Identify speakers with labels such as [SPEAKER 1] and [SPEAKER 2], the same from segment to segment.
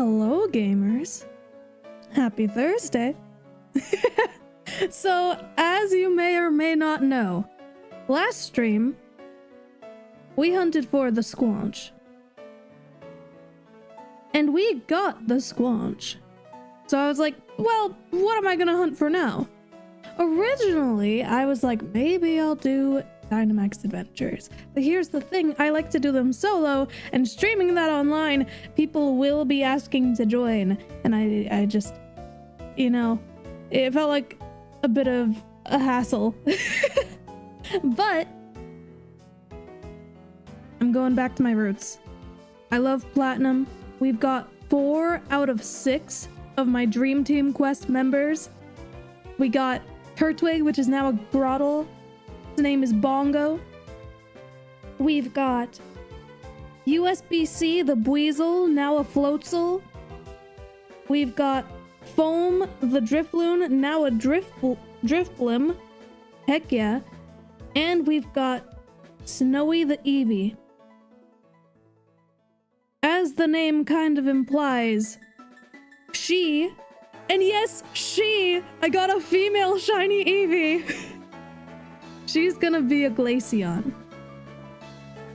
[SPEAKER 1] Hello, gamers. Happy Thursday. So, as you may or may not know, last stream, we hunted for the squanch. And we got the squanch. So I was like, well, what am I gonna hunt for now? Originally, I was like, maybe I'll do Dynamax Adventures. But here's the thing, I like to do them solo, and streaming that online, people will be asking to join. And I just, you know, it felt like a bit of a hassle. But I'm going back to my roots. I love Platinum. We've got 4 out of 6 of my Dream Team Quest members. We got Turtwig, which is now a Grottle. His name is Bongo. We've got USBC, the Buizel, now a Floatzel. We've got Foam, the Drifloon, now a Driftblim. Heck yeah. And we've got Snowy the Eevee. As the name kind of implies, she, and yes, she, I got a female shiny Eevee. She's gonna be a Glaceon.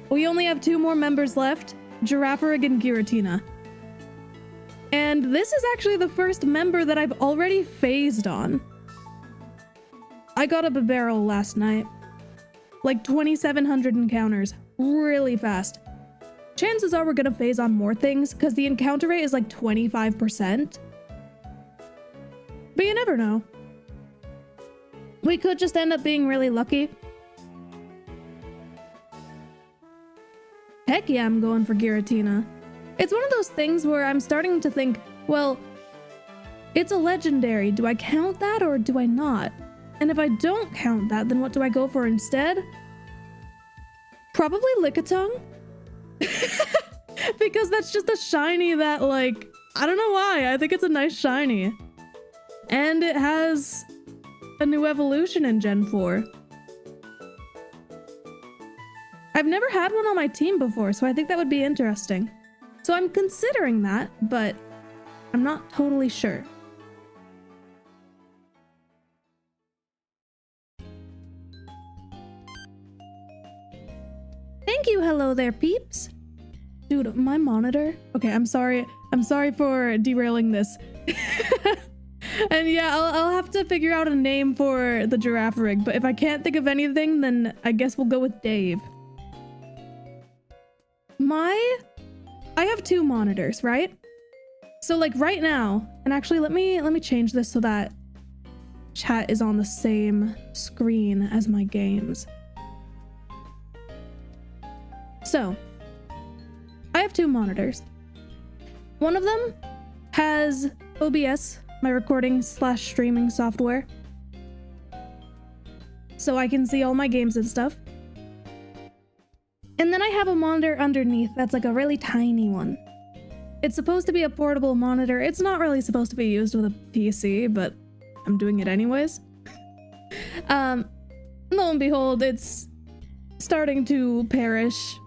[SPEAKER 1] We only have 2 more members left, Girafarig and Giratina. And this is actually the first member that I've already phased on. I got a Bibarel last night. Like 2,700 encounters, really fast. Chances are we're gonna phase on more things because the encounter rate is like 25%. But you never know. We could just end up being really lucky. Heck yeah, I'm going for Giratina. It's one of those things where I'm starting to think, well, it's a legendary. Do I count that or do I not? And if I don't count that, then what do I go for instead? Probably Lickitung. Because that's just a shiny that, like, I don't know why. I think it's a nice shiny. And it has a new evolution in Gen 4. I've never had one on my team before, so I think that would be interesting. So I'm considering that, but I'm not totally sure. Thank you, hello there, peeps. Dude, my monitor. Okay, I'm sorry. I'm sorry for derailing this. And yeah, I'll have to figure out a name for the Girafarig, but if I can't think of anything, then I guess we'll go with Dave. I have 2 monitors, right? So like right now, and actually let me change this so that chat is on the same screen as my games. So, I have 2 monitors. One of them has OBS, my recording / streaming software. So I can see all my games and stuff. And then I have a monitor underneath that's like a really tiny one. It's supposed to be a portable monitor. It's not really supposed to be used with a PC, but I'm doing it anyways. Lo and behold, it's starting to perish.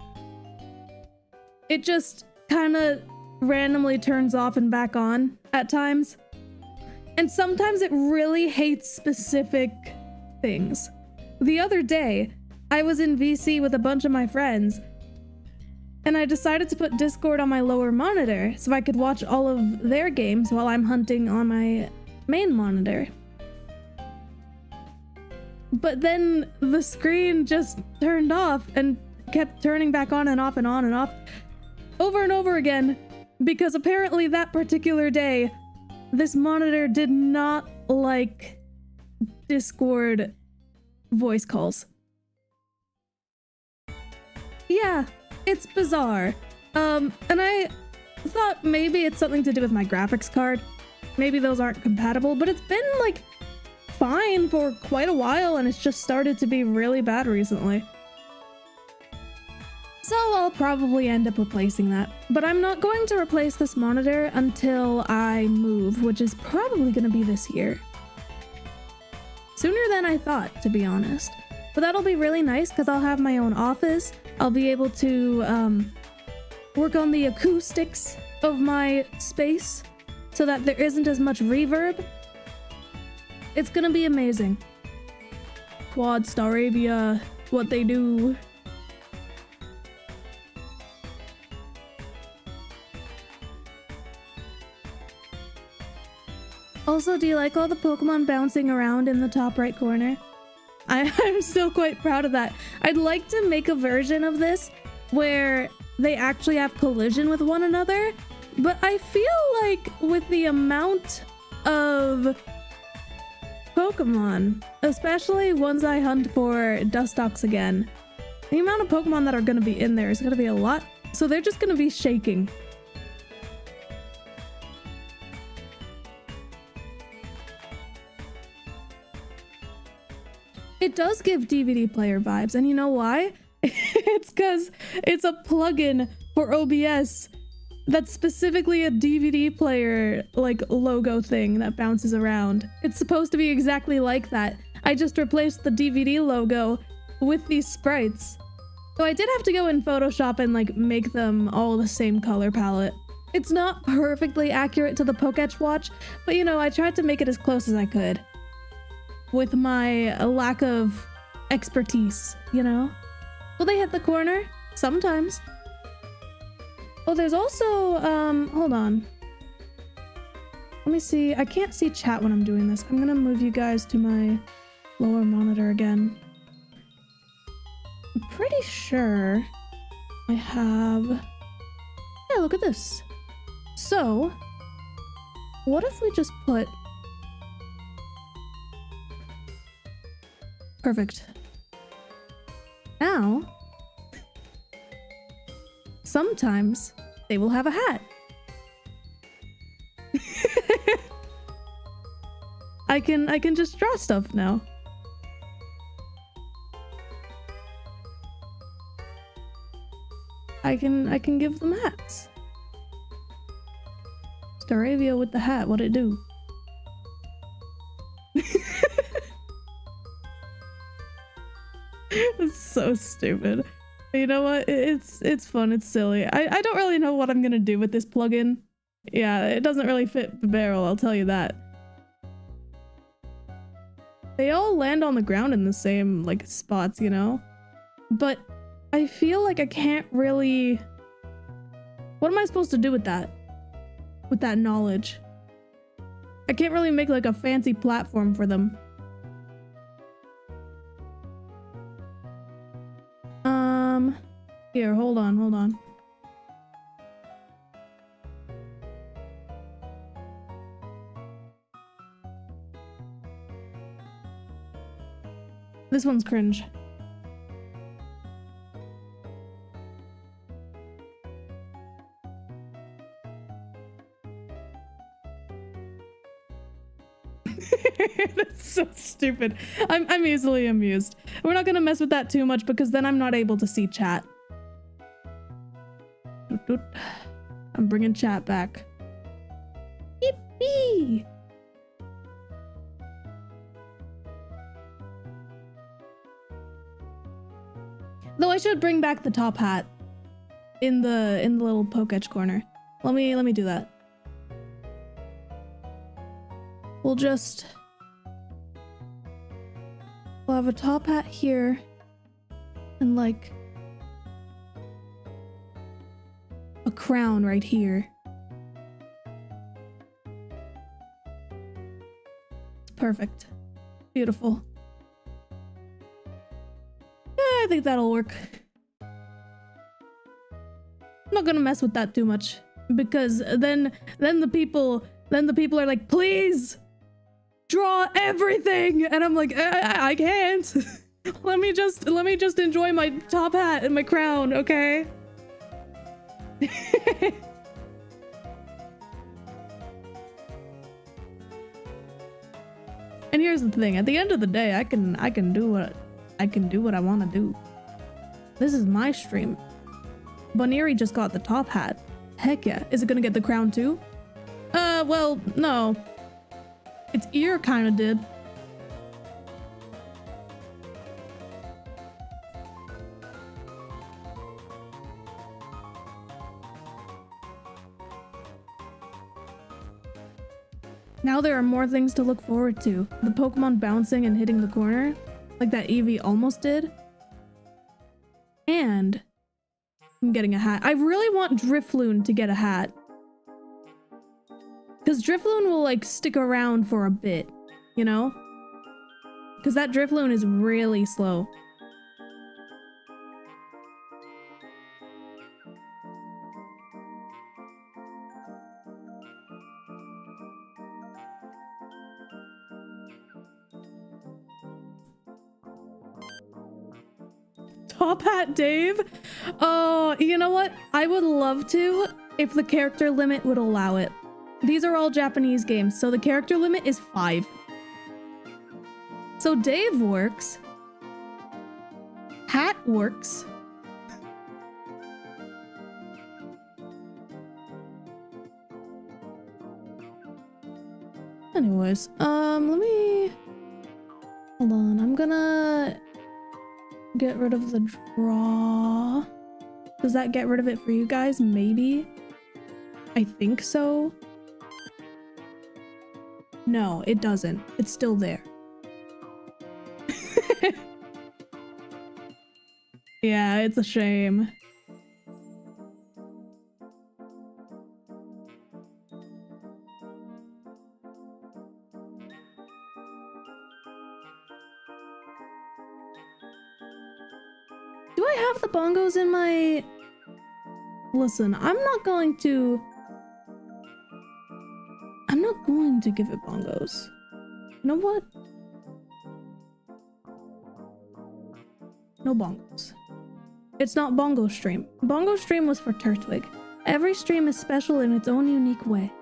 [SPEAKER 1] It just kind of randomly turns off and back on at times. And sometimes it really hates specific things. The other day, I was in VC with a bunch of my friends, and I decided to put Discord on my lower monitor so I could watch all of their games while I'm hunting on my main monitor. But then the screen just turned off and kept turning back on and off and on and off over and over again, because apparently that particular day, this monitor did not like Discord voice calls. Yeah, it's bizarre. And I thought maybe it's something to do with my graphics card. Maybe those aren't compatible, but it's been like fine for quite a while and it's just started to be really bad recently. So I'll probably end up replacing that. But I'm not going to replace this monitor until I move, which is probably going to be this year. Sooner than I thought, to be honest. But that'll be really nice because I'll have my own office. I'll be able to work on the acoustics of my space so that there isn't as much reverb. It's gonna be amazing. Quad Staravia, what they do. Also, do you like all the Pokemon bouncing around in the top right corner? I'm still quite proud of that. I'd like to make a version of this where they actually have collision with one another, but I feel like with the amount of Pokemon, especially ones I hunt for Dustox again, the amount of Pokemon that are going to be in there is going to be a lot, so they're just going to be shaking. It does give DVD player vibes, and you know why? It's because it's a plugin for OBS that's specifically a DVD player like logo thing that bounces around. It's supposed to be exactly like that. I just replaced the DVD logo with these sprites. So I did have to go in Photoshop and like make them all the same color palette. It's not perfectly accurate to the Poketch watch, but you know, I tried to make it as close as I could. With my lack of expertise, you know? Will they hit the corner? Sometimes. Oh, there's also, hold on. Let me see. I can't see chat when I'm doing this. I'm gonna move you guys to my lower monitor again. I'm pretty sure I have... Yeah, look at this. So, what if we just put... Perfect. Now, sometimes they will have a hat. I can just draw stuff now. I can give them hats. Staravia with the hat, what'd it do? It's so stupid. You know what? It's fun. It's silly. I don't really know what I'm gonna do with this plugin. Yeah, it doesn't really fit Bibarel, I'll tell you that. They all land on the ground in the same like spots, you know? But I feel like I can't really... What am I supposed to do with that? With that knowledge? I can't really make like a fancy platform for them. Here, hold on. This one's cringe. That's so stupid. I'm easily amused. We're not gonna mess with that too much because then I'm not able to see chat. I'm bringing chat back. Yippee! Though I should bring back the top hat in the little Poketch corner. Let me do that. We'll have a top hat here and like a crown right here. It's perfect. Beautiful. Yeah, I think that'll work. I'm not gonna mess with that too much because then the people are like, please draw everything, and I'm like, I can't. let me just enjoy my top hat and my crown, okay? And here's the thing, at the end of the day, I can do what I want to do. This is my stream. Boniri just got the top hat. Heck yeah. Is it gonna get the crown too? Well, no. Its ear kind of did. Now there are more things to look forward to. The Pokemon bouncing and hitting the corner, like that Eevee almost did. And I'm getting a hat. I really want Drifloon to get a hat. Because Drifloon will like stick around for a bit, you know? Because that Drifloon is really slow. Top Hat Dave? Oh, you know what? I would love to if the character limit would allow it. These are all Japanese games, so the character limit is 5. So Dave works. Hat works. Anyways, let me... Hold on, I'm gonna get rid of the draw. Does that get rid of it for you guys? Maybe? I think so. No, it doesn't. It's still there. Yeah, it's a shame. Do I have the bongos in my... Listen, I'm not going to give it bongos. You know what? No bongos. It's not bongo stream. Bongo stream was for Turtwig. Every stream is special in its own unique way.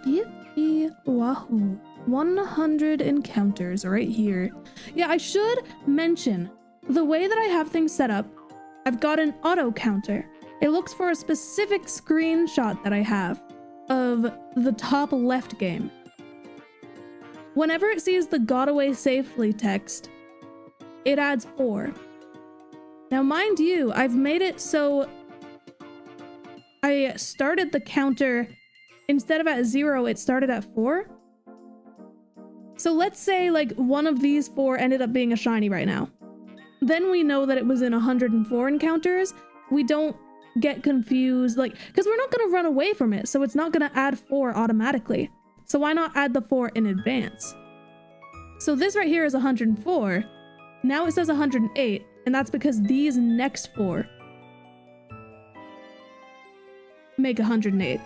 [SPEAKER 1] Yippee wahoo. 100 encounters right here. Yeah, I should mention, the way that I have things set up, I've got an auto counter. It looks for a specific screenshot that I have of the top left game. Whenever it sees the "got away safely" text, it adds 4. Now, mind you, I've made it so I started the counter, instead of at 0, it started at 4. So let's say like one of these 4 ended up being a shiny right now. Then we know that it was in 104 encounters. We don't get confused, like, because we're not going to run away from it, so it's not going to add 4 automatically. So why not add the 4 in advance? So this right here is 104. Now it says 108, and that's because these next 4 make 108.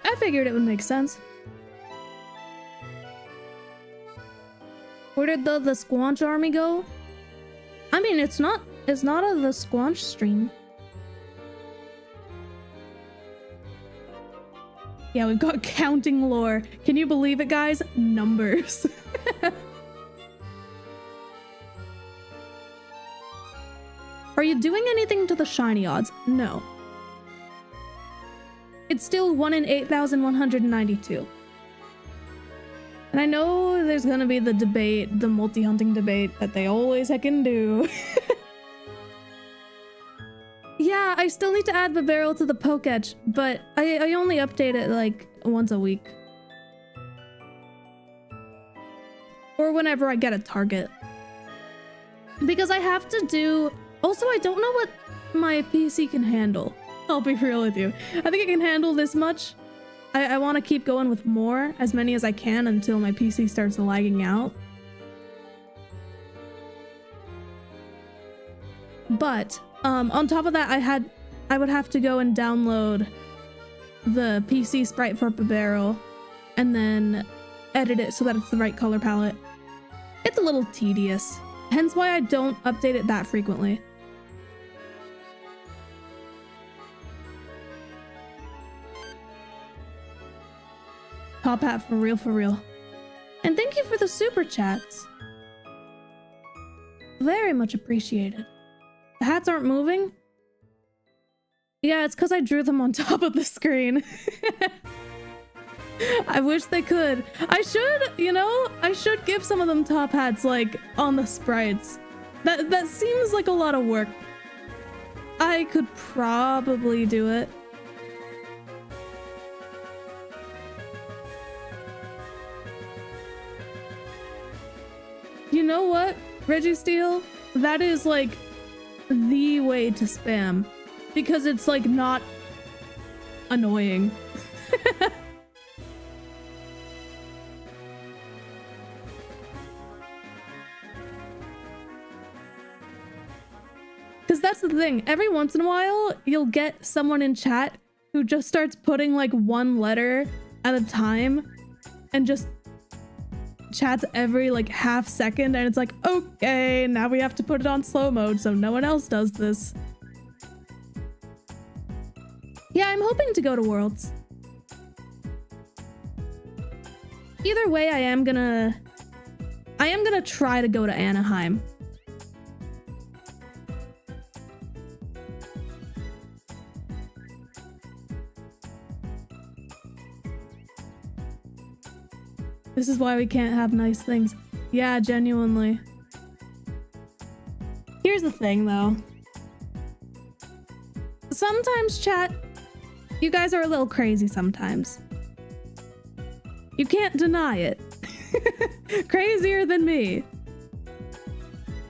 [SPEAKER 1] I figured it would make sense. Where did the Squanch army go? I mean, it's not a the Squanch stream. Yeah, we've got counting lore. Can you believe it, guys? Numbers. Are you doing anything to the shiny odds? No. It's still 1 in 8,192. And I know there's gonna be the debate, the multi-hunting debate that they always heckin' do. Yeah, I still need to add Bibarel to the Pokétch, but I only update it like once a week. Or whenever I get a target. Because I have to do... Also, I don't know what my PC can handle. I'll be real with you. I think it can handle this much. I want to keep going with more, as many as I can until my PC starts lagging out. But on top of that, I would have to go and download the PC sprite for Bibarel and then edit it so that it's the right color palette. It's a little tedious, hence why I don't update it that frequently. Top hat for real, for real. And thank you for the super chats. Very much appreciated. The hats aren't moving? Yeah, it's because I drew them on top of the screen. I wish they could. I should, you know, I should give some of them top hats like on the sprites. That seems like a lot of work. I could probably do it. You know what, Reggie Steele? That is like the way to spam because it's like not annoying. Because that's the thing, every once in a while you'll get someone in chat who just starts putting like one letter at a time and just chats every like half second, and it's like, okay, now we have to put it on slow mode so no one else does this. Yeah, I'm hoping to go to Worlds. Either way, I am gonna try to go to Anaheim. This is why we can't have nice things. Yeah, genuinely. Here's the thing, though. Sometimes, chat, you guys are a little crazy sometimes. You can't deny it. Crazier than me.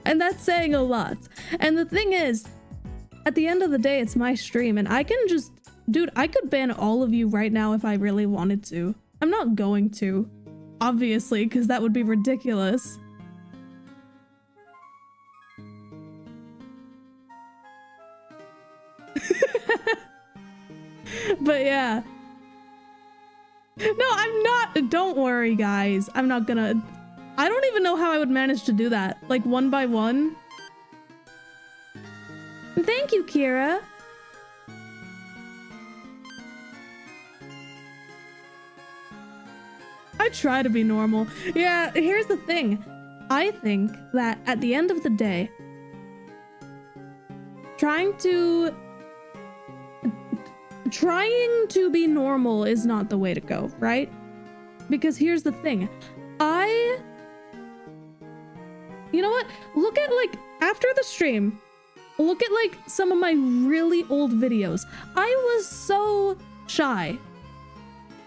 [SPEAKER 1] And that's saying a lot. And the thing is, at the end of the day, it's my stream, and I can just... Dude, I could ban all of you right now if I really wanted to. I'm not going to. Obviously, because that would be ridiculous. But yeah. No, I'm not. Don't worry, guys. I'm not gonna... I don't even know how I would manage to do that. Like, one by one. Thank you, Kira. I try to be normal. Yeah, here's the thing. I think that at the end of the day, trying to be normal is not the way to go, right? Because here's the thing. You know what? Look at, like, after the stream, look at, like, some of my really old videos. I was so shy.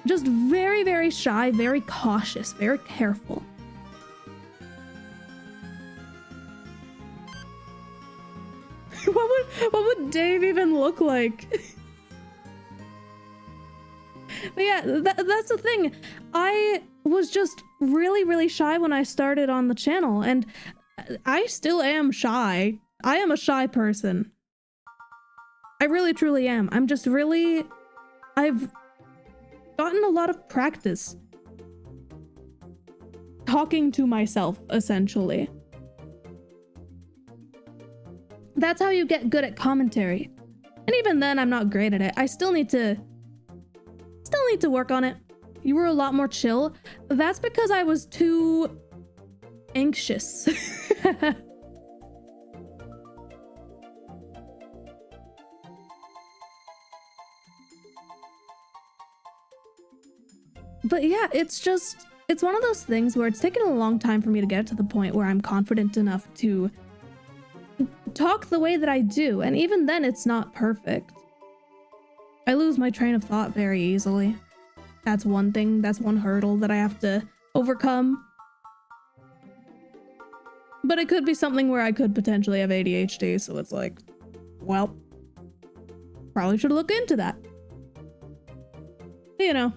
[SPEAKER 1] Just very, very shy, very cautious, very careful. What would Dave even look like? But yeah, that's the thing. I was just really, really shy when I started on the channel, and I still am shy. I am a shy person. I really, truly am. I'm just really... I've gotten a lot of practice talking to myself, essentially. That's how you get good at commentary. And even then, I'm not great at it. I still need to work on it. You were a lot more chill. That's because I was too anxious. But yeah, it's one of those things where it's taken a long time for me to get to the point where I'm confident enough to talk the way that I do. And even then, it's not perfect. I lose my train of thought very easily. That's one thing, that's one hurdle that I have to overcome. But it could be something where I could potentially have ADHD, so it's like, well, probably should look into that. You know.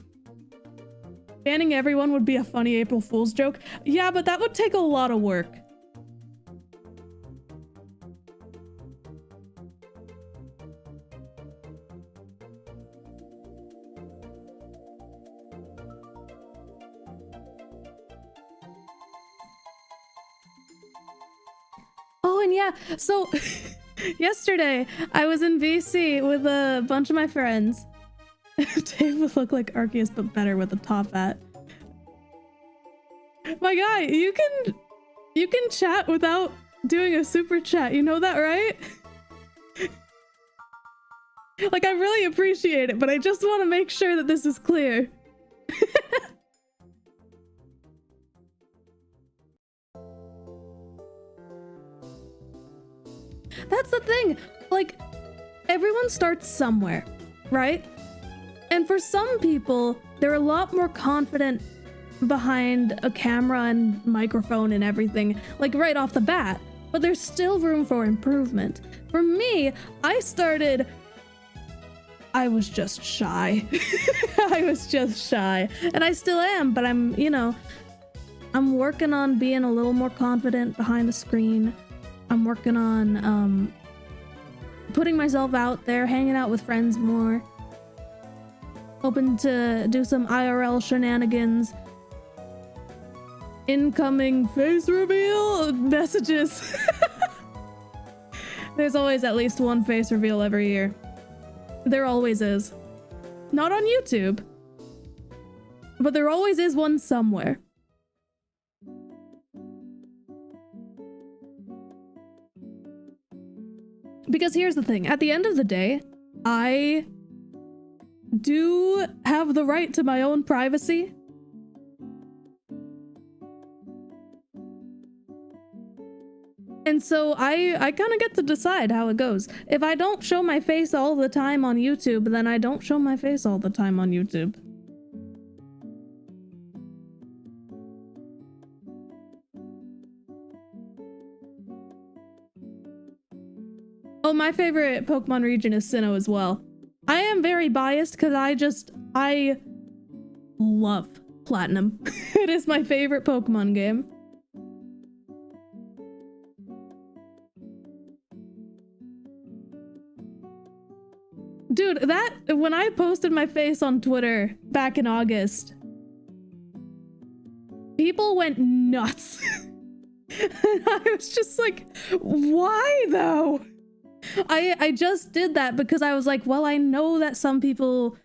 [SPEAKER 1] Banning everyone would be a funny April Fool's joke. Yeah, but that would take a lot of work. Oh, and yeah, so yesterday I was in VC with a bunch of my friends. Dave would look like Arceus, but better with a top hat. My guy, you can chat without doing a super chat. You know that, right? Like, I really appreciate it, but I just want to make sure that this is clear. That's the thing. Like, everyone starts somewhere, right? And for some people, they're a lot more confident behind a camera and microphone and everything, like right off the bat. But there's still room for improvement. For me, I was just shy. I was just shy. And I still am, but I'm, you know, I'm working on being a little more confident behind the screen. I'm working on putting myself out there, hanging out with friends more. Hoping to do some IRL shenanigans. Incoming face reveal messages. There's always at least one face reveal every year. There always is. Not on YouTube. But there always is one somewhere. Because here's the thing. At the end of the day, I do have the right to my own privacy. And so I kind of get to decide how it goes. If I don't show my face all the time on YouTube, then I don't show my face all the time on YouTube. Oh, my favorite Pokemon region is Sinnoh as well. I am very biased because I love Platinum. It is my favorite Pokemon game. Dude, when I posted my face on Twitter back in August, people went nuts. And I was just like, why though? I just did that because I was like, well, I know that some people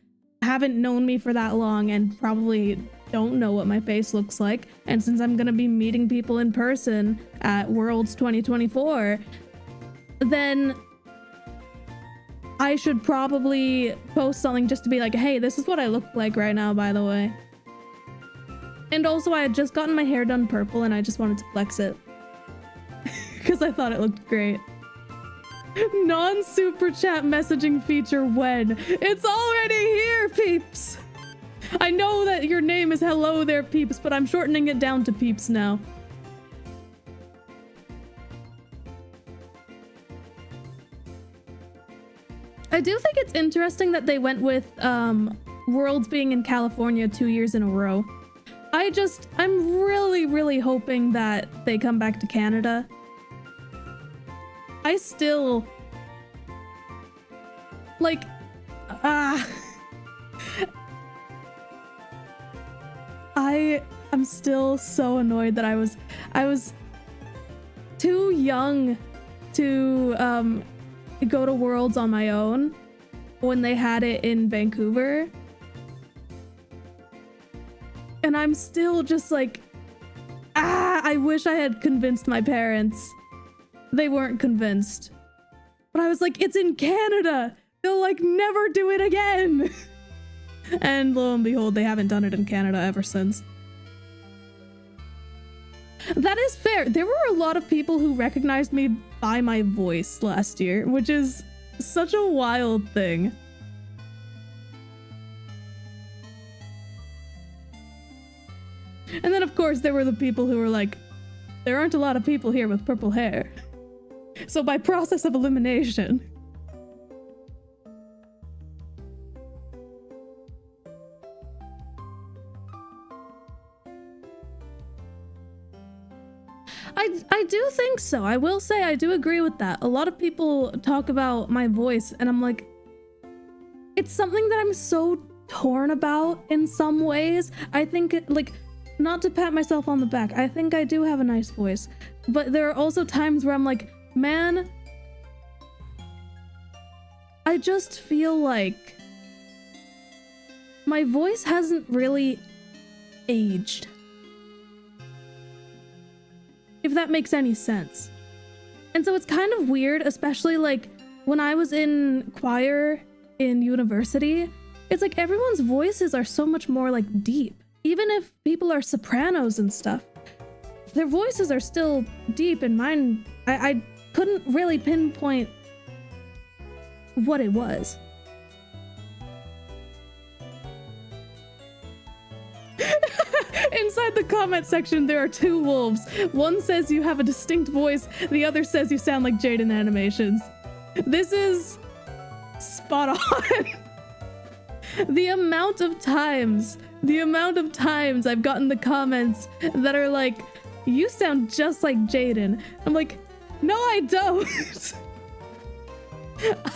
[SPEAKER 1] haven't known me for that long and probably don't know what my face looks like. And since I'm gonna be meeting people in person at Worlds 2024, then I should probably post something just to be like, hey, this is what I look like right now, by the way. And also, I had just gotten my hair done purple and I just wanted to flex it. Because I thought it looked great. Non-super chat messaging feature when? It's already here, peeps! I know that your name is hello there, peeps, but I'm shortening it down to peeps now. I do think it's interesting that they went with Worlds being in California 2 years in a row. I'm really, really hoping that they come back to Canada. I still... like... I'm still so annoyed that I was too young to go to Worlds on my own when they had it in Vancouver. And I'm still just like, I wish I had convinced my parents. They weren't convinced. But I was like, it's in Canada! They'll like never do it again! And lo and behold, they haven't done it in Canada ever since. That is fair. There were a lot of people who recognized me by my voice last year, which is such a wild thing. And then of course there were the people who were like, there aren't a lot of people here with purple hair. So by process of elimination. I do think so. I will say I do agree with that. A lot of people talk about my voice and I'm like, it's something that I'm so torn about in some ways. I think like, not to pat myself on the back, I think I do have a nice voice, but there are also times where I'm like, man, I just feel like my voice hasn't really aged. If that makes any sense. And so it's kind of weird, especially like when I was in choir in university, It's like everyone's voices are so much more like deep. Even if people are sopranos and stuff, their voices are still deep, and mine, I couldn't really pinpoint what it was. Inside the comment section, there are two wolves. One says you have a distinct voice, the other says you sound like Jaden Animations. This is spot on. The amount of times I've gotten the comments that are like, you sound just like Jaden. I'm like, no, I don't.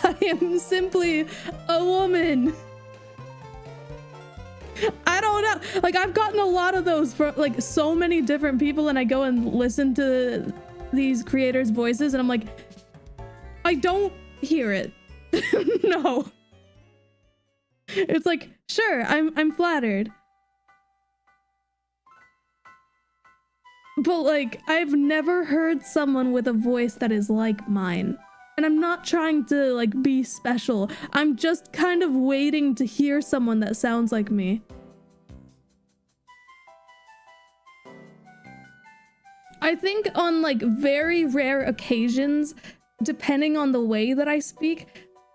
[SPEAKER 1] I am simply a woman. I don't know. Like, I've gotten a lot of those from like so many different people, and I go and listen to these creators' voices, and I'm like, I don't hear it. No. It's like, sure, I'm flattered. But like, I've never heard someone with a voice that is like mine. And I'm not trying to like be special. I'm just kind of waiting to hear someone that sounds like me. I think on like very rare occasions, depending on the way that I speak,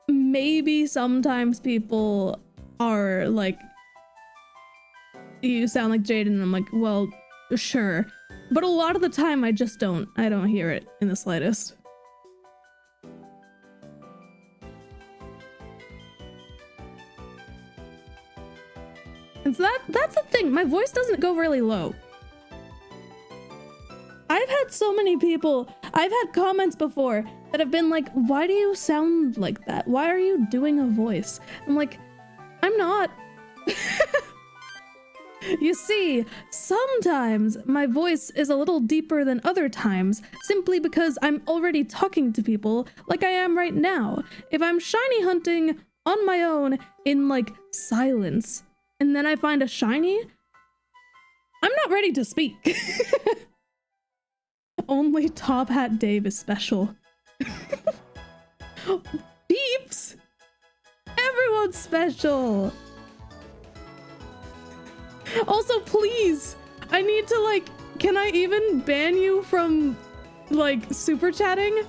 [SPEAKER 1] maybe sometimes people are like, you sound like Jaden, and I'm like, well, sure. But a lot of the time I just don't hear it in the slightest. And so that's the thing, my voice doesn't go really low. I've had so many people, I've had comments before that have been like, why do you sound like that? Why are you doing a voice? I'm like, I'm not. You see, sometimes my voice is a little deeper than other times, simply because I'm already talking to people like I am right now. If I'm shiny hunting on my own in like silence, and then I find a shiny, I'm not ready to speak. Only Top Hat Dave is special. Peeps! Everyone's special! Also, please, I need to like, can I even ban you from like super chatting?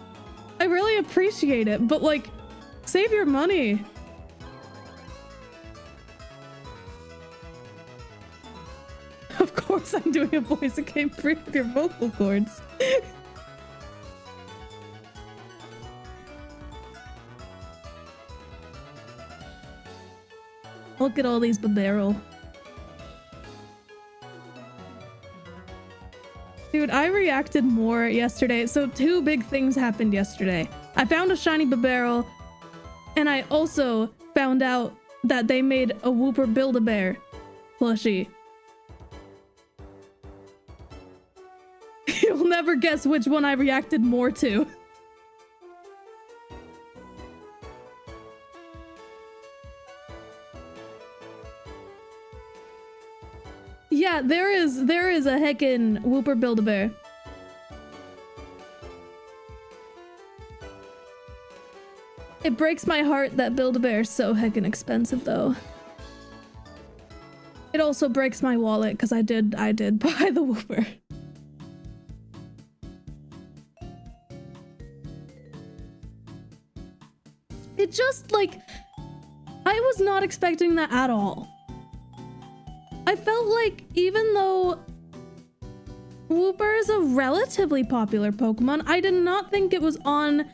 [SPEAKER 1] I really appreciate it, but like, save your money. Of course I'm doing a voice that came free with your vocal cords. Look at all these Bibarel. Dude, I reacted more yesterday. So two big things happened yesterday. I found a shiny Bibarel, and I also found out that they made a Whooper Build-A-Bear plushie. You'll never guess which one I reacted more to. Yeah, there is a heckin' Whooper Build-A-Bear. It breaks my heart that Build-A-Bear is so heckin' expensive though. It also breaks my wallet because I did buy the Whooper. It just like, I was not expecting that at all. I felt like even though Whooper is a relatively popular Pokemon, I did not think it was on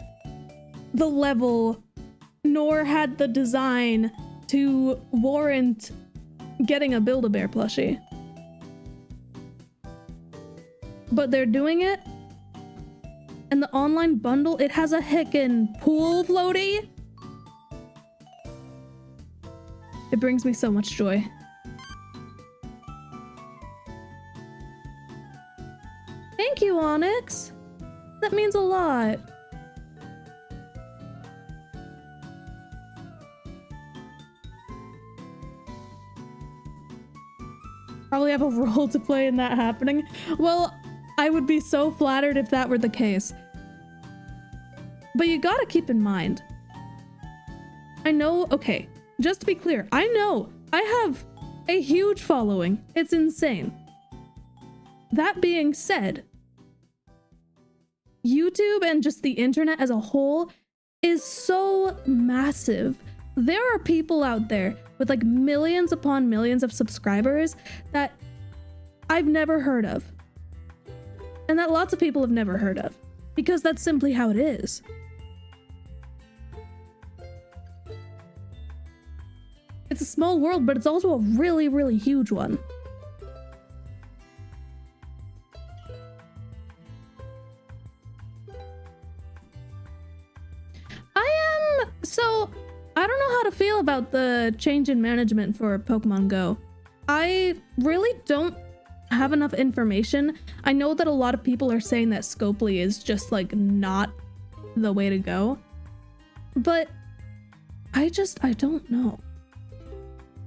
[SPEAKER 1] the level nor had the design to warrant getting a Build-A-Bear plushie. But they're doing it, and the online bundle, it has a heckin' pool floaty. It brings me so much joy. Thank you, Onyx. That means a lot. Probably have a role to play in that happening. Well, I would be so flattered if that were the case. But you gotta keep in mind, I know, okay, Just to be clear, I know I have a huge following. It's insane. That being said, YouTube and just the internet as a whole is so massive. There are people out there with like millions upon millions of subscribers that I've never heard of. And that lots of people have never heard of. Because that's simply how it is. It's a small world, but it's also a really, really huge one. So, I don't know how to feel about the change in management for Pokemon Go. I really don't have enough information. I know that a lot of people are saying that Scopely is just like not the way to go. But I don't know.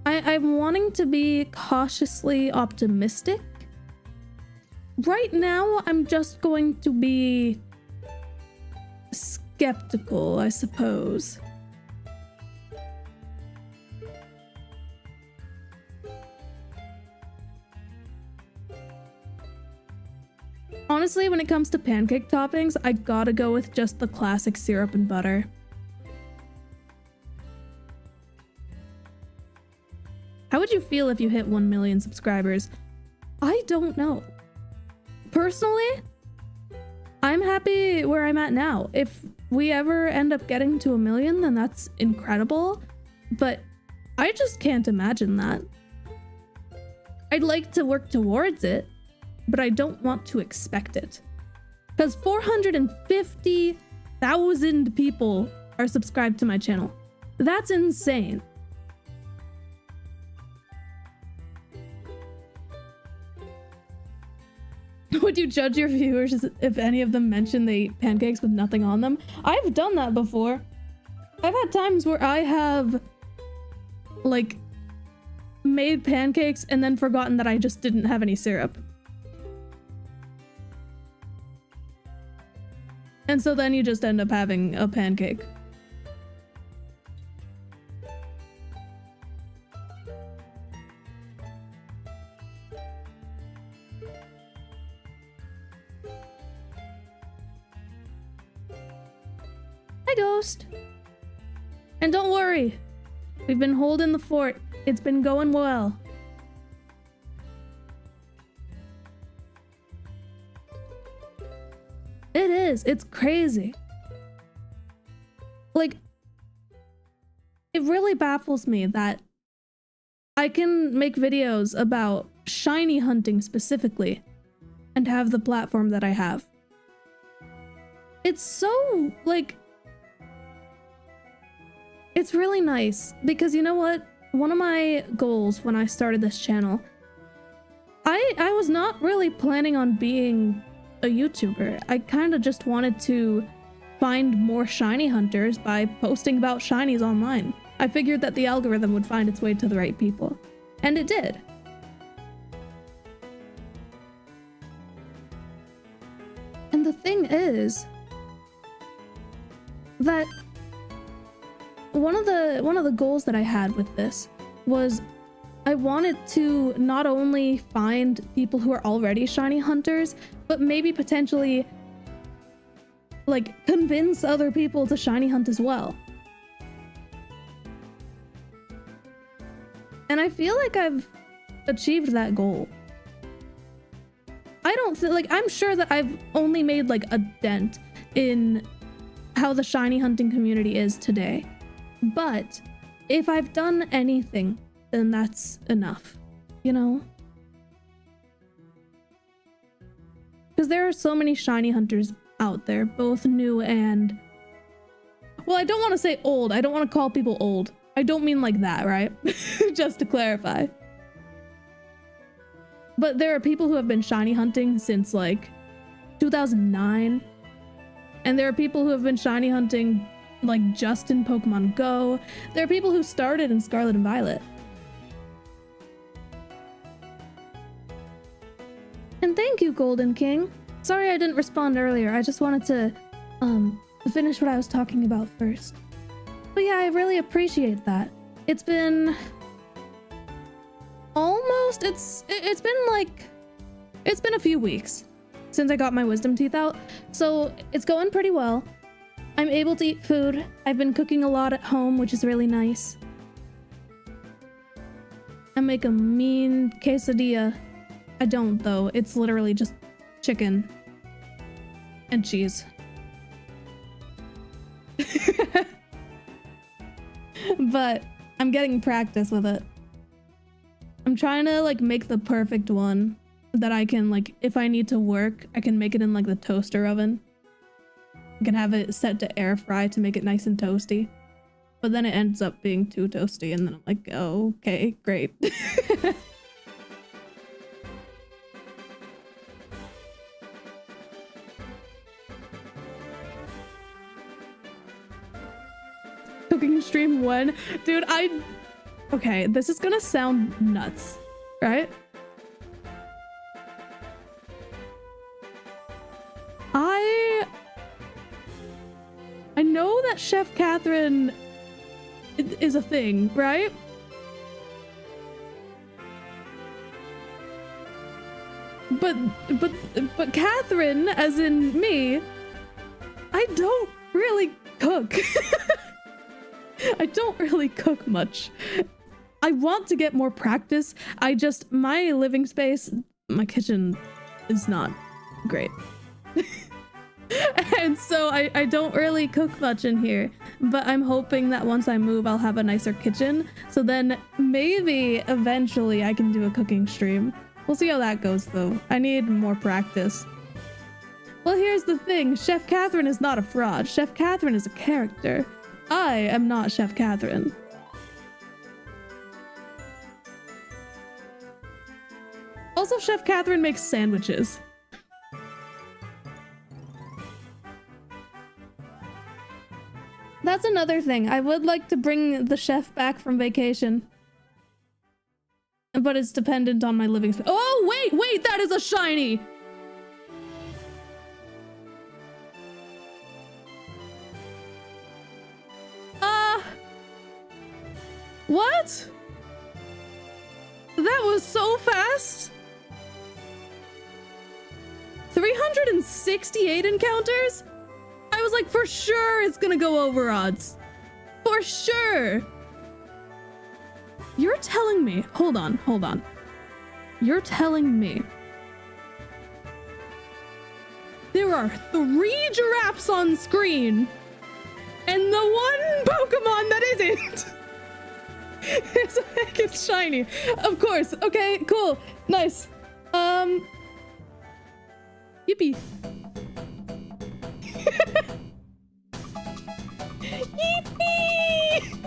[SPEAKER 1] I'm wanting to be cautiously optimistic. Right now, I'm just going to be skeptical, I suppose. Honestly, when it comes to pancake toppings, I gotta go with just the classic syrup and butter. How would you feel if you hit 1 million subscribers? I don't know. Personally, I'm happy where I'm at now. If we ever end up getting to 1 million, then that's incredible. But I just can't imagine that. I'd like to work towards it, but I don't want to expect it. Because 450,000 people are subscribed to my channel. That's insane. Would you judge your viewers if any of them mention they eat pancakes with nothing on them? I've done that before. I've had times where I have, like, made pancakes and then forgotten that I just didn't have any syrup. And so then you just end up having a pancake. Hi, Ghost. And don't worry, we've been holding the fort. It's been going well. It is. It's crazy. Like, it really baffles me that I can make videos about shiny hunting specifically and have the platform that I have. It's so, like, it's really nice because you know what? One of my goals when I started this channel, I was not really planning on being a YouTuber. I kind of just wanted to find more shiny hunters by posting about shinies online. I figured that the algorithm would find its way to the right people. And it did. And the thing is that one of the goals that I had with this was I wanted to not only find people who are already shiny hunters, but maybe potentially like convince other people to shiny hunt as well. And I feel like I've achieved that goal. I don't think, like, I'm sure that I've only made like a dent in how the shiny hunting community is today. But if I've done anything, then that's enough, you know? Because there are so many shiny hunters out there, both new and... Well, I don't want to say old. I don't want to call people old. I don't mean like that, right? Just to clarify. But there are people who have been shiny hunting since like 2009. And there are people who have been shiny hunting like just in Pokemon Go. There are people who started in Scarlet and Violet. And thank you, Golden King. Sorry I didn't respond earlier. I just wanted to finish what I was talking about first. But yeah, I really appreciate that. It's been almost, it's been a few weeks since I got my wisdom teeth out, so it's going pretty well. I'm able to eat food. I've been cooking a lot at home, which is really nice. I make a mean quesadilla. I don't though, it's literally just chicken and cheese. But I'm getting practice with it. I'm trying to like make the perfect one that I can, like, if I need to work, I can make it in like the toaster oven. I can have it set to air fry to make it nice and toasty. But then it ends up being too toasty and then I'm like, oh, okay, great. Cooking stream when? Dude, okay, this is gonna sound nuts, right? I know that Chef Catherine is a thing, right? But Catherine, as in me, I don't really cook. I don't really cook much. I want to get more practice. My living space, my kitchen is not great. And so I don't really cook much in here, but I'm hoping that once I move, I'll have a nicer kitchen. So then maybe eventually I can do a cooking stream. We'll see how that goes though. I need more practice. Well, here's the thing. Chef Catherine is not a fraud. Chef Catherine is a character. I am not Chef Catherine. Also, Chef Catherine makes sandwiches. That's another thing. I would like to bring the chef back from vacation. But it's dependent on my living space. Oh, wait, that is a shiny! What? That was so fast? 368 encounters? I was like, for sure it's gonna go over odds. For sure. You're telling me, hold on. You're telling me there are 3 giraffes on screen and the one Pokemon that isn't. It's shiny. Of course. Okay, cool. Nice. Yippee. Yippee!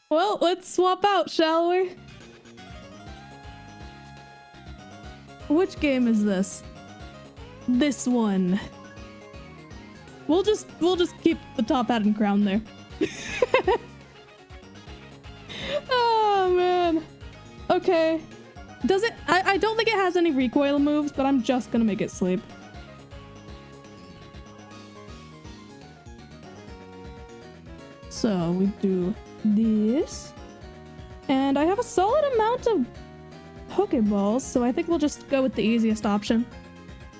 [SPEAKER 1] Well, let's swap out, shall we? Which game is this? This one. We'll just keep the top hat and crown there. Oh man. Okay. Does it? I don't think it has any recoil moves, but I'm just gonna make it sleep. So we do this. And I have a solid amount of Pokeballs, so I think we'll just go with the easiest option.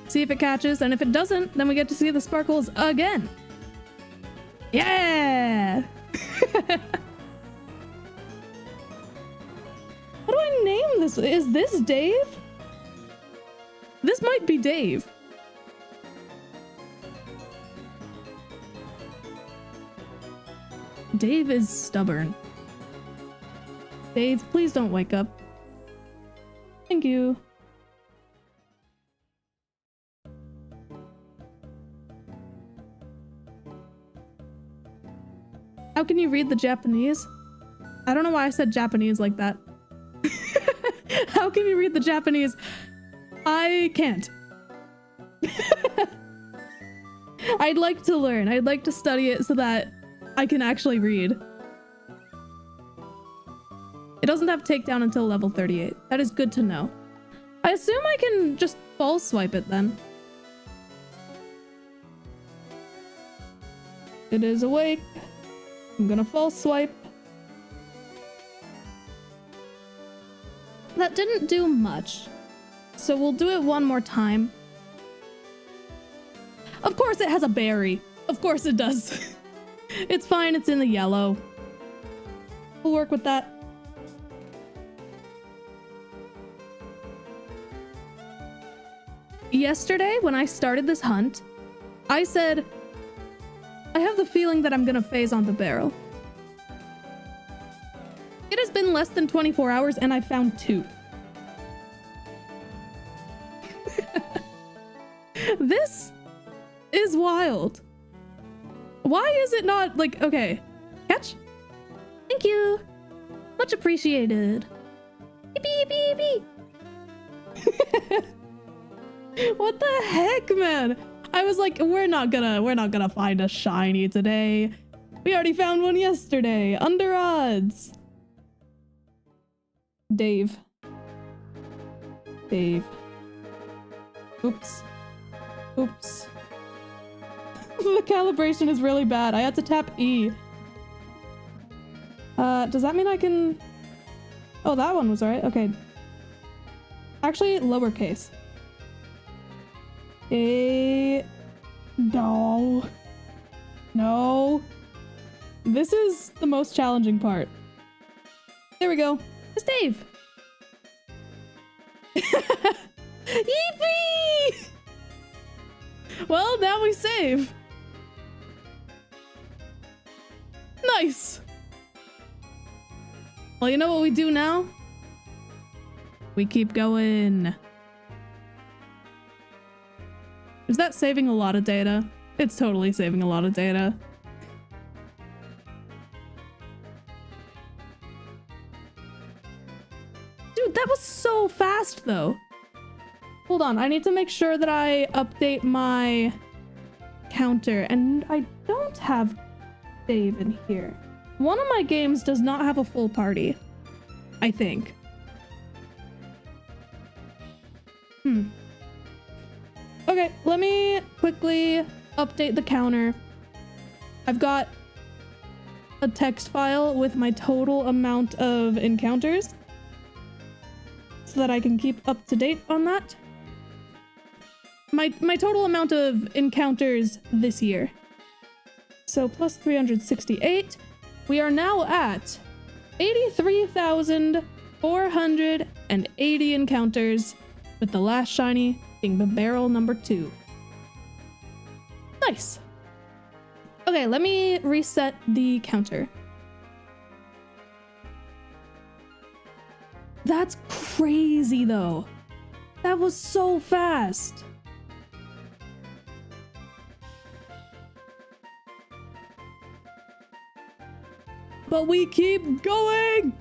[SPEAKER 1] See if it catches, and if it doesn't, then we get to see the sparkles again. Yeah! What do I name this? Is this Dave? This might be Dave. Dave is stubborn. Dave, please don't wake up. Thank you. How can you read the Japanese? I don't know why I said Japanese like that. How can you read the Japanese? I can't. I'd like to learn. I'd like to study it so that I can actually read. It doesn't have takedown until level 38. That is good to know. I assume I can just false swipe it then. It is awake. I'm gonna false swipe. That didn't do much. So we'll do it one more time. Of course it has a berry. Of course it does. It's fine, it's in the yellow. We'll work with that. Yesterday, when I started this hunt, I said, I have the feeling that I'm gonna phase on Bibarel. It has been less than 24 hours and I found 2. This is wild. Why is it not like, okay, catch? Thank you. Much appreciated. Beep, beep, beep, beep. What the heck, man? I was like, we're not gonna find a shiny today. We already found one yesterday. Under odds. Dave. Oops. Oops. The calibration is really bad. I had to tap E. Does that mean I can... Oh, that one was alright. Okay. Actually, lowercase. No. No. This is the most challenging part. There we go. It's Dave. Yippee! Well, now we save. Nice. Well, you know what we do now? We keep going. Is that saving a lot of data? It's totally saving a lot of data. Dude, that was so fast though. Hold on, I need to make sure that I update my counter, and I don't have Dave in here. One of my games does not have a full party, I think. Okay, let me quickly update the counter. I've got a text file with my total amount of encounters so that I can keep up to date on that. My total amount of encounters this year. So plus 368. We are now at 83,480 encounters, with the last shiny being Bibarel number 2. Nice. Okay, let me reset the counter. That's crazy though. That was so fast. But we keep going.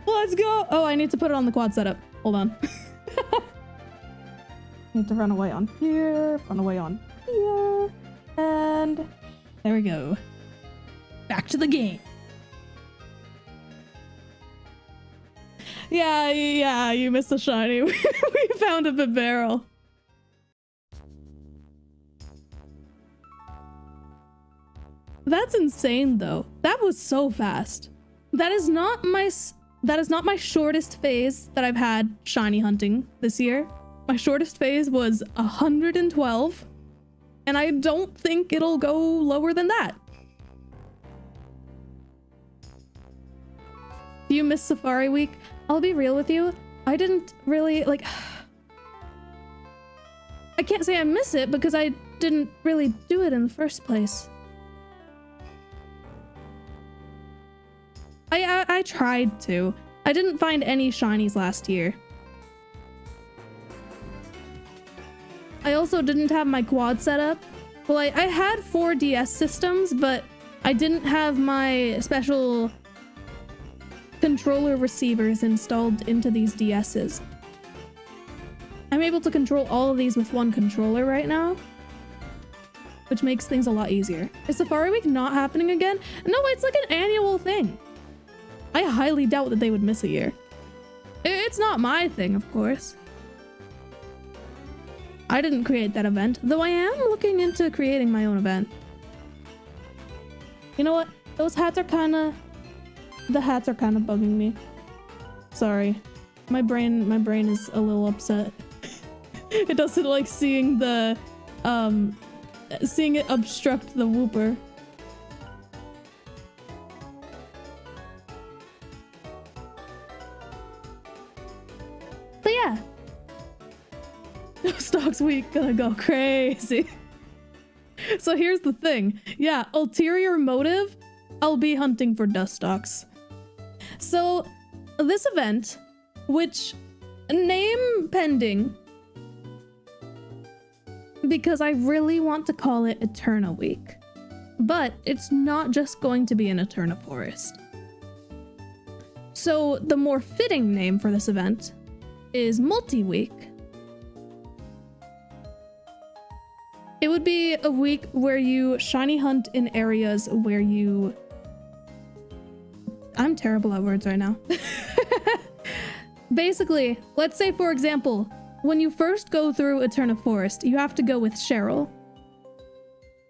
[SPEAKER 1] Let's go. Oh, I need to put it on the quad setup. Hold on. Need to run away on here, run away on here, and there we go. Back to the game. Yeah, you missed a shiny. We found a Bibarel. That's insane though. That was so fast. That is not my shortest phase that I've had shiny hunting this year. My shortest phase was 112, and I don't think it'll go lower than that. Do you miss Safari Week? I'll be real with you. I didn't really, like... I can't say I miss it because I didn't really do it in the first place. I tried to. I didn't find any shinies last year. I also didn't have my quad set up. Well, I had 4 DS systems, but I didn't have my special controller receivers installed into these DSs. I'm able to control all of these with one controller right now, which makes things a lot easier. Is Safari Week not happening again? No, it's like an annual thing. I highly doubt that they would miss a year. It's not my thing, of course. I didn't create that event, though I am looking into creating my own event. You know what? Those hats are kind of... The hats are kind of bugging me. Sorry. My brain is a little upset. It doesn't like seeing the... seeing it obstruct the whooper. But yeah. Stocks week gonna go crazy. So here's the thing. Yeah, ulterior motive, I'll be hunting for dust stalks. So this event, which name pending, because I really want to call it Eterna Week. But it's not just going to be in Eterna Forest. So the more fitting name for this event is Multi-Week. It would be a week where you shiny hunt in areas where you... I'm terrible at words right now. Basically, let's say for example, when you first go through Eterna Forest, you have to go with Cheryl.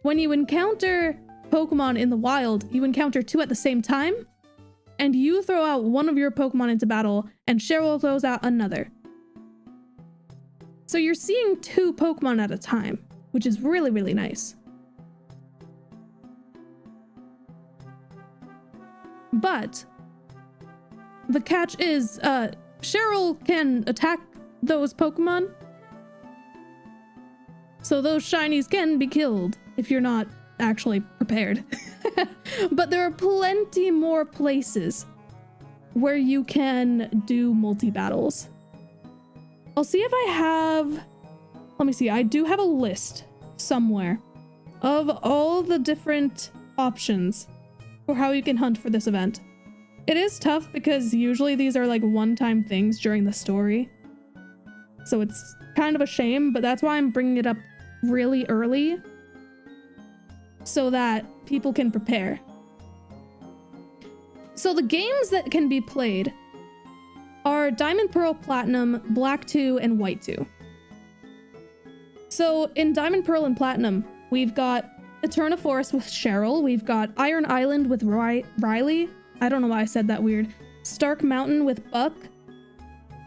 [SPEAKER 1] When you encounter Pokemon in the wild, you encounter two at the same time, and you throw out one of your Pokemon into battle, and Cheryl throws out another. So you're seeing two Pokemon at a time, which is really, really nice. But the catch is, Cheryl can attack those Pokemon, so those shinies can be killed if you're not actually prepared. But there are plenty more places where you can do multi-battles. I'll see if I have... Let me see, I do have a list somewhere of all the different options for how you can hunt for this event. It is tough because usually these are like one-time things during the story. So it's kind of a shame, but that's why I'm bringing it up really early so that people can prepare. So the games that can be played are Diamond, Pearl, Platinum, Black 2, and White 2. So in Diamond, Pearl, and Platinum, we've got Eterna Forest with Cheryl, we've got Iron Island with Riley, I don't know why I said that weird, Stark Mountain with Buck,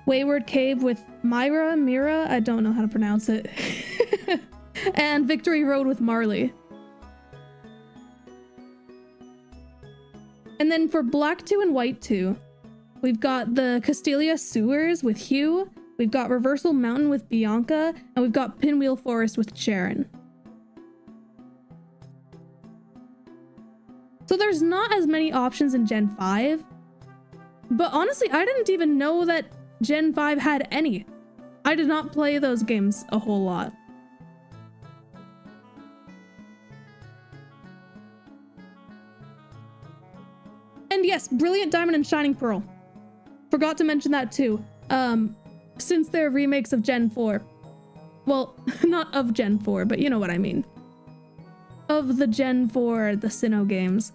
[SPEAKER 1] Wayward Cave with Mira, I don't know how to pronounce it, and Victory Road with Marley. And then for Black 2 and White 2, we've got the Castelia Sewers with Hugh, we've got Reversal Mountain with Bianca, and we've got Pinwheel Forest with Sharon. So there's not as many options in Gen 5, but honestly, I didn't even know that Gen 5 had any. I did not play those games a whole lot. And yes, Brilliant Diamond and Shining Pearl. Forgot to mention that too. Since they're remakes of Gen 4. Well, not of Gen 4, but you know what I mean. Of the Gen 4, the Sinnoh games.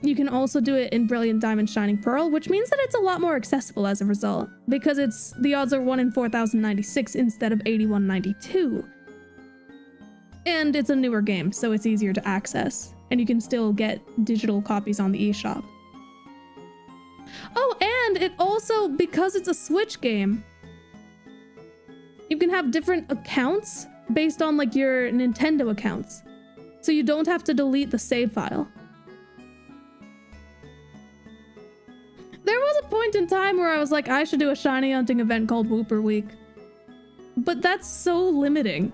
[SPEAKER 1] You can also do it in Brilliant Diamond Shining Pearl, which means that it's a lot more accessible as a result, because the odds are 1 in 4,096 instead of 8192. And it's a newer game, so it's easier to access, and you can still get digital copies on the eShop. Oh, and it also, because it's a Switch game, you can have different accounts based on like your Nintendo accounts, so you don't have to delete the save file. There was a point in time where I was like, I should do a shiny hunting event called Whooper Week, but that's so limiting.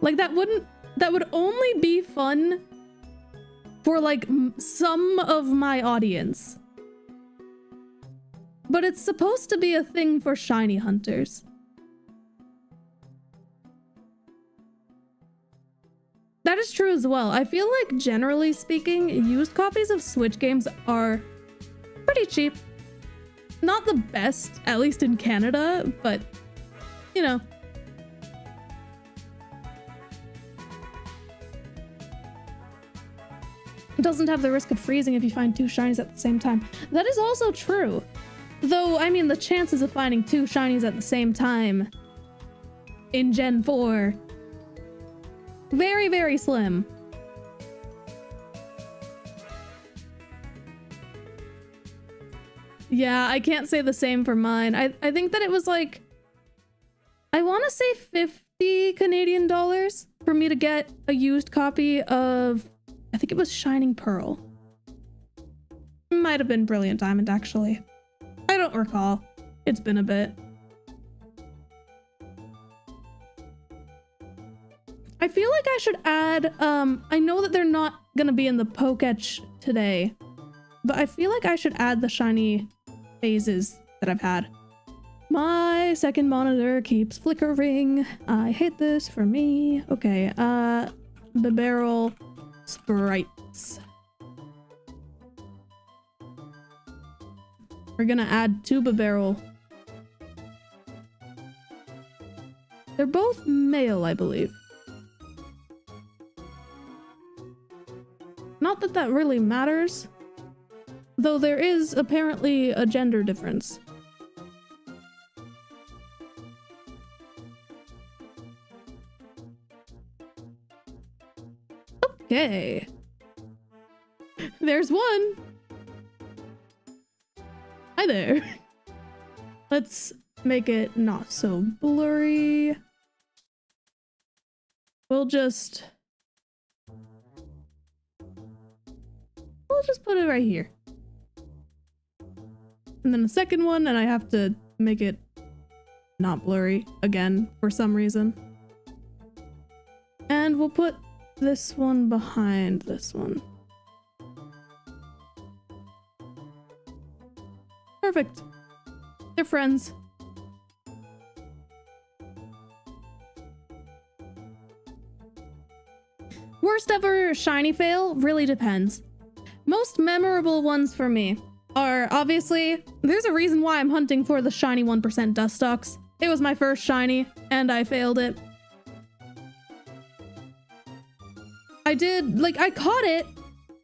[SPEAKER 1] Like that would only be fun for like some of my audience, but it's supposed to be a thing for shiny hunters. That is true as well. I feel like generally speaking, used copies of Switch games are pretty cheap. Not the best, at least in Canada, but you know. It doesn't have the risk of freezing if you find two shinies at the same time. That is also true. Though, I mean, the chances of finding two shinies at the same time in Gen 4, very, very slim. Yeah, I can't say the same for mine. I think that it was like, I want to say 50 Canadian dollars for me to get a used copy of, I think it was Shining Pearl. Might have been Brilliant Diamond, actually. I don't recall. It's been a bit. I feel like I should add, I know that they're not gonna be in the Poketch today, but I feel like I should add the shiny phases that I've had. My second monitor keeps flickering. I hate this for me. Okay, Bibarel sprites. We're gonna add two Bibarel. They're both male, I believe. Not that that really matters, though there is apparently a gender difference. Okay. There's one. Hi there. Let's make it not so blurry. We'll just put it right here. And then the second one, and I have to make it not blurry again for some reason. And we'll put this one behind this one. Perfect. They're friends. Worst ever shiny fail really depends. Most memorable ones for me are obviously, there's a reason why I'm hunting for the shiny 1% Dustox. It was my first shiny and I failed it. I caught it,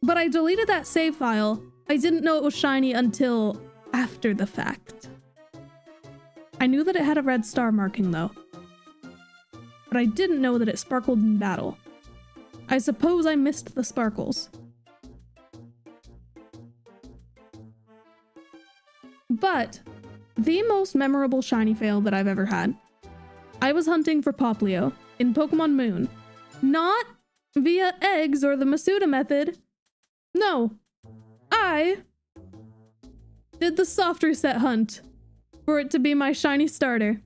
[SPEAKER 1] but I deleted that save file. I didn't know it was shiny until after the fact. I knew that it had a red star marking though, but I didn't know that it sparkled in battle. I suppose I missed the sparkles. But the most memorable shiny fail that I've ever had, I was hunting for Poplio in Pokemon Moon, not via eggs or the Masuda method. No, I did the soft reset hunt for it to be my shiny starter.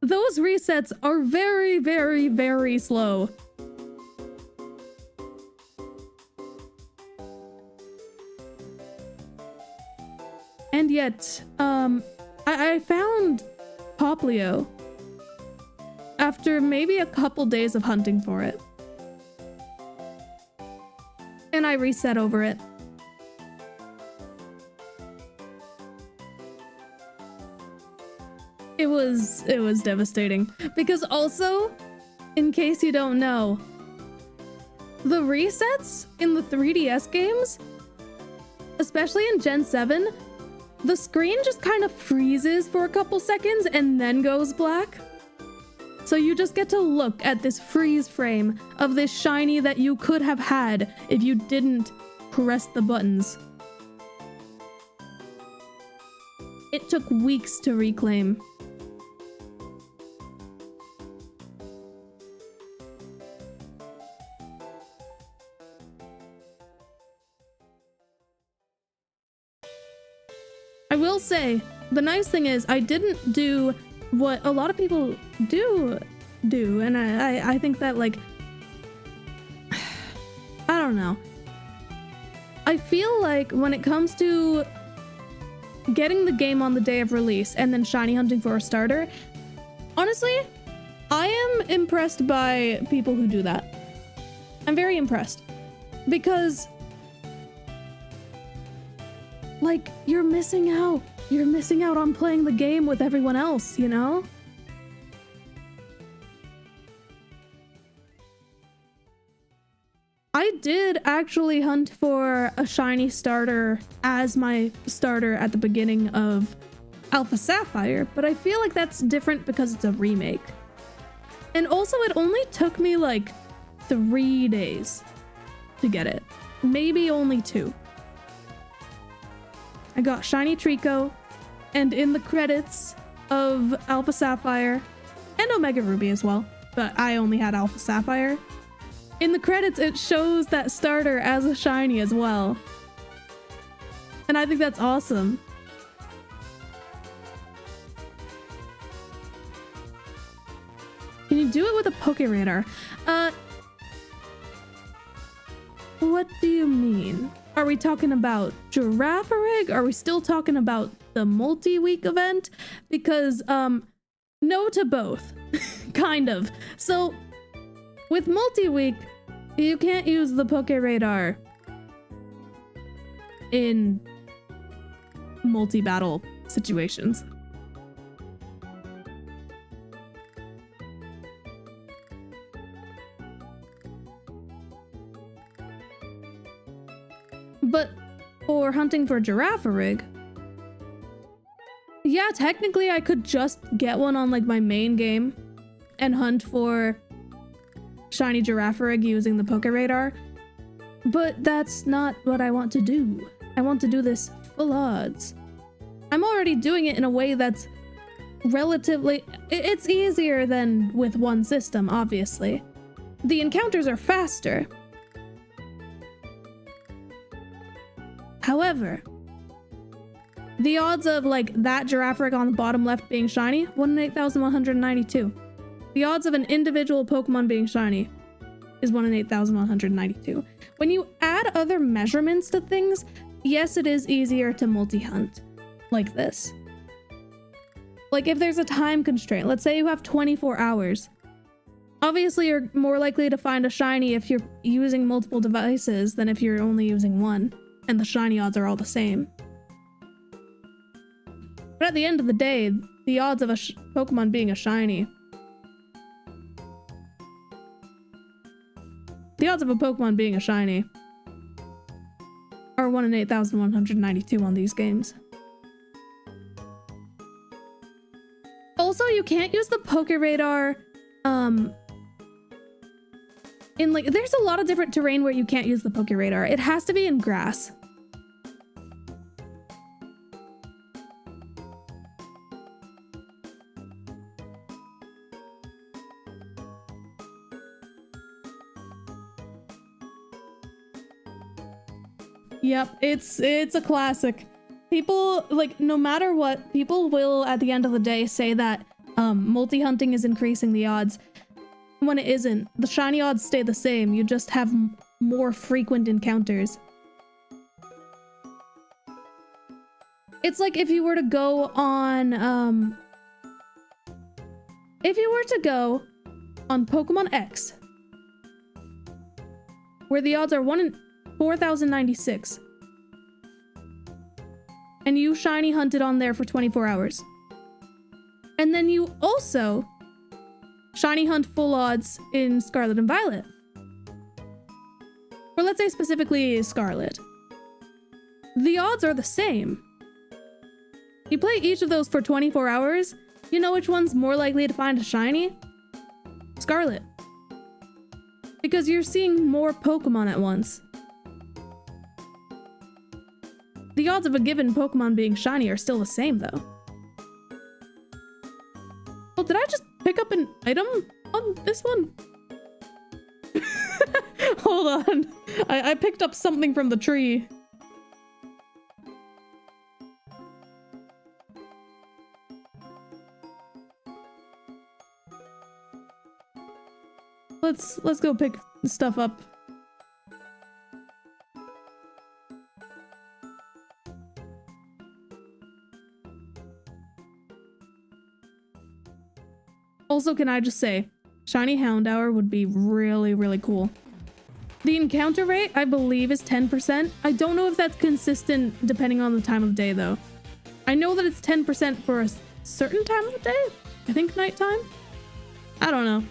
[SPEAKER 1] Those resets are very, very, very slow. And yet, I found Poplio after maybe a couple days of hunting for it. And I reset over it. It was devastating. Because also, in case you don't know, the resets in the 3DS games, especially in Gen 7, the screen just kind of freezes for a couple seconds and then goes black. So you just get to look at this freeze frame of this shiny that you could have had if you didn't press the buttons. It took weeks to reclaim. I will say, the nice thing is I didn't do what a lot of people do, and I think that, like, I don't know. I feel like when it comes to getting the game on the day of release and then shiny hunting for a starter, honestly, I am impressed by people who do that. I'm very impressed. Because, like, you're missing out. You're missing out on playing the game with everyone else, you know? I did actually hunt for a shiny starter as my starter at the beginning of Alpha Sapphire, but I feel like that's different because it's a remake. And also, it only took me like 3 days to get it. Maybe only 2. I got Shiny Trico, and in the credits of Alpha Sapphire, and Omega Ruby as well, but I only had Alpha Sapphire. In the credits, it shows that starter as a shiny as well. And I think that's awesome. Can you do it with a Poke Radar? What do you mean? Are we talking about Girafarig? Are we still talking about the multi-week event? Because, no to both. Kind of. So, with multi-week, you can't use the Poke Radar in multi-battle situations. But for hunting for Girafarig, yeah, technically I could just get one on like my main game and hunt for shiny Girafarig using the Poke Radar, but that's not what I want to do. I want to do this full odds. I'm already doing it in a way that's relatively... It's easier than with one system, obviously. The encounters are faster. However, the odds of like that Girafarig on the bottom left being shiny, 1 in 8,192. The odds of an individual Pokemon being shiny is 1 in 8,192. When you add other measurements to things, yes, it is easier to multi-hunt like this. Like if there's a time constraint, let's say you have 24 hours. Obviously, you're more likely to find a shiny if you're using multiple devices than if you're only using one, and the shiny odds are all the same. But at the end of the day, the odds of a Pokemon being a shiny... The odds of a Pokemon being a shiny are 1 in 8,192 on these games. Also, you can't use the Poke Radar, in like, there's a lot of different terrain where you can't use the Poke Radar. It has to be in grass. Yep, it's a classic. People, like, no matter what, people will, at the end of the day, say that multi-hunting is increasing the odds. When it isn't. The shiny odds stay the same, you just have more frequent encounters. It's like if you were to go on, if you were to go on Pokemon X, where the odds are 1 in 4,096, and you shiny hunted on there for 24 hours. And then you also shiny hunt full odds in Scarlet and Violet. Or let's say specifically Scarlet. The odds are the same. You play each of those for 24 hours, you know which one's more likely to find a shiny? Scarlet. Because you're seeing more Pokemon at once. The odds of a given Pokemon being shiny are still the same, though. Well, did I just pick up an item on this one? Hold on. I picked up something from the tree. Let's go pick stuff up. Also, can I just say, shiny Houndour would be really, really cool. The encounter rate, I believe, is 10%. I don't know if that's consistent depending on the time of day, though. I know that it's 10% for a certain time of the day. I think nighttime? I don't know.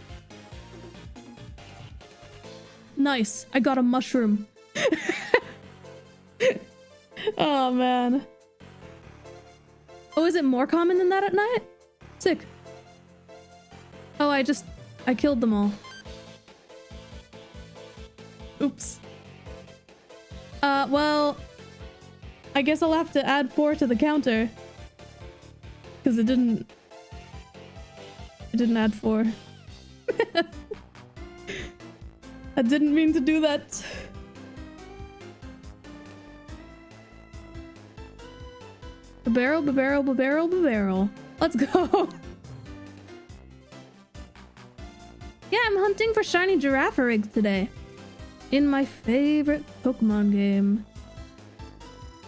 [SPEAKER 1] Nice. I got a mushroom. Oh, man. Oh, is it more common than that at night? Sick. Oh, I killed them all. Oops. Well, I guess I'll have to add 4 to the counter. Because it didn't add 4. I didn't mean to do that. Bibarel, Bibarel, Bibarel, Bibarel. Let's go. Yeah, I'm hunting for shiny Girafarig today. In my favorite Pokemon game.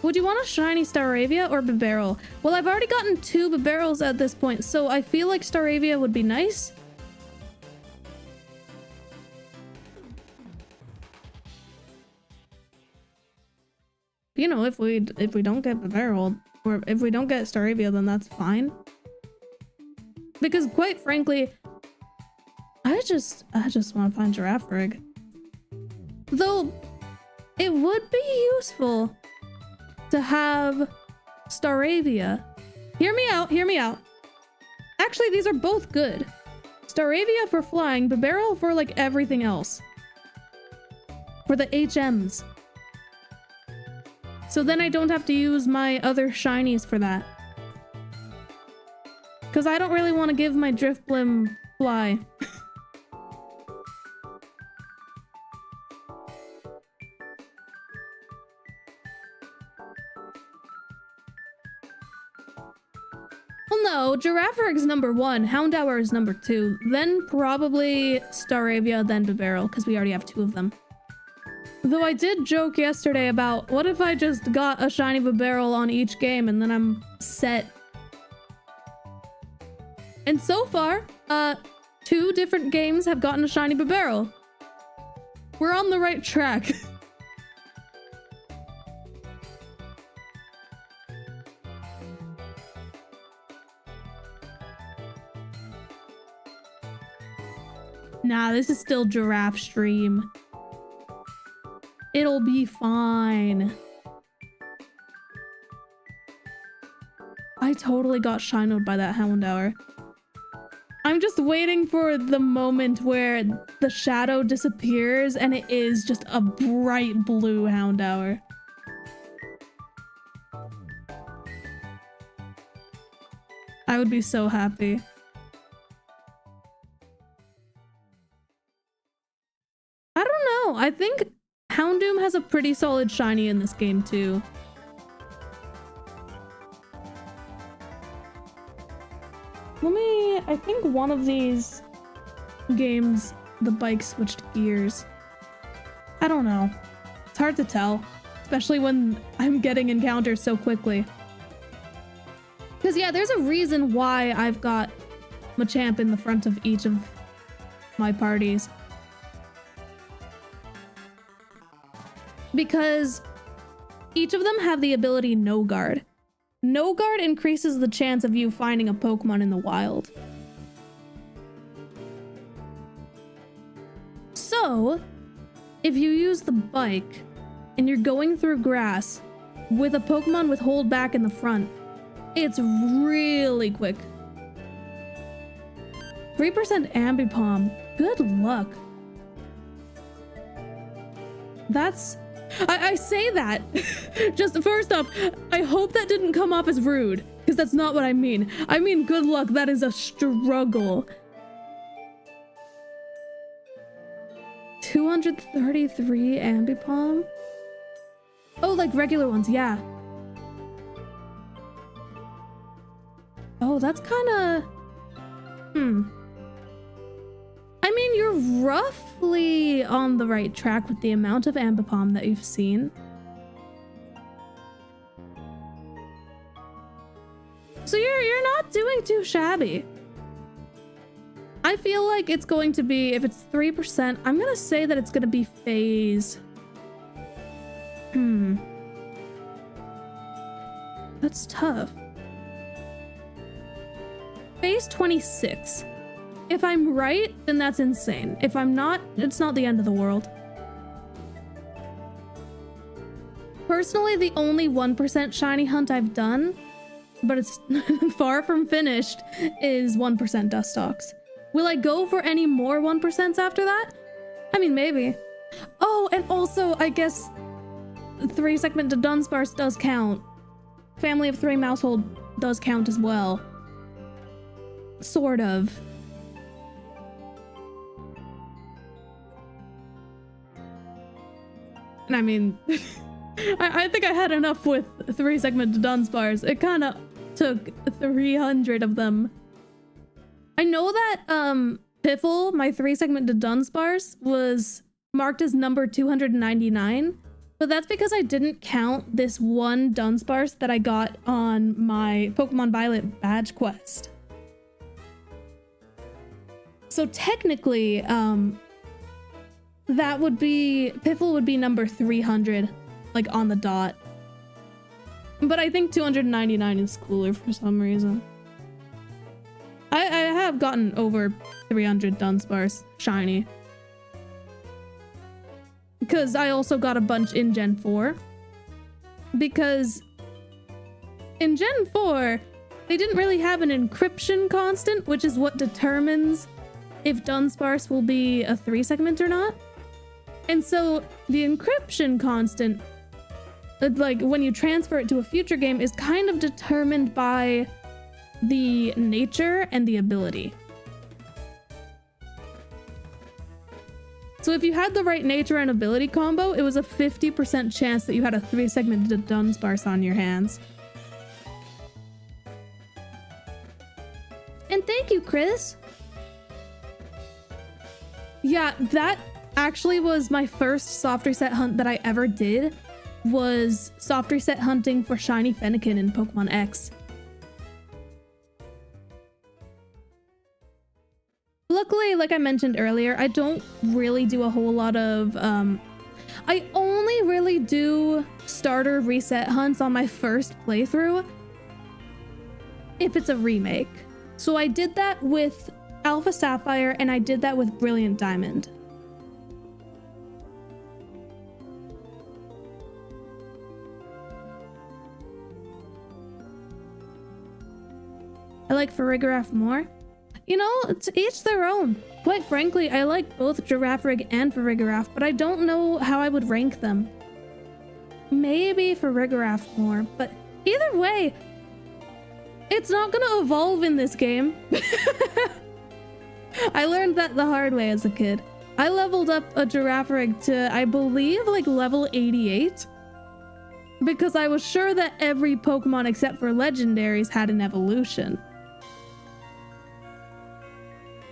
[SPEAKER 1] Would you want a shiny Staravia or Bibarel? Well, I've already gotten 2 Bibarels at this point, so I feel like Staravia would be nice. You know, if we don't get Bibarel, or if we don't get Staravia, then that's fine. Because quite frankly, I just want to find Girafarig. Though, it would be useful to have Staravia. Hear me out, hear me out. Actually, these are both good. Staravia for flying, Bibarel for like everything else. For the HMs. So then I don't have to use my other shinies for that. Because I don't really want to give my Drifblim fly. Well, no, Girafarig's number 1, Houndour is number 2, then probably Staravia, then Bibarel, because we already have 2 of them. Though I did joke yesterday about, what if I just got a shiny Bibarel on each game and then I'm set? And so far, 2 different games have gotten a shiny Bibarel. We're on the right track. Nah, this is still giraffe stream. It'll be fine. I totally got shinoed by that Houndour. I'm just waiting for the moment where the shadow disappears and it is just a bright blue Houndour. I would be so happy. I don't know. I think Houndoom has a pretty solid shiny in this game too. I think one of these games, the bike switched gears. I don't know. It's hard to tell, especially when I'm getting encounters so quickly. Because yeah, there's a reason why I've got Machamp in the front of each of my parties. Because each of them have the ability No Guard. No Guard increases the chance of you finding a Pokemon in the wild. So, if you use the bike and you're going through grass with a Pokemon with hold back in the front, it's really quick. 3% Ambipom. Good luck. That's... I say that. Just first off, I hope that didn't come off as rude, because that's not what I mean. I mean, good luck. That is a struggle. 233 Ambipom? Oh, like regular ones, yeah. Oh, that's kind of... I mean, you're roughly on the right track with the amount of Ambipom that you've seen. So you're not doing too shabby. I feel like it's going to be, if it's 3%, I'm gonna say that it's gonna be phase. That's tough. Phase 26. If I'm right, then that's insane. If I'm not, it's not the end of the world. Personally, the only 1% shiny hunt I've done, but it's far from finished, is 1% Dustox. Will I go for any more 1% after that? I mean, maybe. Oh, and also, I guess 3-segment to Dunsparce does count. Family of 3 Mousehold does count as well. Sort of. And I mean, I think I had enough with 3-segment to Dunsparce. It kind of took 300 of them. I know that Piffle, my 3-segment to Dunsparce, was marked as number 299, but that's because I didn't count this one Dunsparce that I got on my Pokemon Violet badge quest. So technically, that would be, Piffle would be number 300, like on the dot. But I think 299 is cooler for some reason. I have gotten over 300 Dunsparce shiny. Because I also got a bunch in Gen 4. Because in Gen 4, they didn't really have an encryption constant, which is what determines if Dunsparce will be a 3-segment or not. And so the encryption constant, like when you transfer it to a future game, is kind of determined by the nature and the ability. So if you had the right nature and ability combo, it was a 50% chance that you had a 3-segment to Dunsparce on your hands. And thank you, Chris. Yeah, that actually was my first soft reset hunt that I ever did, was soft reset hunting for shiny Fennekin in Pokemon X. Luckily, like I mentioned earlier, I don't really do a whole lot of, I only really do starter reset hunts on my first playthrough if it's a remake. So I did that with Alpha Sapphire and I did that with Brilliant Diamond. I like Farigiraf more. You know, it's each their own. Quite frankly, I like both Girafarig and Farigiraf, but I don't know how I would rank them. Maybe Farigiraf more, but either way, it's not gonna evolve in this game. I learned that the hard way as a kid. I leveled up a Girafarig to, I believe, like level 88. Because I was sure that every Pokemon except for legendaries had an evolution.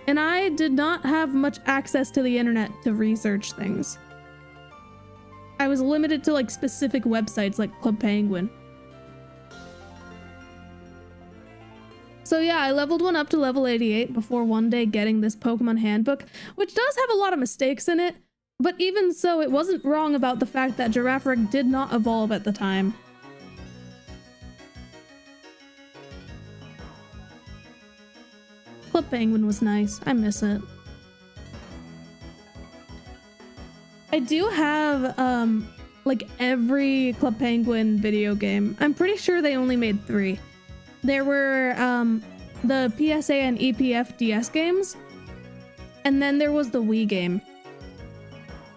[SPEAKER 1] And I did not have much access to the internet to research things. I was limited to like specific websites like Club Penguin. So yeah, I leveled one up to level 88 before one day getting this Pokemon handbook, which does have a lot of mistakes in it, but even so, it wasn't wrong about the fact that Girafarig did not evolve at the time. Club Penguin was nice. I miss it. I do have, like every Club Penguin video game. I'm pretty sure they only made 3. There were, the PSA and EPF DS games, and then there was the Wii game.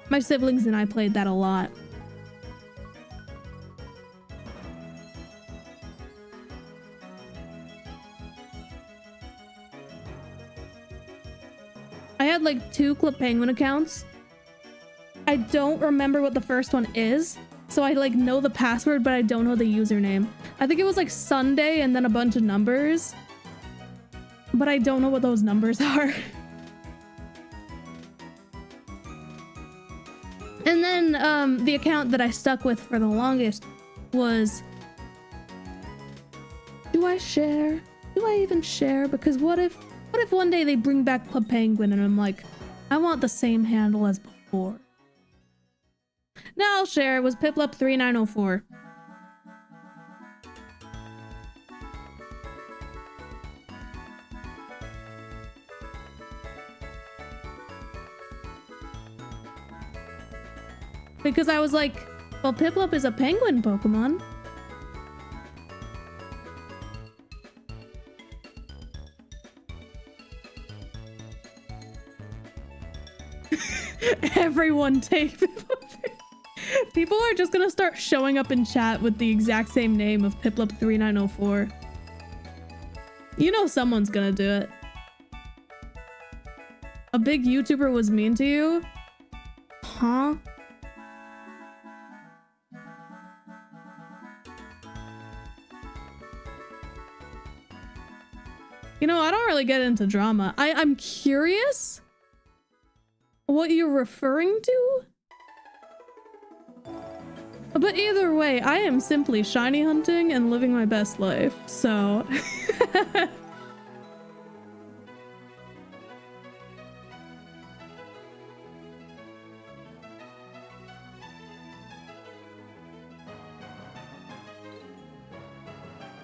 [SPEAKER 1] My siblings and I played that a lot. I had like 2 Club Penguin accounts. I don't remember what the first one is, so I like know the password, but I don't know the username. I think it was like Sunday and then a bunch of numbers, but I don't know what those numbers are. And then the account that I stuck with for the longest was, do I share? Do I even share? Because what if one day they bring back Club Penguin and I'm like, I want the same handle as before. No, I'll share. It was Piplup3904. Because I was like, well, Piplup is a penguin Pokemon. Everyone take Piplup. People are just gonna start showing up in chat with the exact same name of Piplup3904. You know someone's gonna do it. A big YouTuber was mean to you? Huh? You know, I don't really get into drama. I'm curious what you're referring to? But either way, I am simply shiny hunting and living my best life, so...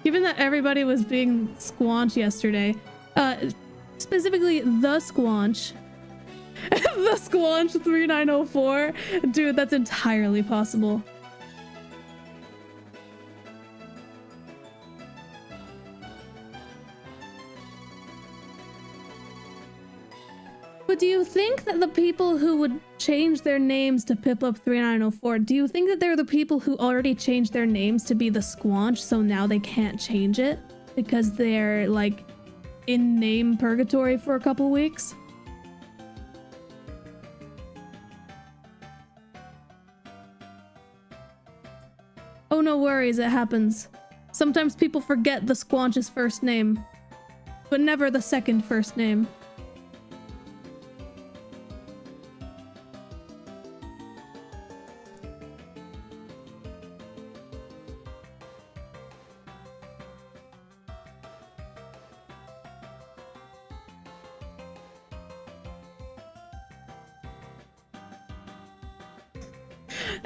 [SPEAKER 1] Given that everybody was being squanch yesterday, specifically the squanch, the squanch 3904, dude, that's entirely possible. But do you think that the people who would change their names to Piplup3904, do you think that they're the people who already changed their names to be the Squanch, so now they can't change it? Because they're, like, in name purgatory for a couple weeks? Oh, no worries, it happens. Sometimes people forget the Squanch's first name, but never the second first name.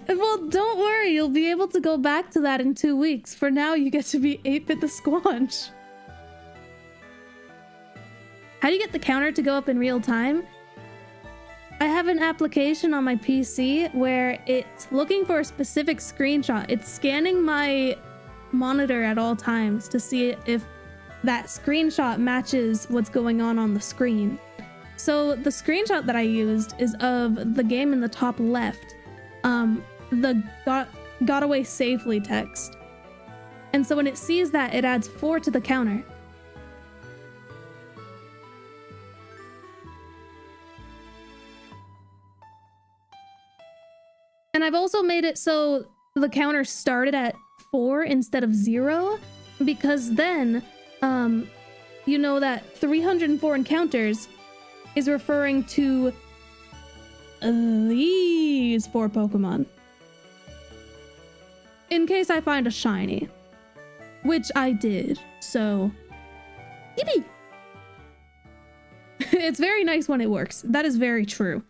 [SPEAKER 1] Well, don't worry, you'll be able to go back to that in 2 weeks. For now, you get to be 8-bit the Squanch. How do you get the counter to go up in real time? I have an application on my PC where it's looking for a specific screenshot. It's scanning my monitor at all times to see if that screenshot matches what's going on the screen. So the screenshot that I used is of the game in the top left. The got away safely text. And so when it sees that, it adds 4 to the counter. And I've also made it so the counter started at 4 instead of 0, because then, you know that 304 encounters is referring to these 4 Pokemon. In case I find a shiny. Which I did, so... Yippee! It's very nice when it works. That is very true.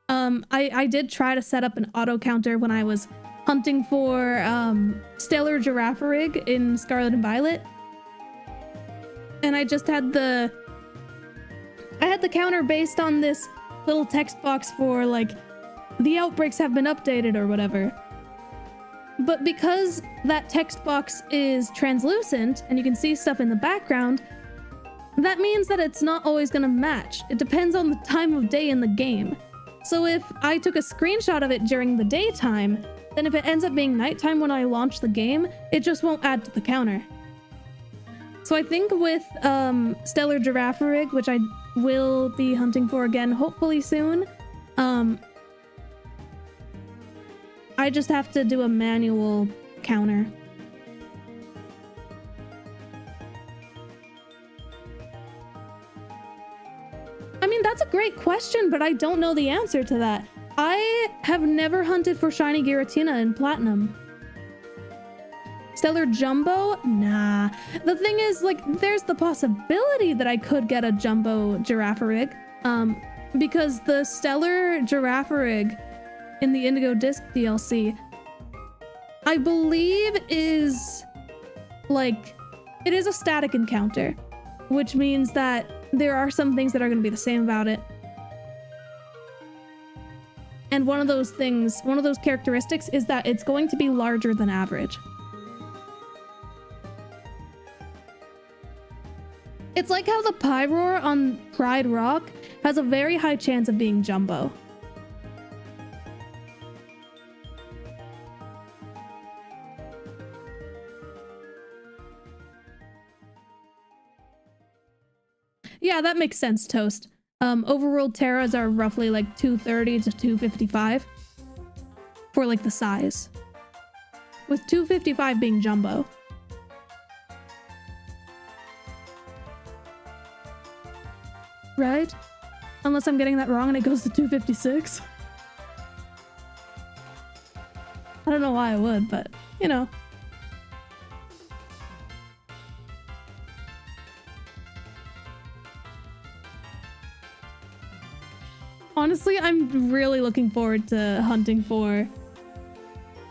[SPEAKER 1] I did try to set up an auto counter when I was hunting for Stellar Girafarig in Scarlet and Violet. And I just had the... I had the counter based on this little text box for, like, the outbreaks have been updated or whatever. But because that text box is translucent and you can see stuff in the background, that means that it's not always going to match. It depends on the time of day in the game. So if I took a screenshot of it during the daytime, then if it ends up being nighttime when I launch the game, it just won't add to the counter. So I think with Stellar Girafarig, which I will be hunting for again hopefully soon, I just have to do a manual counter. I mean, that's a great question, but I don't know the answer to that. I have never hunted for shiny Giratina in Platinum. Stellar Jumbo? Nah. The thing is, like, there's the possibility that I could get a Jumbo Girafarig, because the Stellar Girafarig in the Indigo Disc DLC, I believe is, like, it is a static encounter, which means that there are some things that are going to be the same about it. And one of those things, one of those characteristics is that it's going to be larger than average. It's like how the Pyroar on Pride Rock has a very high chance of being Jumbo. Yeah, that makes sense, Toast. Overworld Terras are roughly like 230 to 255 for like the size, with 255 being jumbo. Right? Unless I'm getting that wrong and it goes to 256. I don't know why I would, but you know. Honestly, I'm really looking forward to hunting for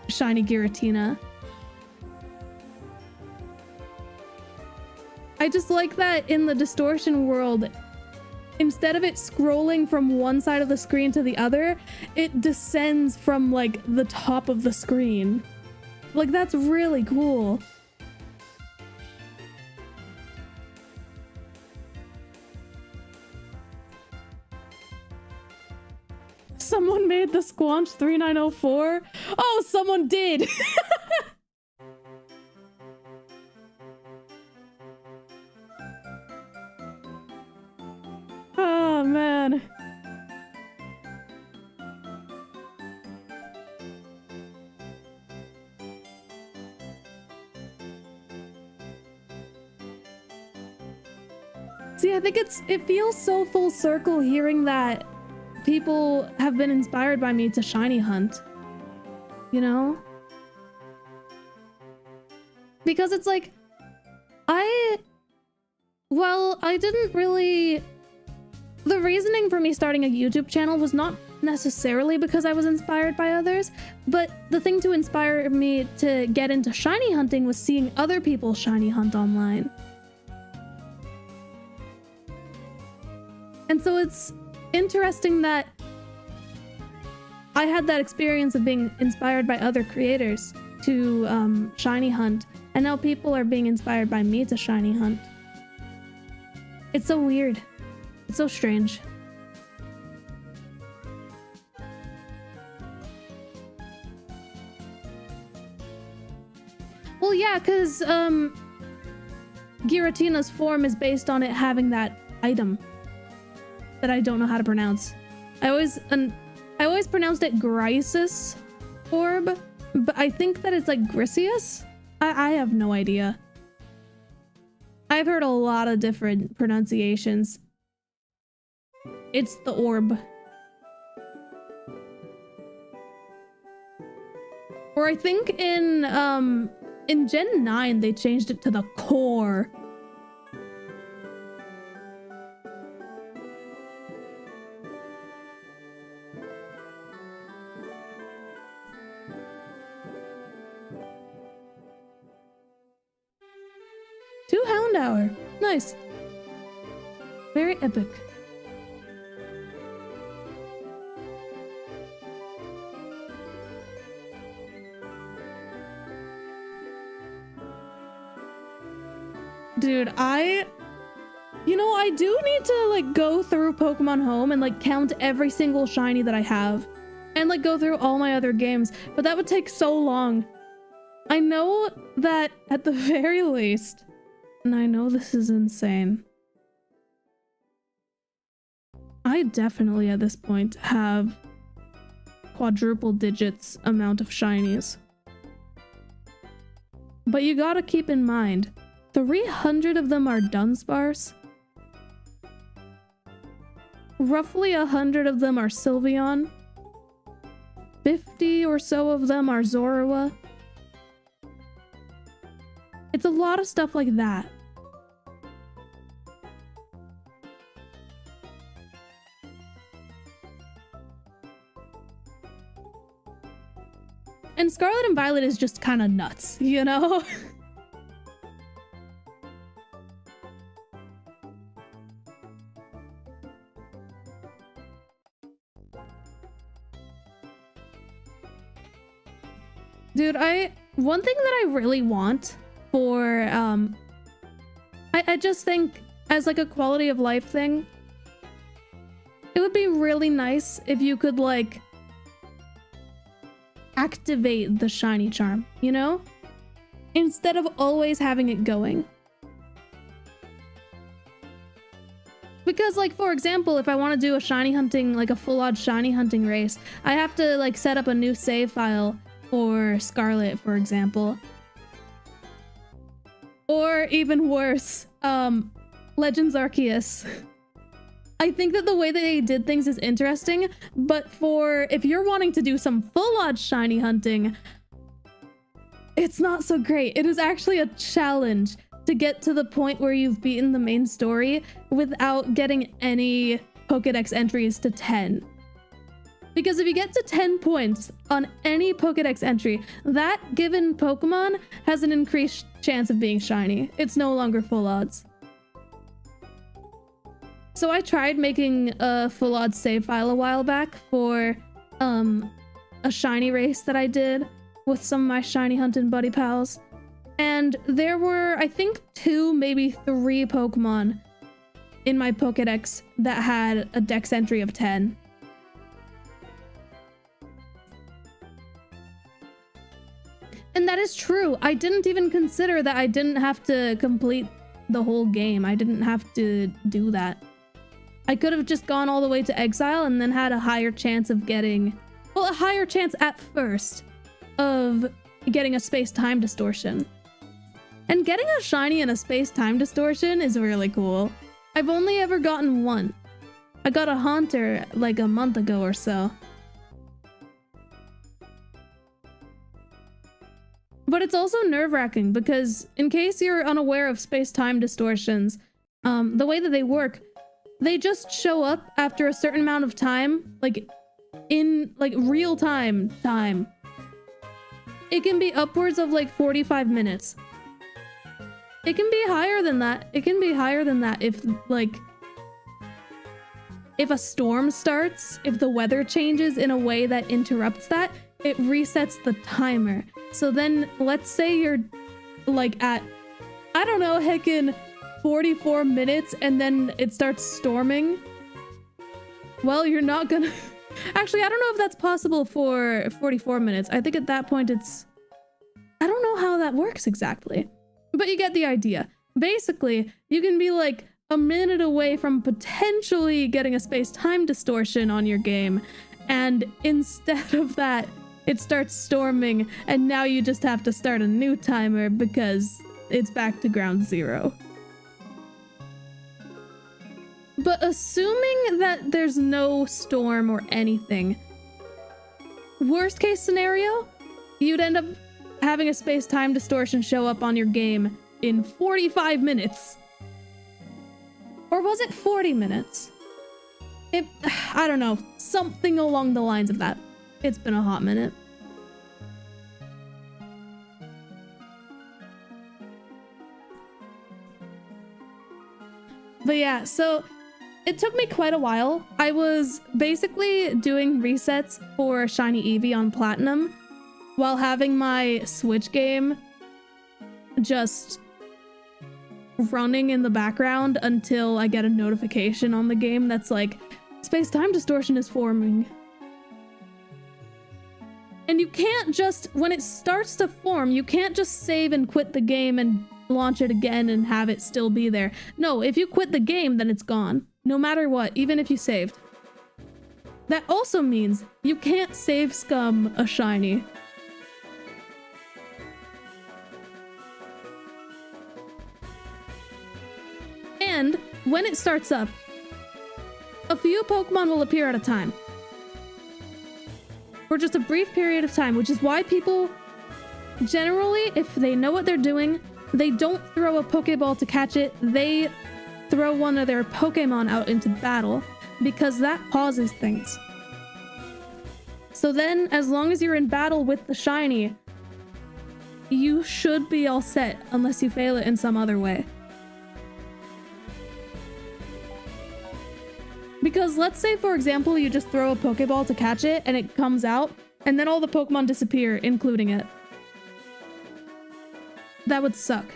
[SPEAKER 1] shiny Giratina. I just like that in the distortion world, instead of it scrolling from one side of the screen to the other, it descends from like the top of the screen. Like, that's really cool. Someone made the Squanch 3904? Oh, someone did! Oh, man. See, I think it feels so full circle hearing that people have been inspired by me to shiny hunt, you know? Because it's like, I didn't really... The reasoning for me starting a YouTube channel was not necessarily because I was inspired by others, but the thing to inspire me to get into shiny hunting was seeing other people shiny hunt online. And so it's interesting that I had that experience of being inspired by other creators to shiny hunt, and now people are being inspired by me to shiny hunt. It's so weird. It's so strange. Well, yeah, because Giratina's form is based on it having that item that I don't know how to pronounce. I always pronounced it Grisis orb, but I think that it's like Grisius? I have no idea. I've heard a lot of different pronunciations. It's the orb. Or I think in Gen 9 they changed it to the core. Two Hound Hour. Nice. Very epic. Dude, I do need to like go through Pokemon Home and like count every single shiny that I have and like go through all my other games, but that would take so long. I know that at the very least, and I know this is insane, I definitely at this point have quadruple digits amount of shinies. But you gotta keep in mind, 300 of them are Dunsparce. Roughly 100 of them are Sylveon. 50 or so of them are Zorua. It's a lot of stuff like that. And Scarlet and Violet is just kind of nuts, you know? Dude, one thing that I really want for, I just think as like a quality of life thing, it would be really nice if you could like activate the shiny charm, you know? Instead of always having it going. Because, like, for example, if I want to do a shiny hunting, like a full-on shiny hunting race, I have to, like, set up a new save file for Scarlet, for example. Or even worse, Legends Arceus. I think that the way that they did things is interesting, but if you're wanting to do some full-on shiny hunting, it's not so great. It is actually a challenge to get to the point where you've beaten the main story without getting any Pokédex entries to 10. Because if you get to 10 points on any Pokédex entry, that given Pokemon has an increased chance of being shiny. It's no longer full odds. So I tried making a full odds save file a while back for a shiny race that I did with some of my shiny hunting buddy pals. And there were, I think, 2, maybe 3 Pokemon in my Pokédex that had a dex entry of 10. And that is true. I didn't even consider that I didn't have to complete the whole game. I didn't have to do that. I could have just gone all the way to Exile and then had a higher chance of getting, well, a higher chance at first of getting a space-time distortion. And getting a shiny and a space-time distortion is really cool. I've only ever gotten one. I got a Haunter like a month ago or so. But it's also nerve-wracking because in case you're unaware of space-time distortions, the way that they work, they just show up after a certain amount of time, like in like real-time time. It can be upwards of like 45 minutes. It can be higher than that. It can be higher than that if, like, if a storm starts, if the weather changes in a way that interrupts that, it resets the timer. So then, let's say you're, like, at, I don't know, heckin' 44 minutes and then it starts storming. Well, you're not gonna... Actually, I don't know if that's possible for 44 minutes. I think at that point it's... I don't know how that works exactly. But you get the idea. Basically, you can be like a minute away from potentially getting a space-time distortion on your game, and instead of that, it starts storming, and now you just have to start a new timer because it's back to ground zero. But assuming that there's no storm or anything, worst case scenario, you'd end up having a space-time distortion show up on your game in 45 minutes. Or was it 40 minutes? I don't know. Something along the lines of that. It's been a hot minute. But yeah, so it took me quite a while. I was basically doing resets for Shiny Eevee on Platinum while having my Switch game just running in the background until I get a notification on the game that's like, space-time distortion is forming. And you can't just, when it starts to form, you can't just save and quit the game and launch it again and have it still be there. No, if you quit the game, then it's gone. No matter what, even if you saved. That also means you can't save scum a shiny. And when it starts up, a few Pokemon will appear at a time. For just a brief period of time, which is why people generally, if they know what they're doing, they don't throw a Pokeball to catch it, they throw one of their Pokemon out into battle, because that pauses things. So then, as long as you're in battle with the shiny, you should be all set, unless you fail it in some other way. Because let's say, for example, you just throw a Pokeball to catch it and it comes out, and then all the Pokemon disappear, including it. That would suck.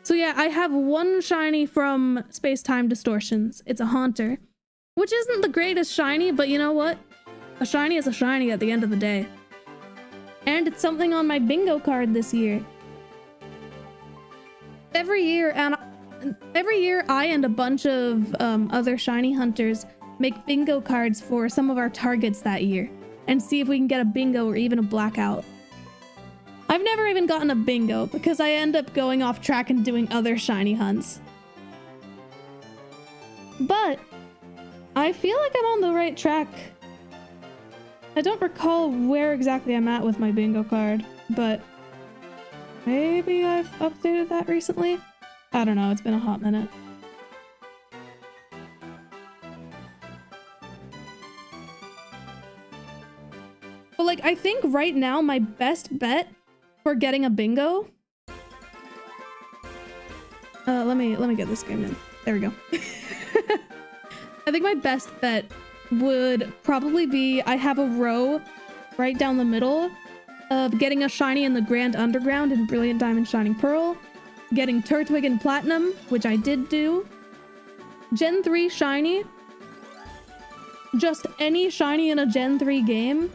[SPEAKER 1] So yeah, I have one shiny from Space-Time Distortions. It's a Haunter, which isn't the greatest shiny, but you know what? A shiny is a shiny at the end of the day. And it's something on my bingo card this year. Every year, and every year I and a bunch of other shiny hunters make bingo cards for some of our targets that year and see if we can get a bingo or even a blackout. I've never even gotten a bingo because I end up going off track and doing other shiny hunts. But I feel like I'm on the right track. I don't recall where exactly I'm at with my bingo card, but maybe I've updated that recently? I don't know, it's been a hot minute. But like, I think right now my best bet for getting a bingo... let me get this game in. There we go. I think my best bet would probably be I have a row right down the middle of getting a shiny in the Grand Underground and Brilliant Diamond Shining Pearl, getting Turtwig and Platinum, which I did do, Gen 3 shiny, just any shiny in a Gen 3 game,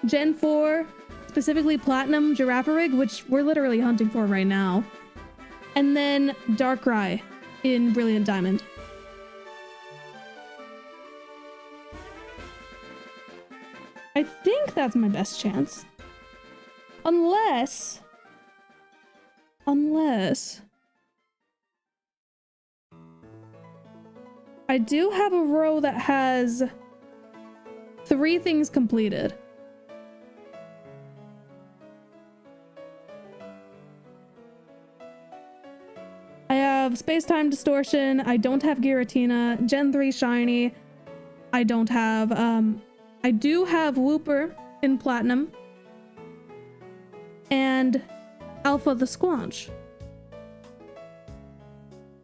[SPEAKER 1] Gen 4, specifically Platinum, Girafarig, which we're literally hunting for right now, and then Darkrai in Brilliant Diamond. I think that's my best chance. Unless I do have a row that has 3 things completed. I have Space-Time Distortion, I don't have Giratina, Gen 3 Shiny, I don't have, I do have Wooper in Platinum, and Alpha the Squanch.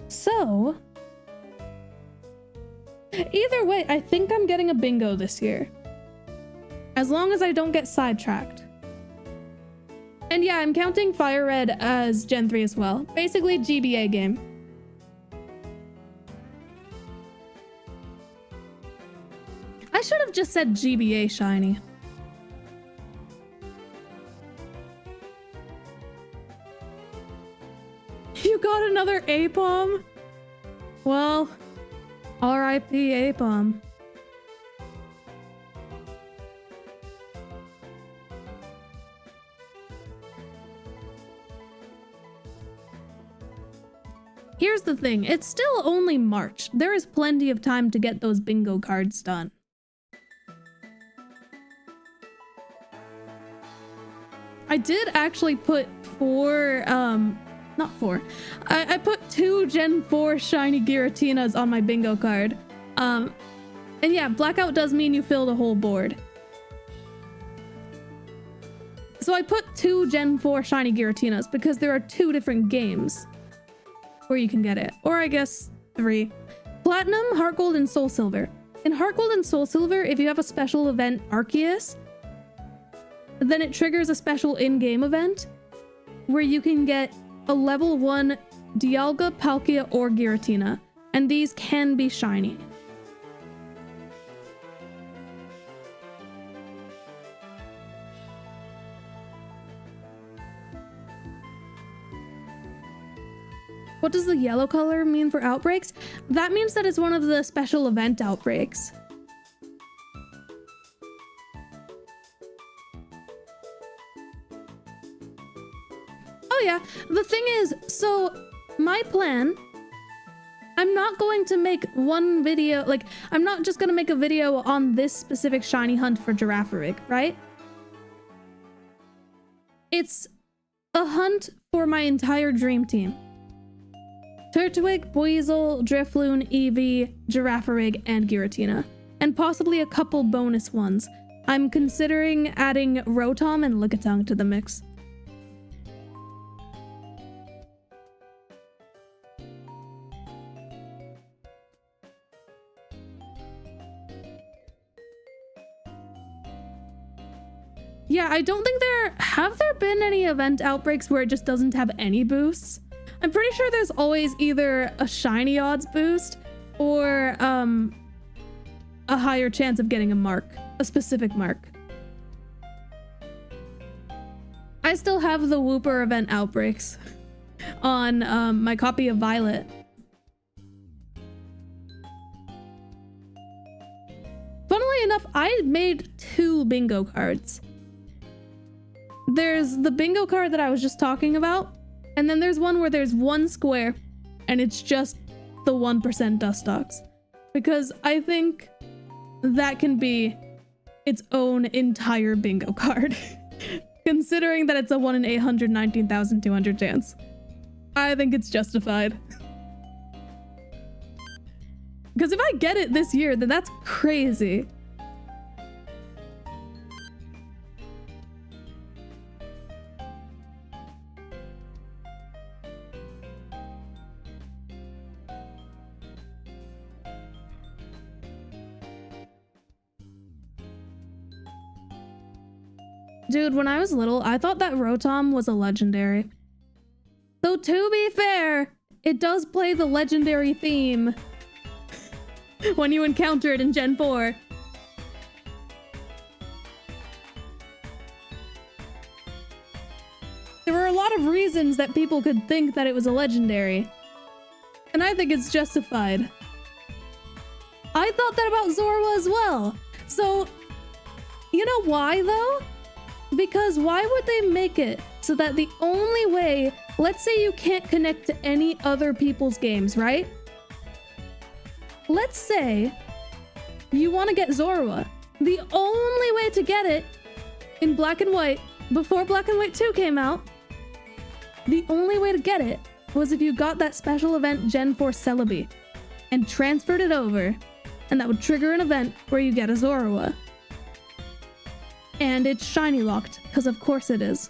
[SPEAKER 1] So, either way, I think I'm getting a bingo this year. As long as I don't get sidetracked. And yeah, I'm counting Fire Red as Gen 3 as well. Basically, GBA game. I should have just said GBA shiny. You got another Apom? Well, RIP Apom. Here's the thing, it's still only March. There is plenty of time to get those bingo cards done. I did actually put I put 2 Gen 4 shiny Giratinas on my bingo card. And yeah, blackout does mean you fill the whole board. So I put 2 Gen 4 shiny Giratinas because there are 2 different games where you can get it. Or I guess 3. Platinum, Heart Gold, and Soul Silver. In Heart Gold and Soul Silver, if you have a special event Arceus, then it triggers a special in-game event where you can get a level 1 Dialga, Palkia, or Giratina, and these can be shiny. What does the yellow color mean for outbreaks? That means that it's one of the special event outbreaks. Oh yeah, the thing is, so my plan, I'm not going to make one video, like, I'm not just gonna make a video on this specific shiny hunt for Girafarig, right? It's a hunt for my entire dream team. Turtwig, Buizel, Drifloon, Eevee, Girafarig, and Giratina. And possibly a couple bonus ones. I'm considering adding Rotom and Lickitung to the mix. Yeah, I don't think have there been any event outbreaks where it just doesn't have any boosts? I'm pretty sure there's always either a shiny odds boost or a higher chance of getting a mark, a specific mark. I still have the Wooper event outbreaks. on my copy of Violet. Funnily enough, I made 2 bingo cards. There's the bingo card that I was just talking about, and then there's one where there's 1 square, and it's just the 1% Dustox. Because I think that can be its own entire bingo card. Considering that it's a 1 in 819,200 chance. I think it's justified. Because if I get it this year, then that's crazy. Dude, when I was little, I thought that Rotom was a legendary. Though to be fair, it does play the legendary theme when you encounter it in Gen 4. There were a lot of reasons that people could think that it was a legendary. And I think it's justified. I thought that about Zorua as well. So, you know why though? Because why would they make it so that the only way, let's say you can't connect to any other people's games, right? Let's say you want to get Zorua. The only way to get it in Black and White, before Black and White 2 came out, the only way to get it was if you got that special event Gen 4 Celebi and transferred it over, and that would trigger an event where you get a Zorua. And it's shiny locked, because of course it is.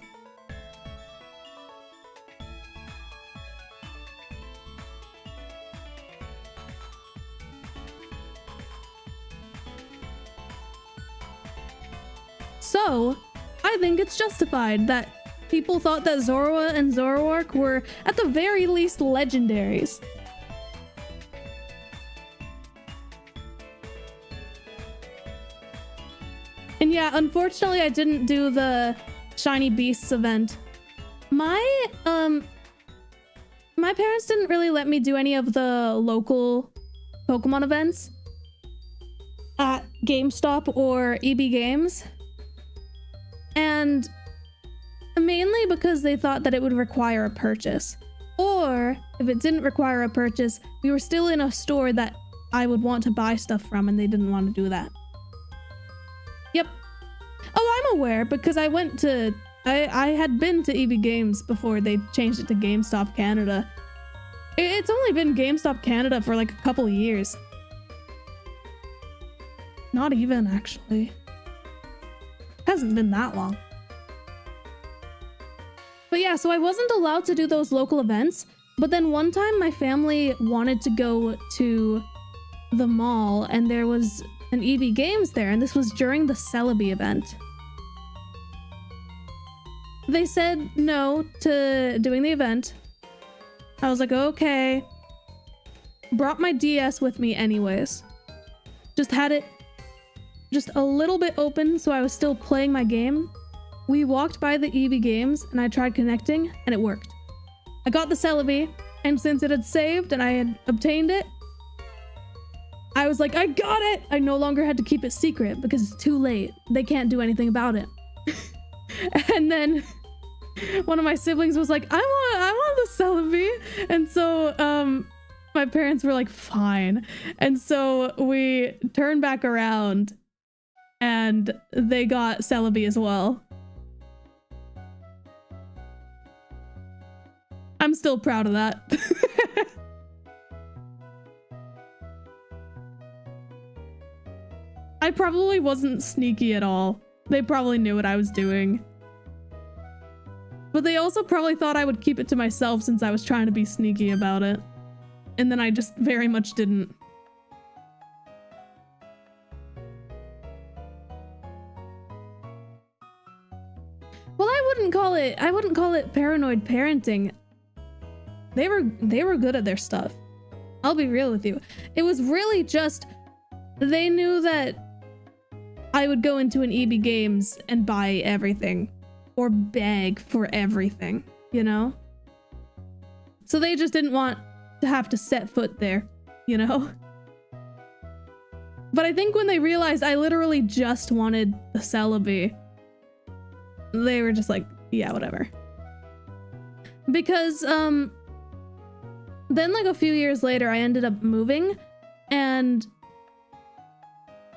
[SPEAKER 1] So, I think it's justified that people thought that Zorua and Zoroark were, at the very least, legendaries. And yeah, unfortunately, I didn't do the Shiny Beasts event. My parents didn't really let me do any of the local Pokemon events at GameStop or EB Games. And mainly because they thought that it would require a purchase. Or, if it didn't require a purchase, we were still in a store that I would want to buy stuff from, and they didn't want to do that. Yep. Oh, I'm aware, because I had been to EB Games before they changed it to GameStop Canada. It's only been GameStop Canada for like a couple of years. Not even, actually. Hasn't been that long. But yeah, so I wasn't allowed to do those local events, but then one time my family wanted to go to the mall and there was an EB Games there, and this was during the Celebi event. They said no to doing the event. I was like, okay. Brought my DS with me anyways. Just had it just a little bit open so I was still playing my game. We walked by the EB Games and I tried connecting and it worked. I got the Celebi, and since it had saved and I had obtained it, I was like, I got it! I no longer had to keep it secret because it's too late. They can't do anything about it. And then one of my siblings was like, I want the Celebi. And so my parents were like, fine. And so we turned back around and they got Celebi as well. I'm still proud of that. I probably wasn't sneaky at all. They probably knew what I was doing. But they also probably thought I would keep it to myself since I was trying to be sneaky about it. And then I just very much didn't. Well, I wouldn't call it paranoid parenting. They were good at their stuff. I'll be real with you. It was really just they knew that I would go into an EB Games and buy everything or beg for everything, you know? So they just didn't want to have to set foot there, you know? But I think when they realized I literally just wanted the Celebi, they were just like, yeah, whatever. Because, then like a few years later, I ended up moving, and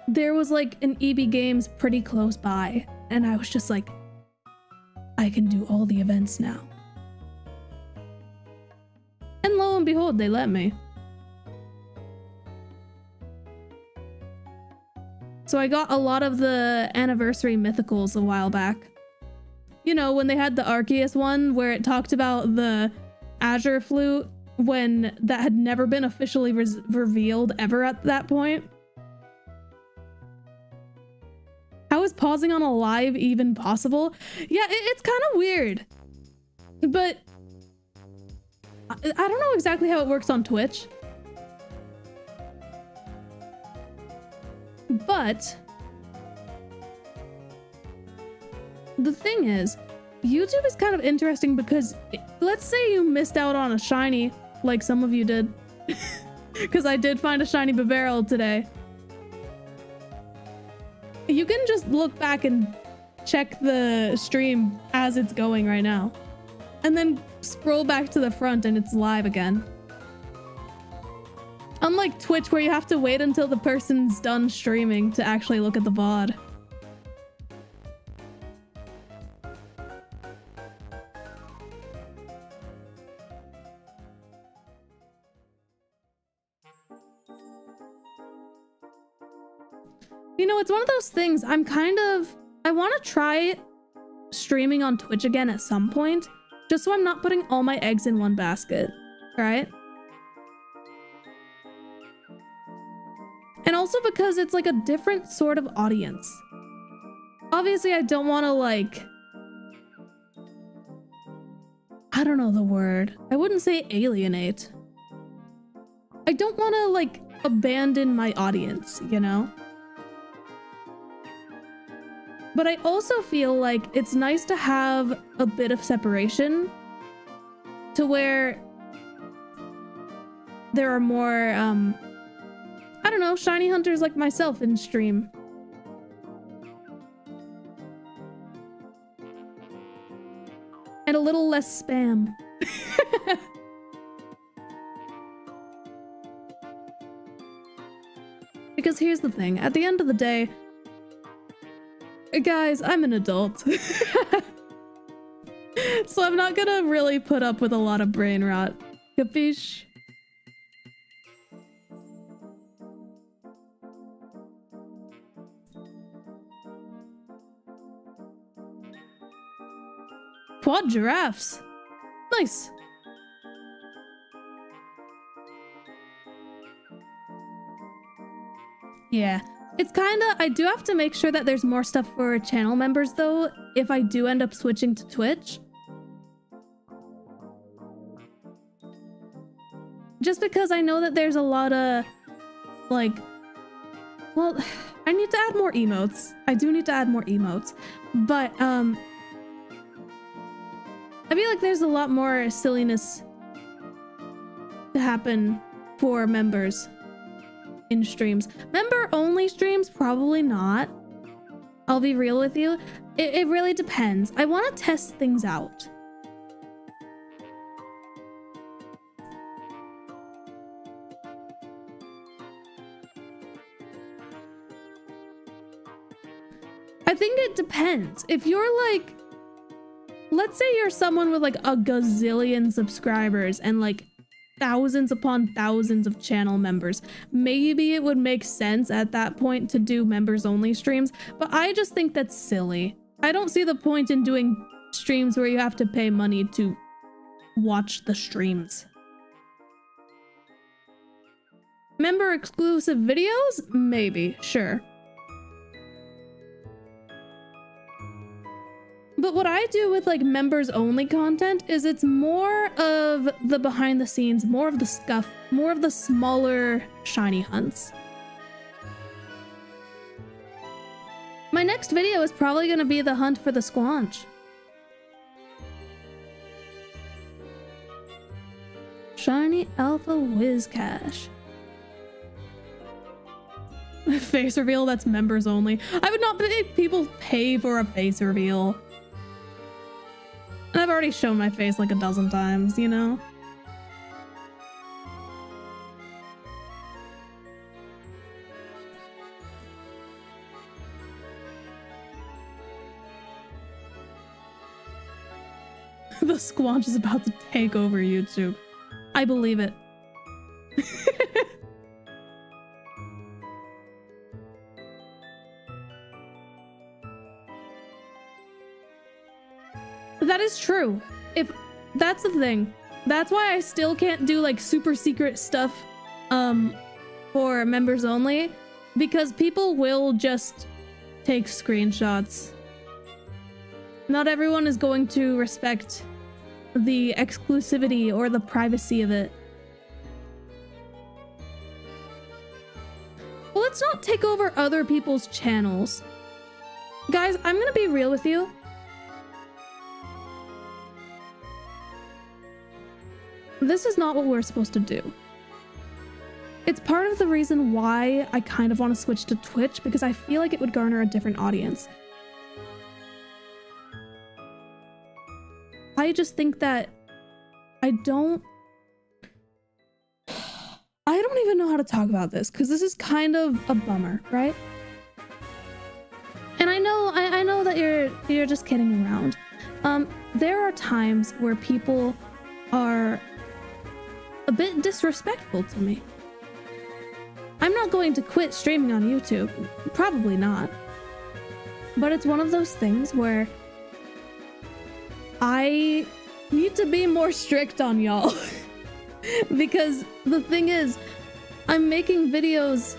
[SPEAKER 1] there was like an EB Games pretty close by, and I was just like, I can do all the events now. And lo and behold, they let me. So I got a lot of the anniversary mythicals a while back. You know, when they had the Arceus one where it talked about the Azure Flute when that had never been officially revealed ever at that point. How is pausing on a live even possible? Yeah, it's kind of weird. But I don't know exactly how it works on Twitch. But the thing is, YouTube is kind of interesting because let's say you missed out on a shiny, like some of you did, because I did find a shiny Bibarel today. You can just look back and check the stream as it's going right now, and then scroll back to the front and it's live again. Unlike Twitch, where you have to wait until the person's done streaming to actually look at the VOD. You know, it's one of those things, I want to try streaming on Twitch again at some point, just so I'm not putting all my eggs in one basket, right? And also because it's like a different sort of audience. Obviously, I don't want to like, I don't know the word. I wouldn't say alienate. I don't want to like abandon my audience, you know? But I also feel like it's nice to have a bit of separation to where there are more, I don't know, shiny hunters like myself in stream. And a little less spam. Because here's the thing, at the end of the day, guys, I'm an adult. So I'm not gonna really put up with a lot of brain rot. Capiche? Quad giraffes. Nice. Yeah. It's kinda, I do have to make sure that there's more stuff for channel members though, if I do end up switching to Twitch. Just because I know that there's a lot of, like, well, I need to add more emotes. I do need to add more emotes. But, I feel like there's a lot more silliness to happen for members in streams. Member only streams, probably not. I'll be real with you. It really depends. I want to test things out. I think it depends. If you're like, let's say you're someone with like a gazillion subscribers and like thousands upon thousands of channel members, maybe it would make sense at that point to do members only streams, but I just think that's silly. I don't see the point in doing streams where you have to pay money to watch the streams. Member exclusive videos? Maybe, sure. But what I do with like members only content is it's more of the behind the scenes, more of the stuff, more of the smaller shiny hunts. My next video is probably going to be the hunt for the Squanch. Shiny Alpha Whiz Cash. Face reveal, that's members only. I would not make people pay for a face reveal. I've already shown my face like a dozen times, you know? The Squanch is about to take over YouTube. I believe it. That is true. If that's the thing. That's why I still can't do like super secret stuff for members only, because people will just take screenshots. Not everyone is going to respect the exclusivity or the privacy of it. Well, let's not take over other people's channels. Guys, I'm gonna be real with you. This is not what we're supposed to do. It's part of the reason why I kind of want to switch to Twitch, because I feel like it would garner a different audience. I just think that I don't even know how to talk about this, because this is kind of a bummer, right? And I know that you're just kidding around. There are times where people are a bit disrespectful to me. I'm not going to quit streaming on YouTube. Probably not. But it's one of those things where I need to be more strict on y'all. Because the thing is, I'm making videos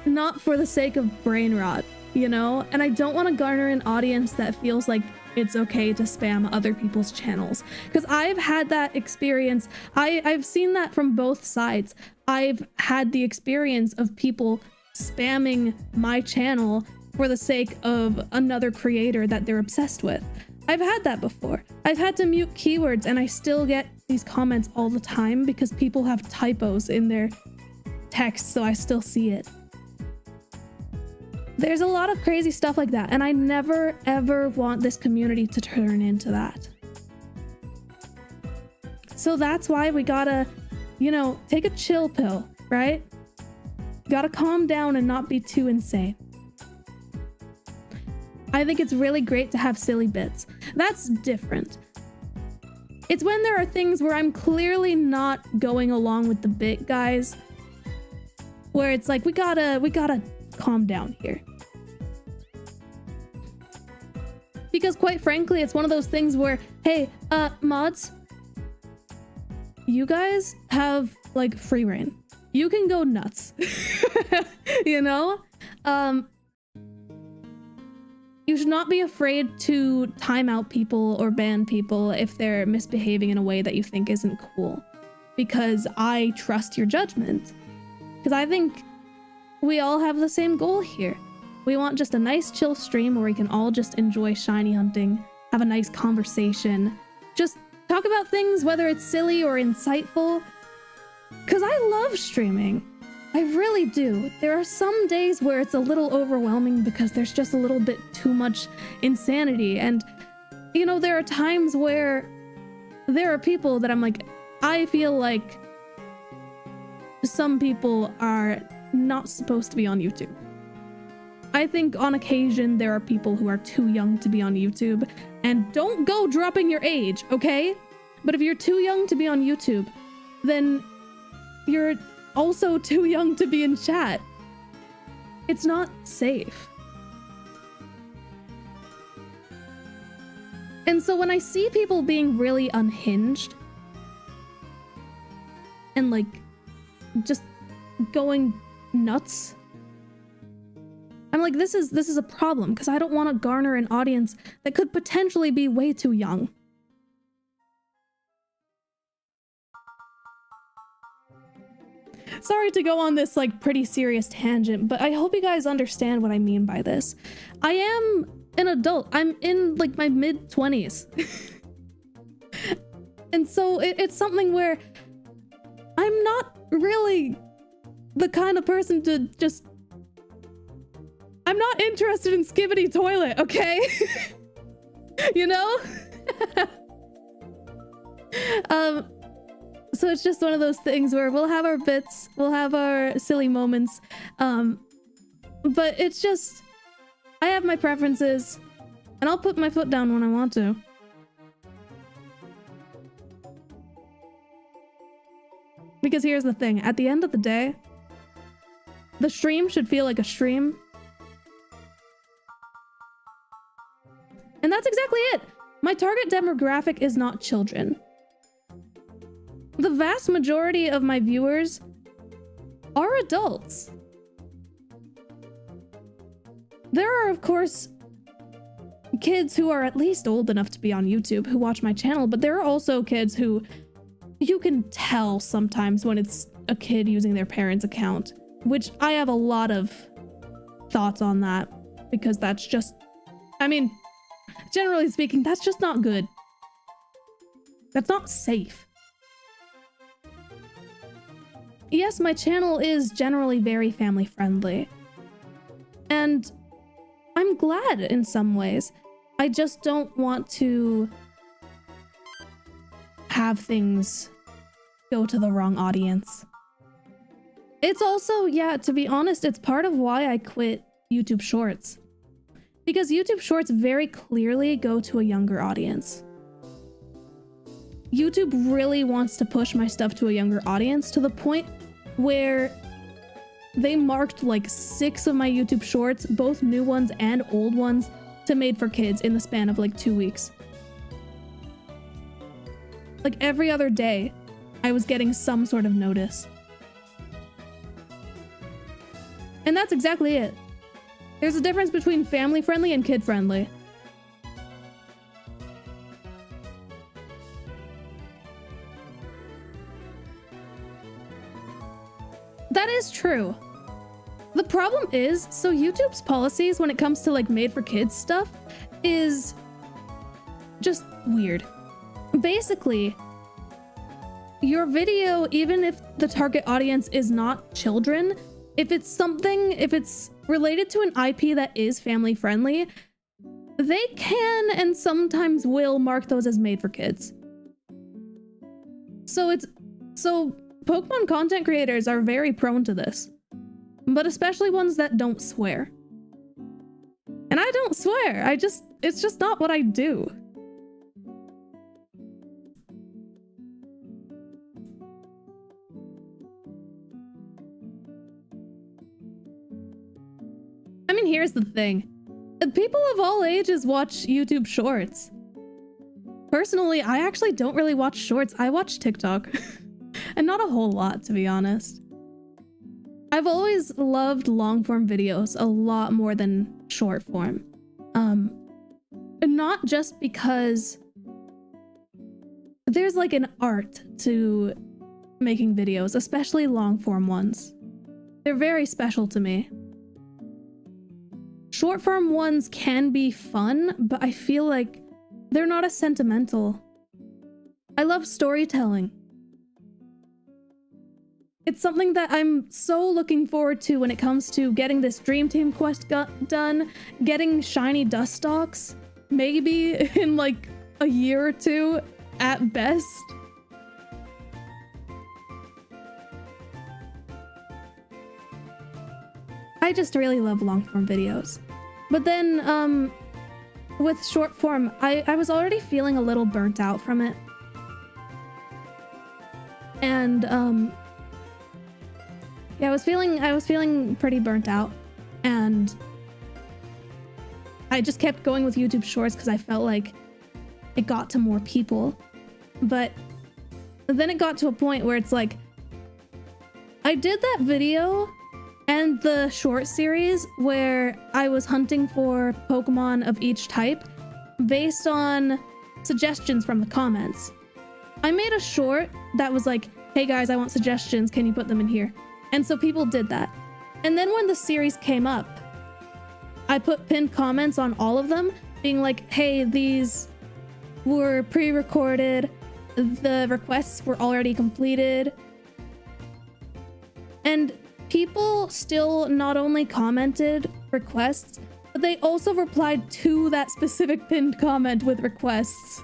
[SPEAKER 1] not for the sake of brain rot, you know? And I don't want to garner an audience that feels like it's okay to spam other people's channels. Because I've had that experience. I've seen that from both sides. I've had the experience of people spamming my channel for the sake of another creator that they're obsessed with. I've had that before. I've had to mute keywords, and I still get these comments all the time because people have typos in their text, so I still see it. There's a lot of crazy stuff like that, and I never ever want this community to turn into that. So that's why we gotta, you know, take a chill pill, right? Gotta calm down and not be too insane. I think it's really great to have silly bits. That's different. It's when there are things where I'm clearly not going along with the bit, guys, where it's like, we gotta calm down here. Because quite frankly, it's one of those things where, hey, mods, you guys have like free reign. You can go nuts. You know? You should not be afraid to time out people or ban people if they're misbehaving in a way that you think isn't cool. Because I trust your judgment. Because I think we all have the same goal here. We want just a nice chill stream where we can all just enjoy shiny hunting, have a nice conversation, just talk about things, whether it's silly or insightful. Because I love streaming. I really do. There are some days where it's a little overwhelming because there's just a little bit too much insanity. And, you know, there are times where there are people that I'm like, I feel like some people are not supposed to be on YouTube. I think on occasion there are people who are too young to be on YouTube, and don't go dropping your age, okay? But if you're too young to be on YouTube, then you're also too young to be in chat. It's not safe. And so when I see people being really unhinged and like just going nuts, I'm like, this is a problem, because I don't want to garner an audience that could potentially be way too young. Sorry to go on this like pretty serious tangent, but I hope you guys understand what I mean by this. I am an adult. I'm in like my mid-20s. And so it's something where I'm not really the kind of person to just... I'm not interested in Skibbity Toilet, okay? You know? So it's just one of those things where we'll have our bits, we'll have our silly moments, but it's just... I have my preferences, and I'll put my foot down when I want to. Because here's the thing, at the end of the day, the stream should feel like a stream. And that's exactly it! My target demographic is not children. The vast majority of my viewers are adults. There are, of course, kids who are at least old enough to be on YouTube who watch my channel, but there are also kids who you can tell sometimes when it's a kid using their parents' account, which I have a lot of thoughts on that, because that's just, I mean, generally speaking, that's just not good. That's not safe. Yes, my channel is generally very family friendly, and I'm glad in some ways. I just don't want to have things go to the wrong audience. It's also, yeah, to be honest, it's part of why I quit YouTube Shorts. Because YouTube Shorts very clearly go to a younger audience. YouTube really wants to push my stuff to a younger audience to the point where they marked like 6 of my YouTube Shorts, both new ones and old ones, to made for kids in the span of like 2 weeks. Like every other day, I was getting some sort of notice. And that's exactly it. There's a difference between family friendly and kid friendly. That is true. The problem is, so YouTube's policies when it comes to like made for kids stuff is just weird. Basically, your video, even if the target audience is not children, if it's related to an IP that is family friendly, they can and sometimes will mark those as made for kids. So Pokemon content creators are very prone to this, but especially ones that don't swear. And I don't swear, it's just not what I do. I mean, here's the thing. People of all ages watch YouTube Shorts. Personally, I actually don't really watch Shorts. I watch TikTok. And not a whole lot, to be honest. I've always loved long-form videos a lot more than short-form. Not just because there's like an art to making videos, especially long-form ones. They're very special to me. Short-form ones can be fun, but I feel like they're not as sentimental. I love storytelling. It's something that I'm so looking forward to when it comes to getting this Dream Team quest done, getting shiny dust stalks, maybe in like a year or 2 at best. I just really love long form videos. But then, with short form, I was already feeling a little burnt out from it. And, yeah, I was feeling pretty burnt out, and I just kept going with YouTube Shorts because I felt like it got to more people. But then it got to a point where it's like, I did that video and the short series where I was hunting for Pokemon of each type based on suggestions from the comments. I made a short that was like, hey guys, I want suggestions, can you put them in here? And so people did that. And then when the series came up, I put pinned comments on all of them, being like, hey, these were pre-recorded, the requests were already completed, And people still not only commented requests, but they also replied to that specific pinned comment with requests.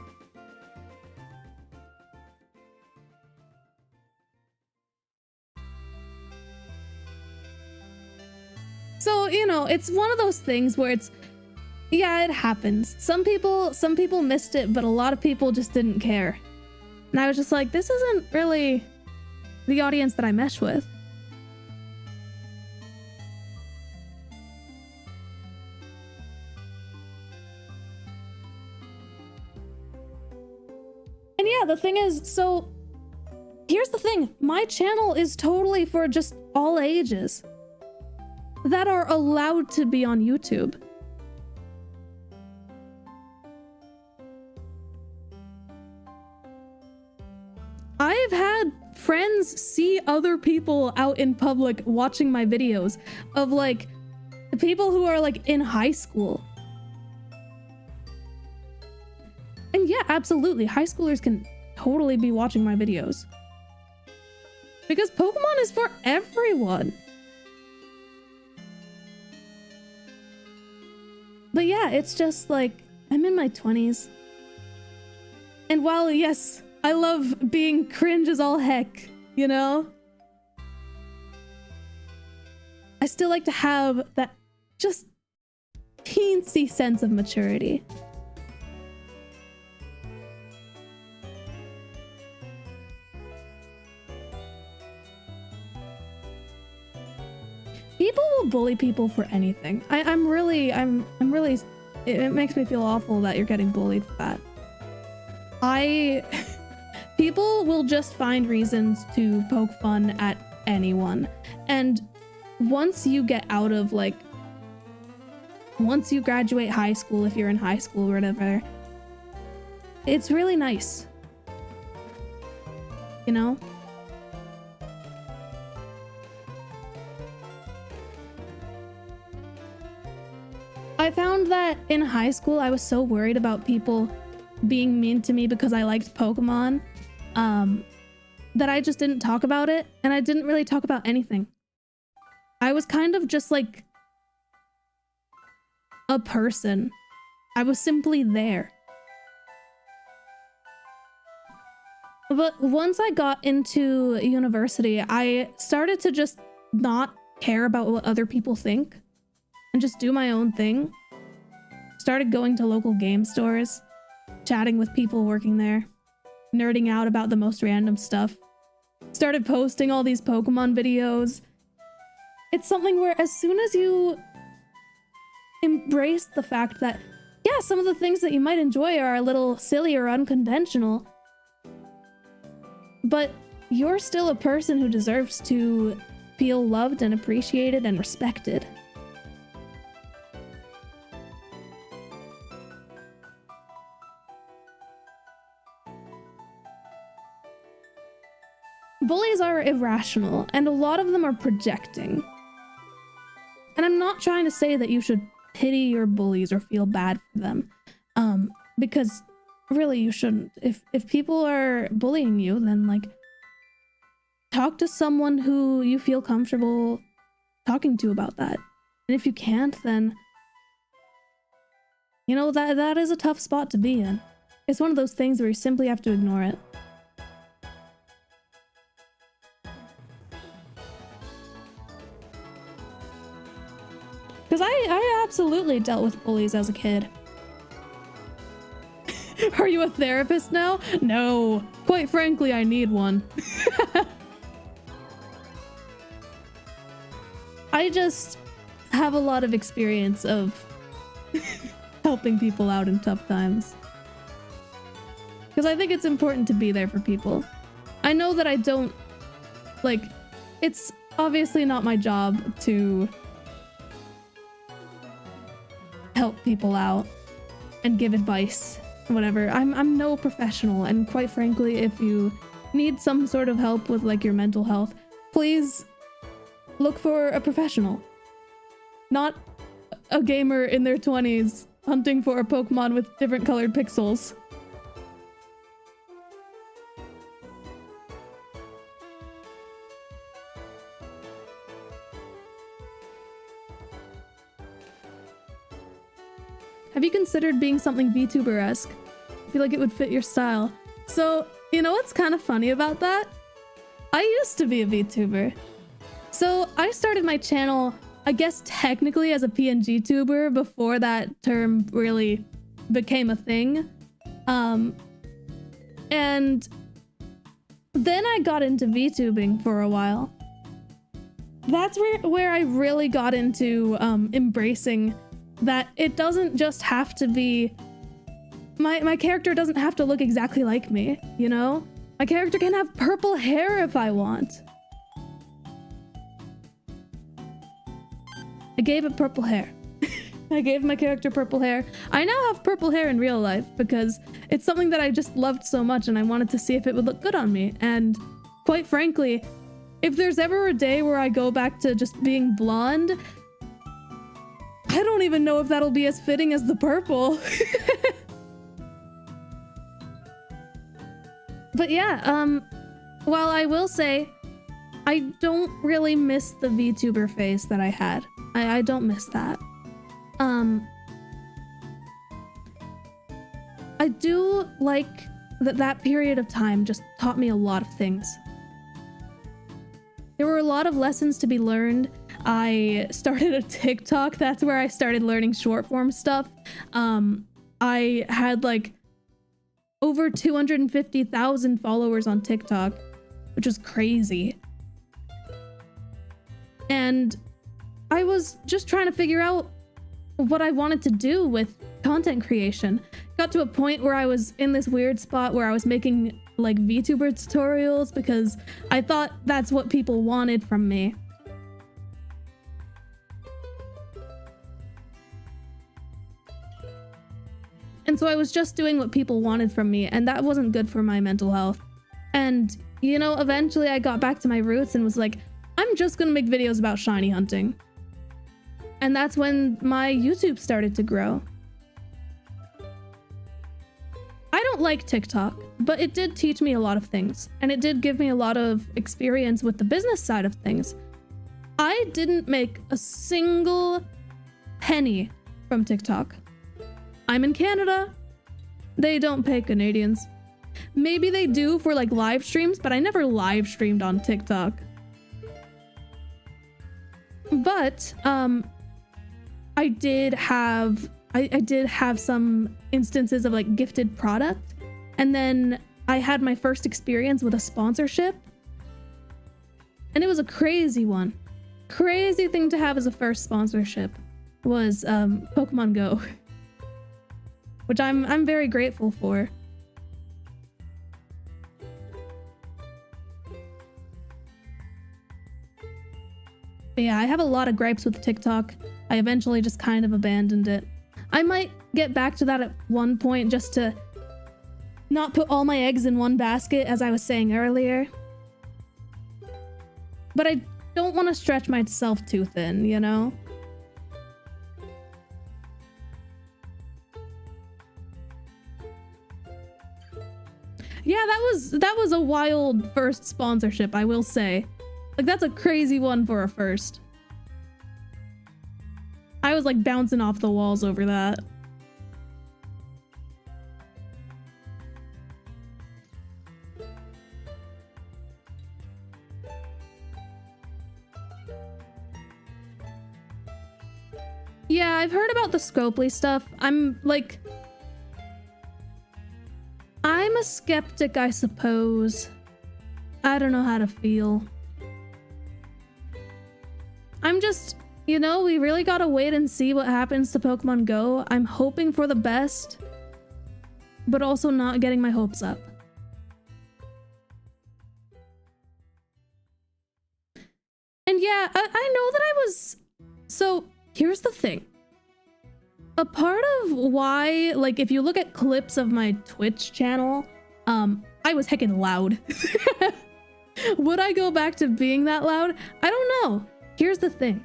[SPEAKER 1] So, you know, it's one of those things where it's, yeah, it happens. Some people missed it, but a lot of people just didn't care. And I was just like, this isn't really the audience that I mesh with. And yeah, the thing is, so here's the thing. My channel is totally for just all ages that are allowed to be on YouTube. I've had friends see other people out in public watching my videos of like people who are like in high school. And yeah, absolutely, high schoolers can totally be watching my videos. Because Pokemon is for everyone. But yeah, it's just like, I'm in my 20s. And while, yes, I love being cringe as all heck, you know? I still like to have that just teensy sense of maturity. People will bully people for anything. I'm really, it makes me feel awful that you're getting bullied for that. People will just find reasons to poke fun at anyone. And once you get out of like, once you graduate high school, if you're in high school or whatever, it's really nice. You know? I found that in high school, I was so worried about people being mean to me because I liked Pokemon, that I just didn't talk about it, and I didn't really talk about anything. I was kind of just like a person. I was simply there. But once I got into university, I started to just not care about what other people think and just do my own thing. Started going to local game stores, chatting with people working there, nerding out about the most random stuff. Started posting all these Pokemon videos. It's something where as soon as you embrace the fact that, yeah, some of the things that you might enjoy are a little silly or unconventional, but you're still a person who deserves to feel loved and appreciated and respected. Bullies are irrational, and a lot of them are projecting. And I'm not trying to say that you should pity your bullies or feel bad for them, because really you shouldn't. If people are bullying you, then like talk to someone who you feel comfortable talking to about that. And if you can't, then you know that is a tough spot to be in. It's one of those things where you simply have to ignore it. Because I absolutely dealt with bullies as a kid. Are you a therapist now? No. Quite frankly, I need one. I just have a lot of experience of helping people out in tough times. Because I think it's important to be there for people. I know that I don't, like, it's obviously not my job to help people out and give advice, whatever. I'm no professional, and quite frankly, if you need some sort of help with like your mental health, please look for a professional. Not a gamer in their 20s hunting for a Pokemon with different colored pixels. you considered being something VTuber-esque? I feel like it would fit your style. So, you know what's kind of funny about that? I used to be a VTuber. So I started my channel, I guess technically as a PNG tuber before that term really became a thing. And then I got into VTubing for a while. That's where I really got into embracing that it doesn't just have to be... My character doesn't have to look exactly like me, you know? My character can have purple hair if I want. I gave it purple hair. I gave my character purple hair. I now have purple hair in real life because it's something that I just loved so much and I wanted to see if it would look good on me. And quite frankly, if there's ever a day where I go back to just being blonde, I don't even know if that'll be as fitting as the purple. But yeah, while I will say, I don't really miss the VTuber phase that I had. I don't miss that. I do like that period of time just taught me a lot of things. There were a lot of lessons to be learned. I started a TikTok. That's where I started learning short form stuff. I had like over 250,000 followers on TikTok, which was crazy. And I was just trying to figure out what I wanted to do with content creation. Got to a point where I was in this weird spot where I was making like VTuber tutorials because I thought that's what people wanted from me. And so I was just doing what people wanted from me, and that wasn't good for my mental health. And, you know, eventually I got back to my roots and was like, I'm just gonna make videos about shiny hunting. And that's when my YouTube started to grow. I don't like TikTok, but it did teach me a lot of things, and it did give me a lot of experience with the business side of things. I didn't make a single penny from TikTok. I'm in Canada. They don't pay Canadians. Maybe they do for like live streams, but I never live streamed on TikTok. But I did have some instances of like gifted product, and then I had my first experience with a sponsorship, and it was a crazy one. Crazy thing to have as a first sponsorship was Pokemon Go, which I'm very grateful for. But yeah, I have a lot of gripes with TikTok. I eventually just kind of abandoned it. I might get back to that at one point just to not put all my eggs in one basket, as I was saying earlier. But I don't want to stretch myself too thin, you know? Yeah, that was a wild first sponsorship, I will say. Like, that's a crazy one for a first. I was like bouncing off the walls over that. Yeah, I've heard about the Scopely stuff. I'm a skeptic, I suppose. I don't know how to feel. I'm just, you know, we really gotta wait and see what happens to Pokemon Go. I'm hoping for the best, but also not getting my hopes up. And yeah, I know that I was... So, here's the thing. A part of why, like, if you look at clips of my Twitch channel, I was heckin' loud. Would I go back to being that loud? I don't know. Here's the thing.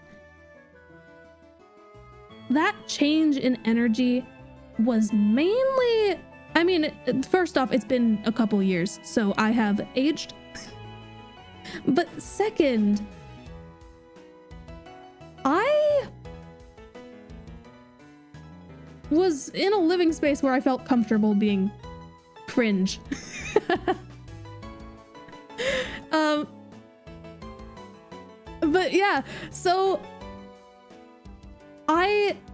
[SPEAKER 1] That change in energy was mainly... I mean, first off, it's been a couple years, so I have aged. But second, was in a living space where I felt comfortable being cringe. But yeah, so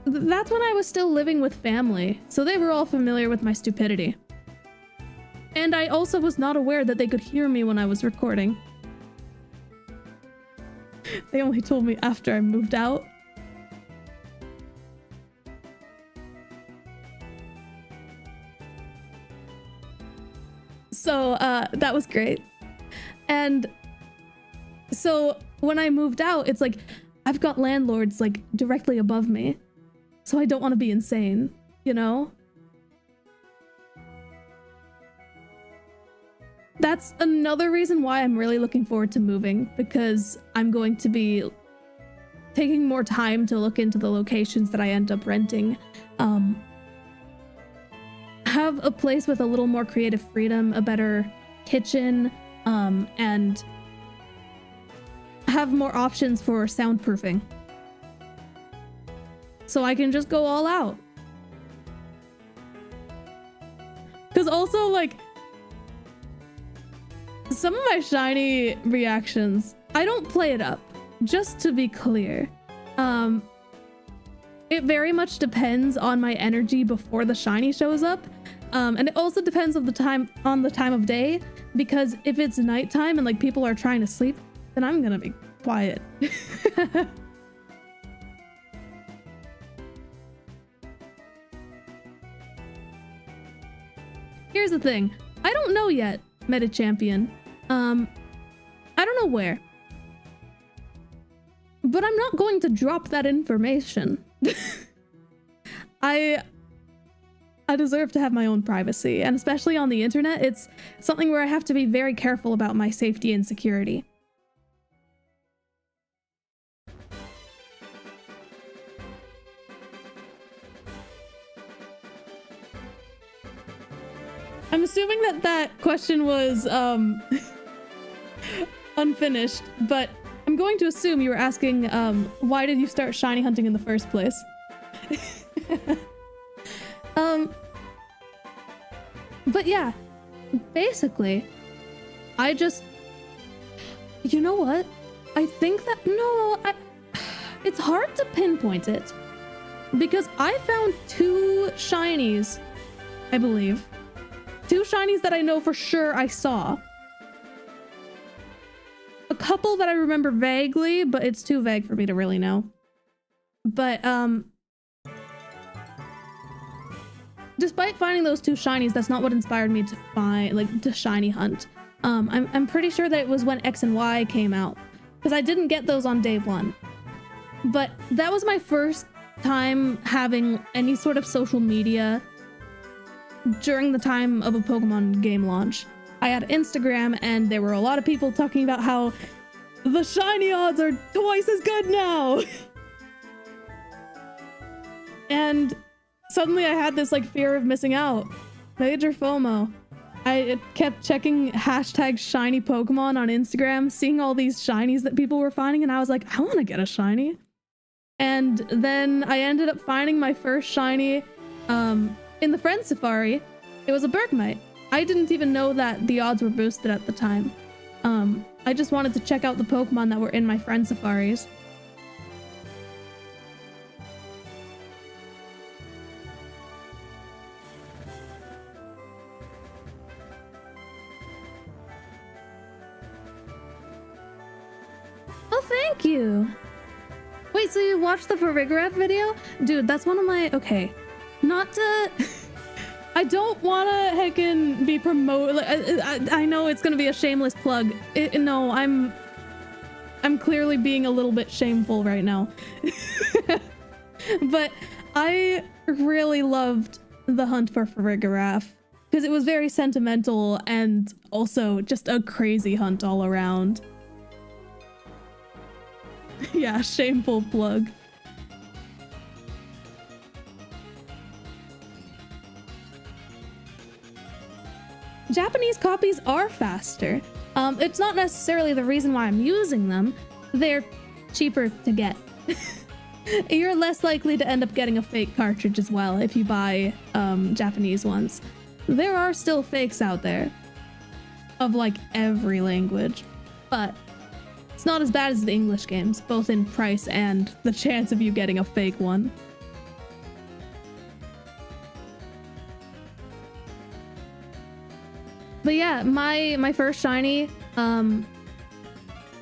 [SPEAKER 1] that's when I was still living with family, so they were all familiar with my stupidity. And I also was not aware that they could hear me when I was recording. They only told me after I moved out. So that was great. And so when I moved out, it's like I've got landlords like directly above me, so I don't want to be insane, you know? That's another reason why I'm really looking forward to moving, because I'm going to be taking more time to look into the locations that I end up renting. Have a place with a little more creative freedom, a better kitchen, and have more options for soundproofing. So I can just go all out. Because also, like, some of my shiny reactions, I don't play it up, just to be clear. It very much depends on my energy before the shiny shows up. And it also depends on the time of day, because if it's nighttime and like people are trying to sleep, then I'm gonna be quiet. Here's the thing. I don't know yet, Meta Champion. I don't know where. But I'm not going to drop that information. I deserve to have my own privacy, and especially on the internet, it's something where I have to be very careful about my safety and security. I'm assuming that that question was unfinished, but I'm going to assume you were asking why did you start shiny hunting in the first place? But yeah, basically, I just, you know what? I think that, it's hard to pinpoint it, because I found 2 shinies, I believe. 2 shinies that I know for sure I saw. A couple that I remember vaguely, but it's too vague for me to really know. But, despite finding those 2 shinies, that's not what inspired me to shiny hunt. I'm pretty sure that it was when X and Y came out, because I didn't get those on day 1. But that was my first time having any sort of social media during the time of a Pokemon game launch. I had Instagram, and there were a lot of people talking about how the shiny odds are twice as good now. And suddenly I had this like fear of missing out. Major FOMO. I kept checking hashtag shiny Pokemon on Instagram, seeing all these shinies that people were finding, and I was like, I want to get a shiny. And then I ended up finding my first shiny in the Friend Safari. It was a Bergmite. I didn't even know that the odds were boosted at the time. I just wanted to check out the Pokemon that were in my Friend Safaris. Oh, thank you! Wait, so you watched the Farigiraf video? Dude, that's one of my... Okay. Not to... I don't want to heckin' be promoted. I know it's gonna be a shameless plug. No, I'm clearly being a little bit shameful right now. But I really loved the hunt for Farigiraf, because it was very sentimental and also just a crazy hunt all around. Yeah, shameful plug. Japanese copies are faster. It's not necessarily the reason why I'm using them. They're cheaper to get. You're less likely to end up getting a fake cartridge as well if you buy Japanese ones. There are still fakes out there of like every language, but it's not as bad as the English games, both in price and the chance of you getting a fake one. But yeah, my first shiny on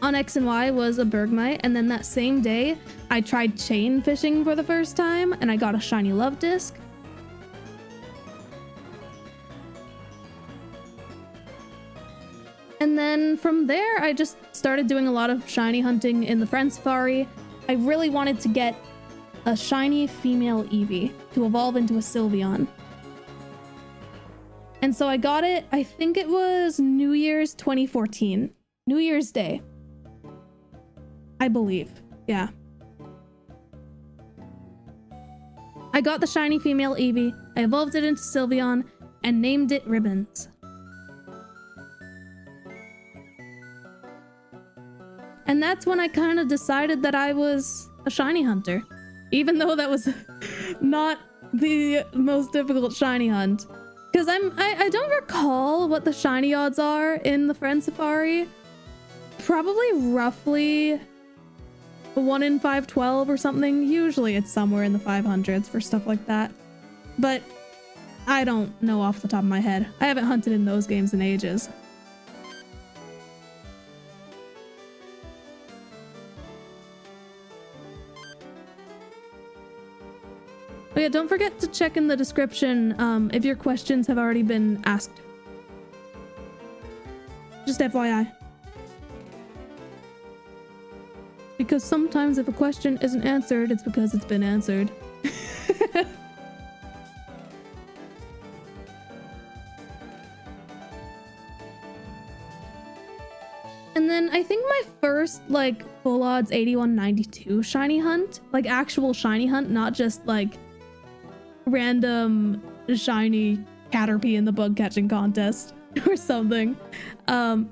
[SPEAKER 1] X and Y was a Bergmite, and then that same day I tried chain fishing for the first time and I got a shiny Love Disc. And then from there I just started doing a lot of shiny hunting in the Friend Safari. I really wanted to get a shiny female Eevee to evolve into a Sylveon. And so I got it, I think it was New Year's 2014. New Year's Day, I believe. Yeah. I got the shiny female Eevee, I evolved it into Sylveon, and named it Ribbons. And that's when I kind of decided that I was a shiny hunter. Even though that was not the most difficult shiny hunt. Because I don't recall what the shiny odds are in the Friend Safari. Probably roughly 1 in 512 or something. Usually it's somewhere in the 500s for stuff like that. But I don't know off the top of my head. I haven't hunted in those games in ages. But yeah, don't forget to check in the description if your questions have already been asked. Just FYI. Because sometimes if a question isn't answered, it's because it's been answered. And then I think my first like full odds 8192 shiny hunt, like actual shiny hunt, not just like random shiny Caterpie in the bug catching contest or something. I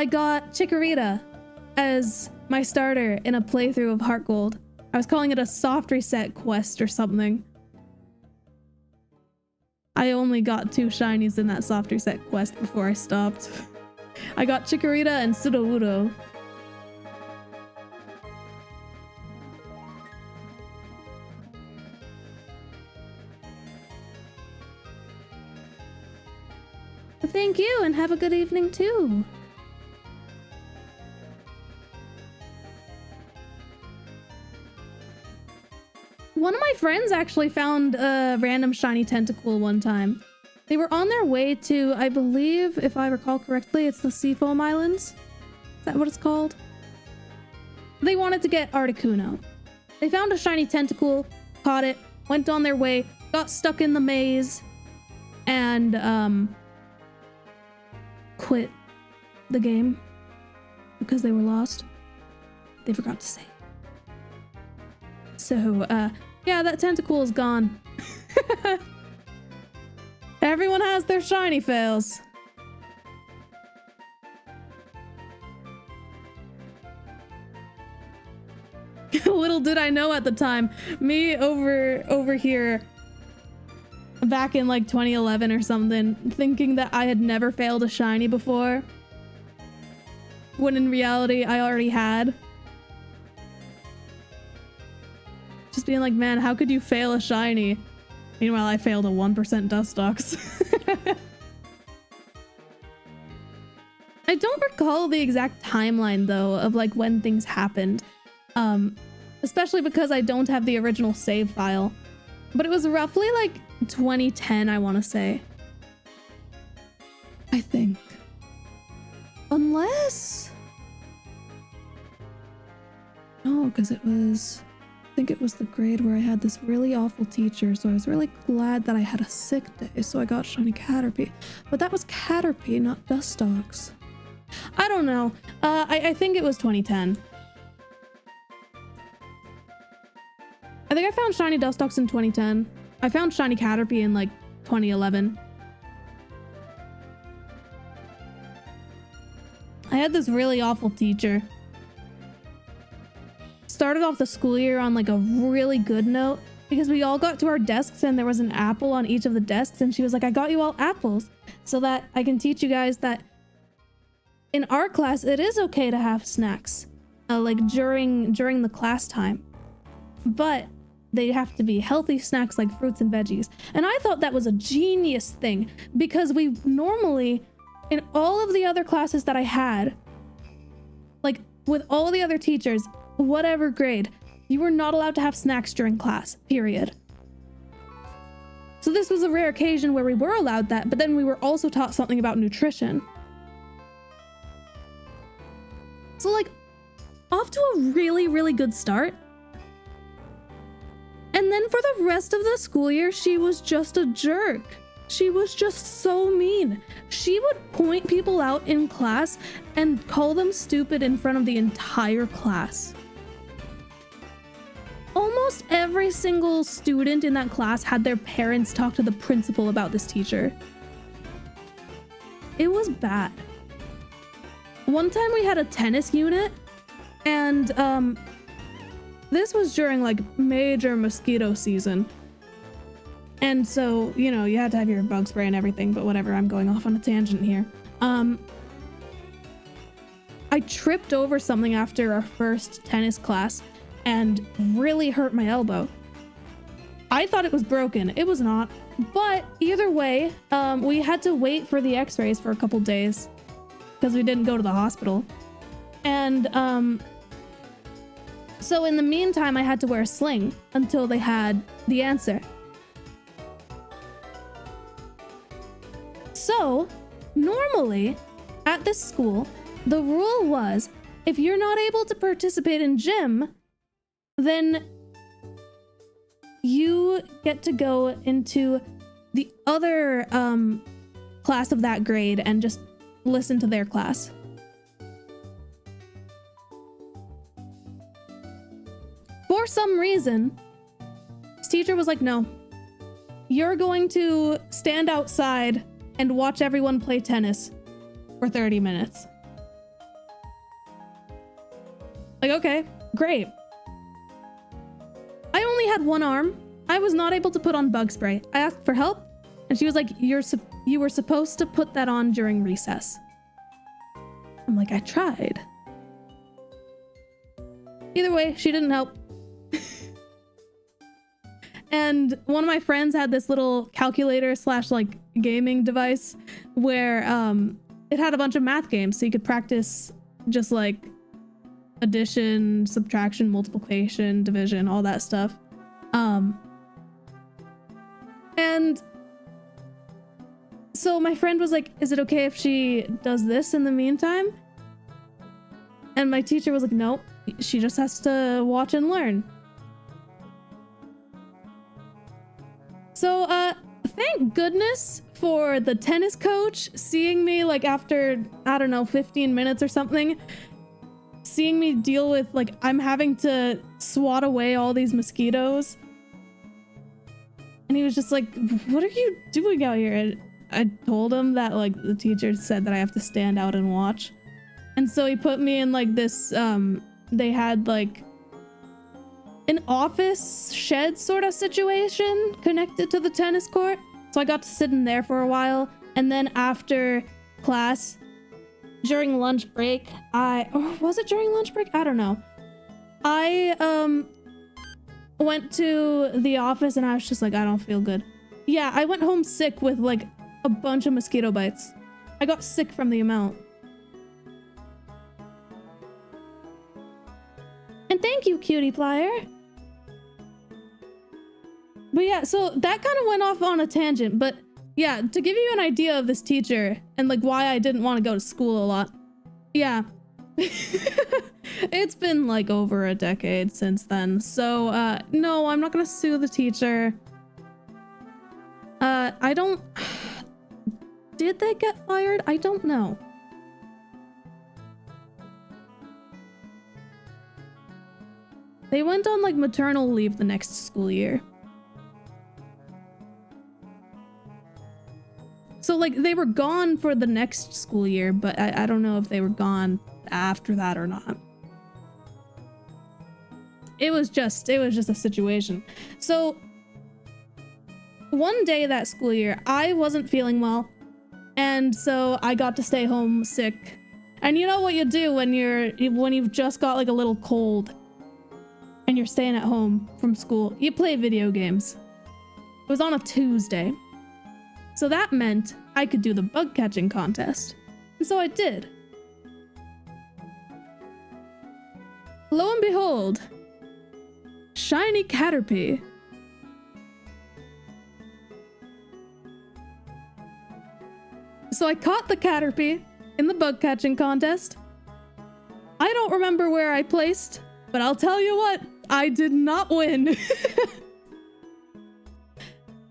[SPEAKER 1] got Chikorita as my starter in a playthrough of Heart Gold. I was calling it a soft reset quest or something. I only got 2 shinies in that soft reset quest before I stopped. I got Chikorita and Sudowoodo. Thank you, and have a good evening too. One of my friends actually found a random shiny Tentacool one time. They were on their way to, I believe, if I recall correctly, it's the Seafoam Islands. Is that what it's called? They wanted to get Articuno. They found a shiny Tentacool, caught it, went on their way, got stuck in the maze, and quit the game because they were lost. They forgot to save. So, yeah, that Tentacool is gone. Everyone has their shiny fails. Little did I know at the time, me over here back in like 2011 or something, thinking that I had never failed a shiny before, when in reality I already had. Just being like, man, how could you fail a shiny? Meanwhile, I failed a 1% Dustox. I don't recall the exact timeline though of like when things happened, especially because I don't have the original save file, but it was roughly like 2010, I want to say. I think. Unless... No, because it was... I think it was the grade where I had this really awful teacher, so I was really glad that I had a sick day, so I got shiny Caterpie. But that was Caterpie, not Dustox. I don't know. I think it was 2010. I think I found shiny Dustox in 2010. I found shiny Caterpie in like 2011. I had this really awful teacher. started off the school year on like a really good note because we all got to our desks and there was an apple on each of the desks, and she was like, I got you all apples so that I can teach you guys that in our class it is okay to have snacks like during the class time, but they have to be healthy snacks like fruits and veggies. And I thought that was a genius thing because we normally, in all of the other classes that I had, like with all the other teachers, whatever grade, you were not allowed to have snacks during class, period. So this was a rare occasion where we were allowed that, but then we were also taught something about nutrition. So like, off to a really, really good start. And then for the rest of the school year, she was just a jerk. She was just so mean. She would point people out in class and call them stupid in front of the entire class. Almost every single student in that class had their parents talk to the principal about this teacher. It was bad. One time we had a tennis unit, and this was during like major mosquito season. And so, you know, you had to have your bug spray and everything, but whatever, I'm going off on a tangent here. I tripped over something after our first tennis class and really hurt my elbow. I thought it was broken. It was not. But either way, we had to wait for the x-rays for a couple days because we didn't go to the hospital. And so in the meantime, I had to wear a sling until they had the answer. So normally at this school, the rule was if you're not able to participate in gym, then you get to go into the other class of that grade and just listen to their class. For some reason, this teacher was like, no, you're going to stand outside and watch everyone play tennis for 30 minutes. Like, okay, great. I only had one arm. I was not able to put on bug spray. I asked for help, and she was like, you were supposed to put that on during recess. I'm like, I tried. Either way, she didn't help. And one of my friends had this little calculator / like gaming device where it had a bunch of math games, so you could practice just like addition, subtraction, multiplication, division, all that stuff. And so my friend was like, is it okay if she does this in the meantime? And my teacher was like, nope, she just has to watch and learn. So thank goodness for the tennis coach seeing me like after, I don't know, 15 minutes or something, seeing me deal with like I'm having to swat away all these mosquitoes. And he was just like, what are you doing out here? And I told him that like the teacher said that I have to stand out and watch. And so he put me in like this, they had like an office shed sort of situation connected to the tennis court. So I got to sit in there for a while. And then after class, during lunch break, was it during lunch break? I don't know. I went to the office and I was just like, I don't feel good. Yeah, I went home sick with like a bunch of mosquito bites. I got sick from the amount. And thank you, Cutie Flyer. But yeah, so that kind of went off on a tangent, but yeah, to give you an idea of this teacher and like why I didn't want to go to school a lot. Yeah. It's been like over a decade since then. So no, I'm not gonna sue the teacher. I don't... Did they get fired? I don't know. They went on like maternal leave the next school year. So like they were gone for the next school year, but I don't know if they were gone after that or not. it was just a situation. So one day that school year, I wasn't feeling well, and so I got to stay home sick. And you know what you do when you've just got like a little cold and you're staying at home from school? You play video games. It was on a Tuesday. So that meant I could do the bug catching contest. And so I did. Lo and behold, shiny Caterpie. So I caught the Caterpie in the bug catching contest. I don't remember where I placed, but I'll tell you what, I did not win.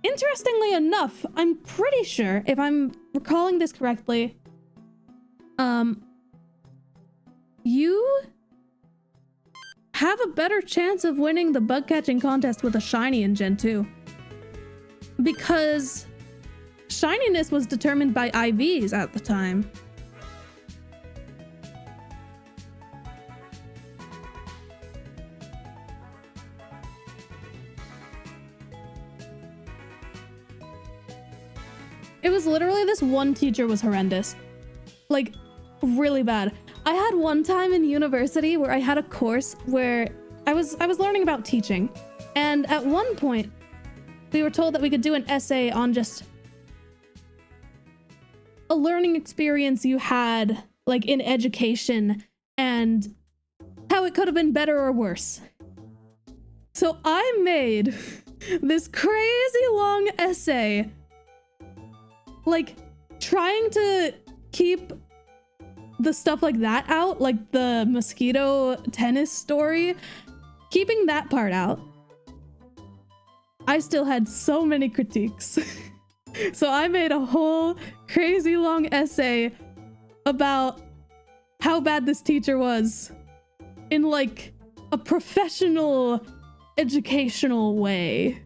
[SPEAKER 1] Interestingly enough, I'm pretty sure, if I'm recalling this correctly, you have a better chance of winning the bug catching contest with a shiny in Gen 2. Because shininess was determined by IVs at the time. It was literally this one teacher was horrendous. Like, really bad. I had one time in university where I had a course where I was learning about teaching. And at one point, we were told that we could do an essay on just a learning experience you had, like, in education and how it could have been better or worse. So I made this crazy long essay, like, trying to keep the stuff like that out, like the mosquito tennis story, keeping that part out. I still had so many critiques. So I made a whole crazy long essay about how bad this teacher was in, like, a professional, educational way.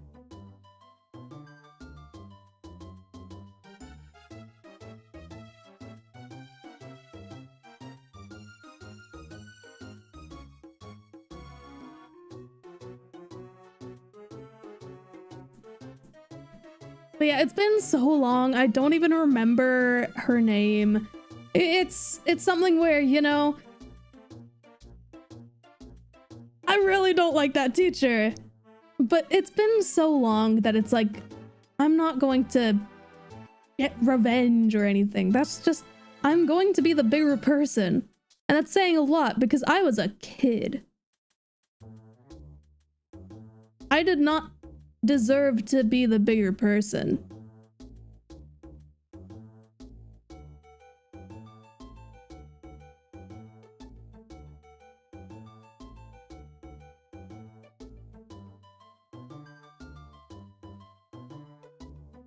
[SPEAKER 1] But yeah, it's been so long, I don't even remember her name. It's something where, you know, I really don't like that teacher. But it's been so long that it's like, I'm not going to get revenge or anything. That's just, I'm going to be the bigger person. And that's saying a lot because I was a kid. I did not deserve to be the bigger person.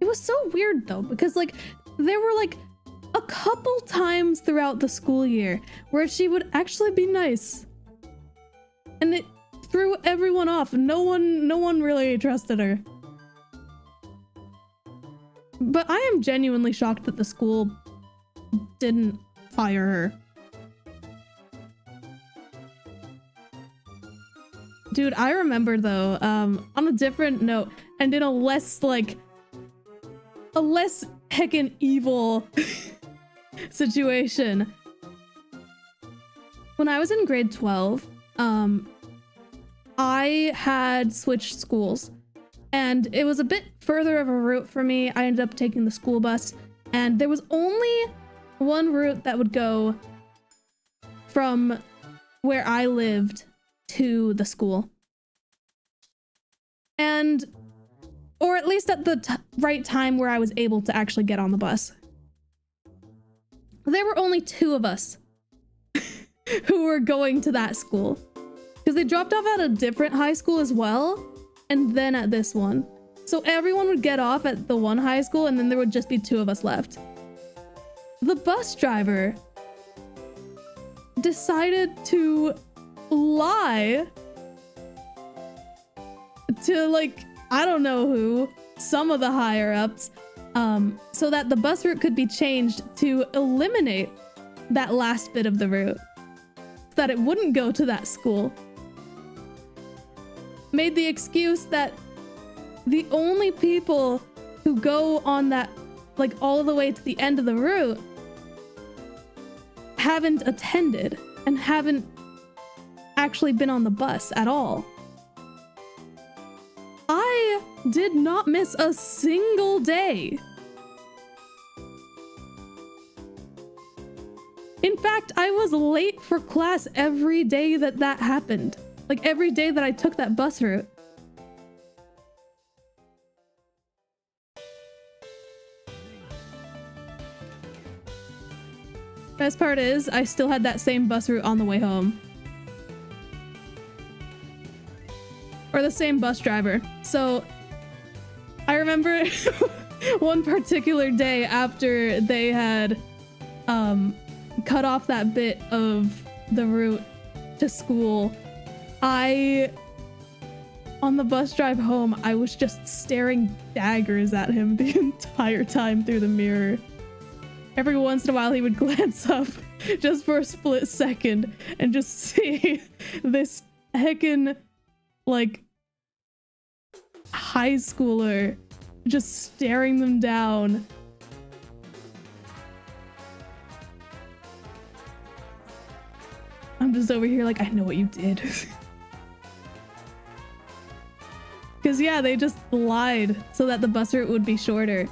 [SPEAKER 1] It was so weird though, because like there were like a couple times throughout the school year where she would actually be nice. And it threw everyone off. No one really trusted her. But I am genuinely shocked that the school didn't fire her. Dude, I remember though, on a different note, and in a less heckin' evil situation. When I was in grade 12, I had switched schools and it was a bit further of a route for me. I ended up taking the school bus and there was only one route that would go from where I lived to the school. And, or at least at the right time where I was able to actually get on the bus. There were only 2 of us who were going to that school. Because they dropped off at a different high school as well, and then at this one. So everyone would get off at the one high school, and then there would just be 2 of us left. The bus driver decided to lie to, like, I don't know who, some of the higher ups, so that the bus route could be changed to eliminate that last bit of the route, so that it wouldn't go to that school. made the excuse that the only people who go on that, like, all the way to the end of the route haven't attended and haven't actually been on the bus at all. I did not miss a single day. In fact, I was late for class every day that happened. Like, every day that I took that bus route. Best part is, I still had that same bus route on the way home. Or the same bus driver. So, I remember one particular day after they had cut off that bit of the route to school, on the bus drive home, I was just staring daggers at him the entire time through the mirror. Every once in a while, he would glance up just for a split second and just see this heckin', like, high schooler just staring them down. I'm just over here like, I know what you did. Because, yeah, they just lied so that the bus route would be shorter.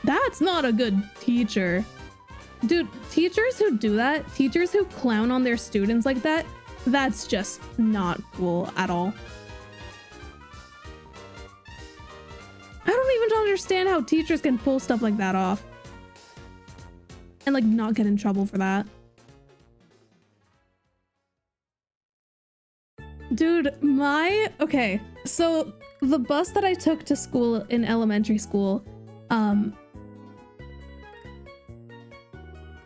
[SPEAKER 1] That's not a good teacher. Dude, teachers who do that, teachers who clown on their students like that, that's just not cool at all. I don't even understand how teachers can pull stuff like that off. And, like, not get in trouble for that. Dude, okay, so the bus that I took to school in elementary school,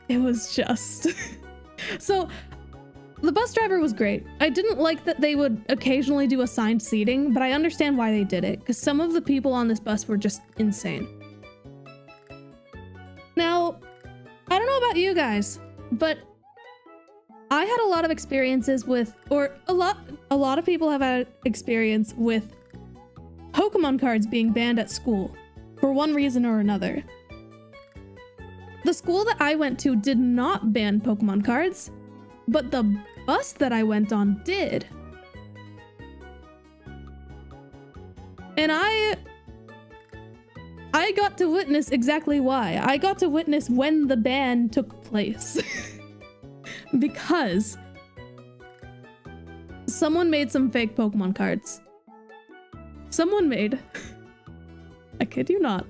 [SPEAKER 1] it was just... So, the bus driver was great. I didn't like that they would occasionally do assigned seating, but I understand why they did it, because some of the people on this bus were just insane. Now, I don't know about you guys, but I had a lot of experiences with, or a lot of people have had experience with Pokemon cards being banned at school for one reason or another. The school that I went to did not ban Pokemon cards, but the bus that I went on did. And I got to witness exactly why. I got to witness when the ban took place. Because someone made some fake Pokemon cards. Someone made, I kid you not,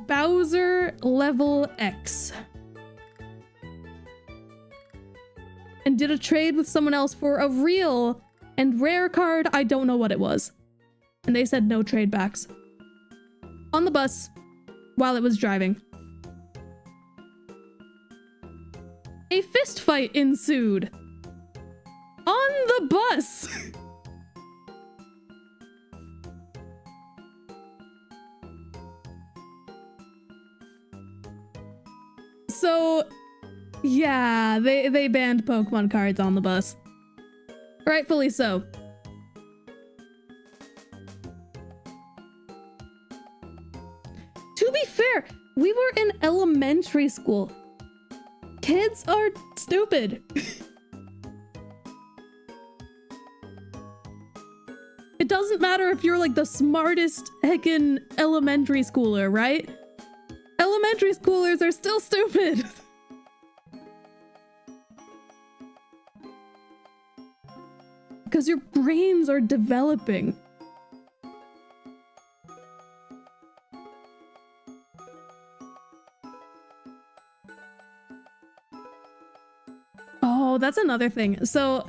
[SPEAKER 1] Bowser level X. And did a trade with someone else for a real and rare card. I don't know what it was. And they said no trade backs. On the bus, while it was driving. A fist fight ensued. On the bus! So, yeah, they banned Pokemon cards on the bus. Rightfully so. To be fair, we were in elementary school. Kids are stupid. It doesn't matter if you're like the smartest heckin' elementary schooler, right? Elementary schoolers are still stupid. Because your brains are developing. Oh, that's another thing. So,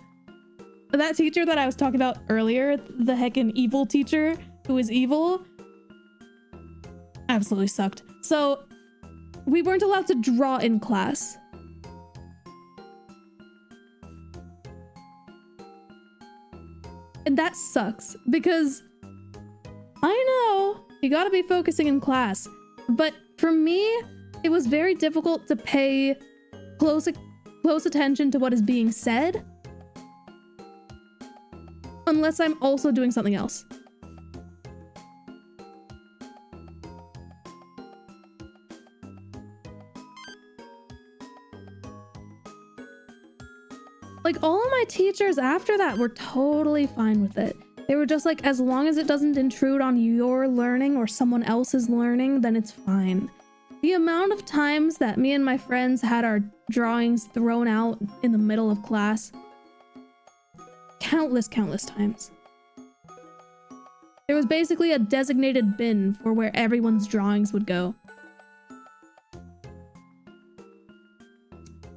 [SPEAKER 1] that teacher that I was talking about earlier, the heckin' evil teacher who is evil, absolutely sucked. So, we weren't allowed to draw in class. And that sucks, because I know You gotta be focusing in class. But for me, it was very difficult to pay close attention to what is being said unless I'm also doing something else. Like, all of my teachers after that were totally fine with it. They were just like, as long as it doesn't intrude on your learning or someone else's learning, then it's fine. The amount of times that me and my friends had our drawings thrown out in the middle of class, countless times. There was basically a designated bin for where everyone's drawings would go.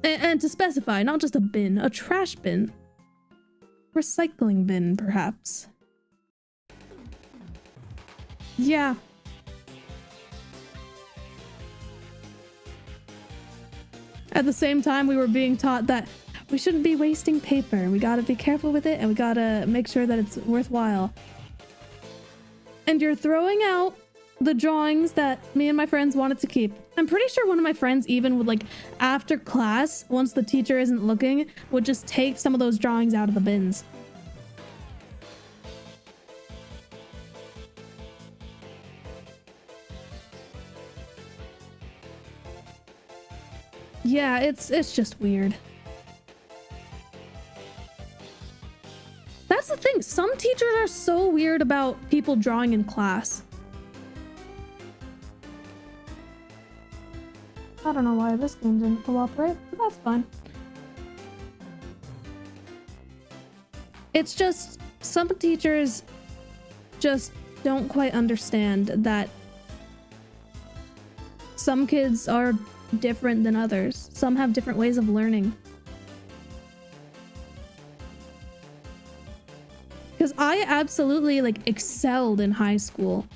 [SPEAKER 1] And to specify, not just a bin, a trash bin. Recycling bin, perhaps. Yeah. At the same time, we were being taught that we shouldn't be wasting paper. We gotta be careful with it, and we gotta make sure that it's worthwhile. And you're throwing out the drawings that me and my friends wanted to keep. I'm pretty sure one of my friends even would, like, after class, once the teacher isn't looking, would just take some of those drawings out of the bins. Yeah, it's just weird. That's the thing. Some teachers are so weird about people drawing in class. I don't know why this game didn't cooperate, but that's fine. It's just, some teachers just don't quite understand that some kids are different than others. Some have different ways of learning. Because I absolutely, like, excelled in high school.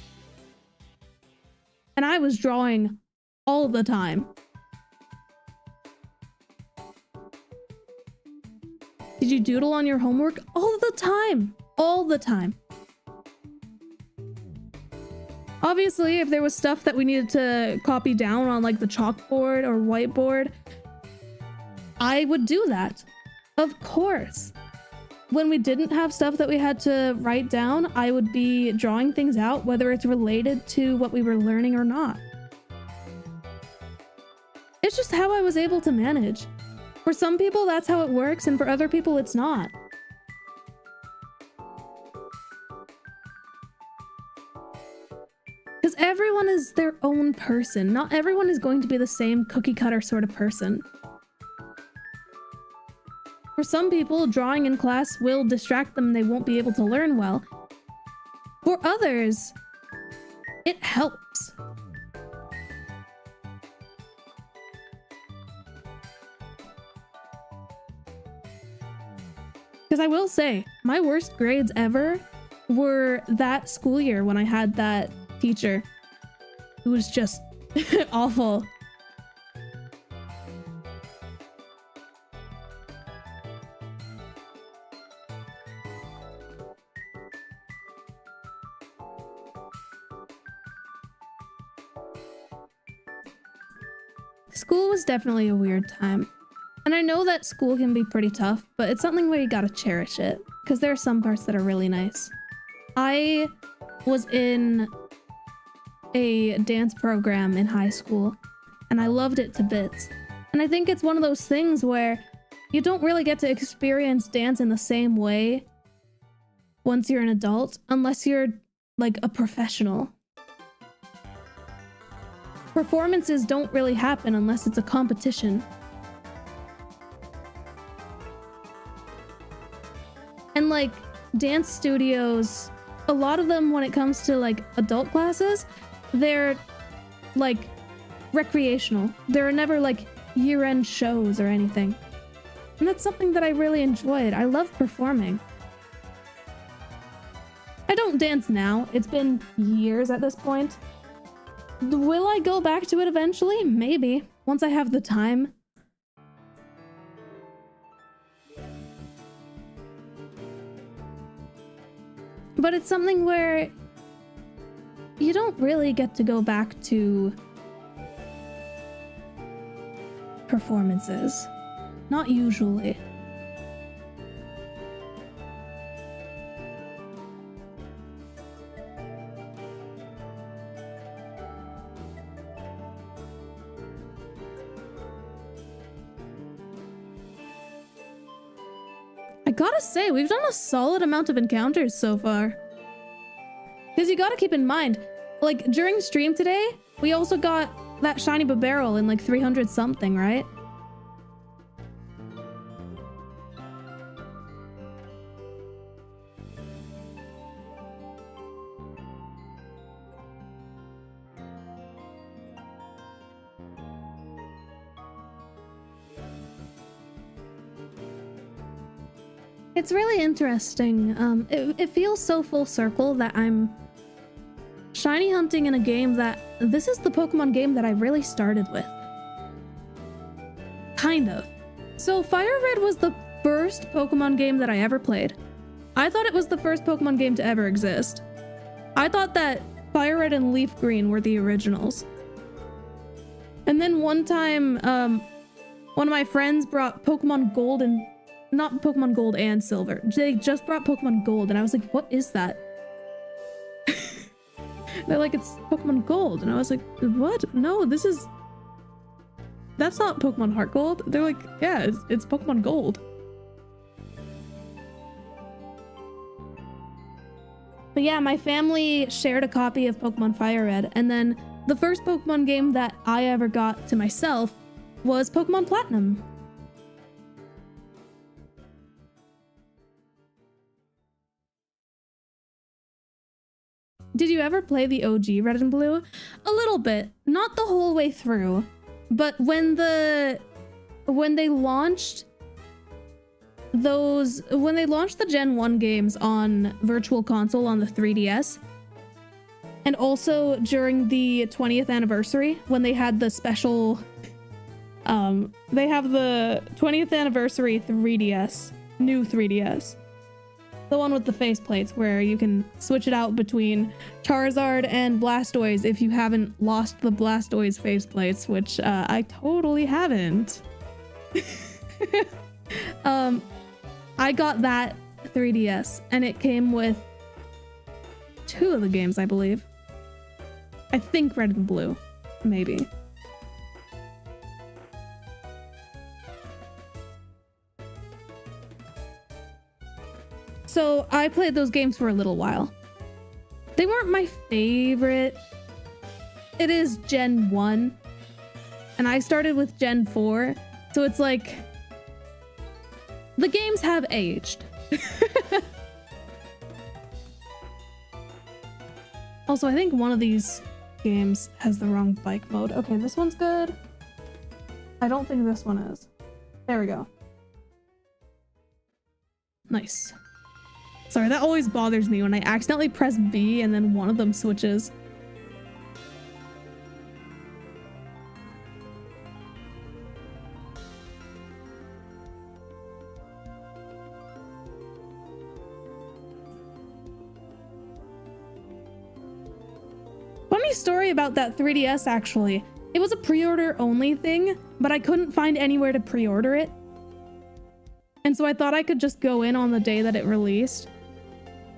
[SPEAKER 1] And I was drawing all the time. Did you doodle on your homework? All the time. All the time. Obviously, if there was stuff that we needed to copy down on, like, the chalkboard or whiteboard, I would do that. Of course. When we didn't have stuff that we had to write down, I would be drawing things out, whether it's related to what we were learning or not. It's just how I was able to manage. For some people, that's how it works, and for other people, it's not. Because everyone is their own person. Not everyone is going to be the same cookie-cutter sort of person. For some people, drawing in class will distract them and they won't be able to learn well. For others, it helps. Because I will say, my worst grades ever were that school year when I had that teacher who was just awful. School was definitely a weird time. And I know that school can be pretty tough, but it's something where you gotta cherish it. Because there are some parts that are really nice. I was in a dance program in high school, and I loved it to bits. And I think it's one of those things where you don't really get to experience dance in the same way once you're an adult, unless you're, like, a professional. Performances don't really happen unless it's a competition. And, like, dance studios, a lot of them, when it comes to, like, adult classes, they're, like, recreational. There are never, like, year-end shows or anything. And that's something that I really enjoyed. I love performing. I don't dance now. It's been years at this point. Will I go back to it eventually? Maybe. Once I have the time. But it's something where you don't really get to go back to performances. Not usually. I gotta say, we've done a solid amount of encounters so far. Because you gotta keep in mind, like, during stream today, we also got that shiny Bibarel in like 300 something, right? It's really interesting. It feels so full circle that I'm shiny hunting in a game that this is the Pokemon game that I really started with. Kind of. So Fire Red was the first Pokemon game that I ever played. I thought it was the first Pokemon game to ever exist. I thought that Fire Red and Leaf Green were the originals. And then one time, one of my friends brought Pokemon Gold and... not Pokemon Gold and Silver. They just brought Pokemon Gold, and I was like, what is that? They're like, it's Pokemon Gold. And I was like, what? No, this is... that's not Pokemon Heart Gold. They're like, yeah, it's Pokemon Gold. But yeah, my family shared a copy of Pokemon Fire Red, and then the first Pokemon game that I ever got to myself was Pokemon Platinum. Did you ever play the OG Red and Blue? A little bit, not the whole way through, but when they launched the Gen 1 games on Virtual Console on the 3DS, and also during the 20th anniversary when they had the special, they have the 20th anniversary 3DS, new 3DS. The one with the faceplates where you can switch it out between Charizard and Blastoise if you haven't lost the Blastoise faceplates, which I totally haven't. I got that 3DS and it came with 2 of the games, I believe. I think Red and Blue, maybe. So I played those games for a little while. They weren't my favorite. It is Gen 1, and I started with Gen 4, so it's like the games have aged. Also, I think one of these games has the wrong bike mode. Okay, this one's good. I don't think this one is. There we go. Nice. Sorry, that always bothers me when I accidentally press B and then one of them switches. Funny story about that 3DS, actually. It was a pre-order only thing, but I couldn't find anywhere to pre-order it. And so I thought I could just go in on the day that it released.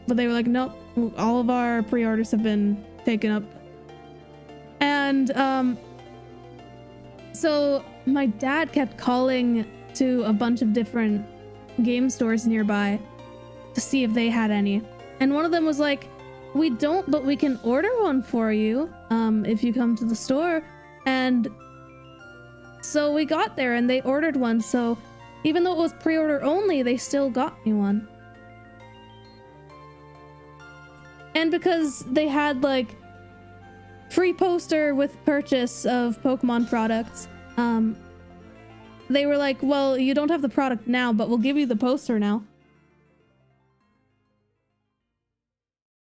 [SPEAKER 1] But they were like, nope, all of our pre-orders have been taken up. And so my dad kept calling to a bunch of different game stores nearby to see if they had any. And one of them was like, we don't, but we can order one for you if you come to the store. And so we got there and they ordered one. So even though it was pre-order only, they still got me one. And because they had like free poster with purchase of Pokemon products, they were like, well, you don't have the product now, but we'll give you the poster now.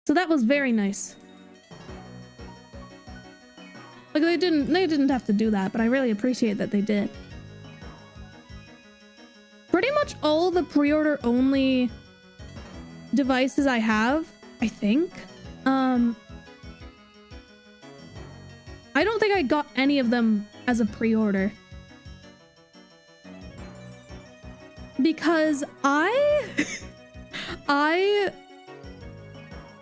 [SPEAKER 1] So that was very nice. Like they didn't have to do that, but I really appreciate that they did. Pretty much all the pre-order only devices I have, I think, I don't think I got any of them as a pre-order. Because I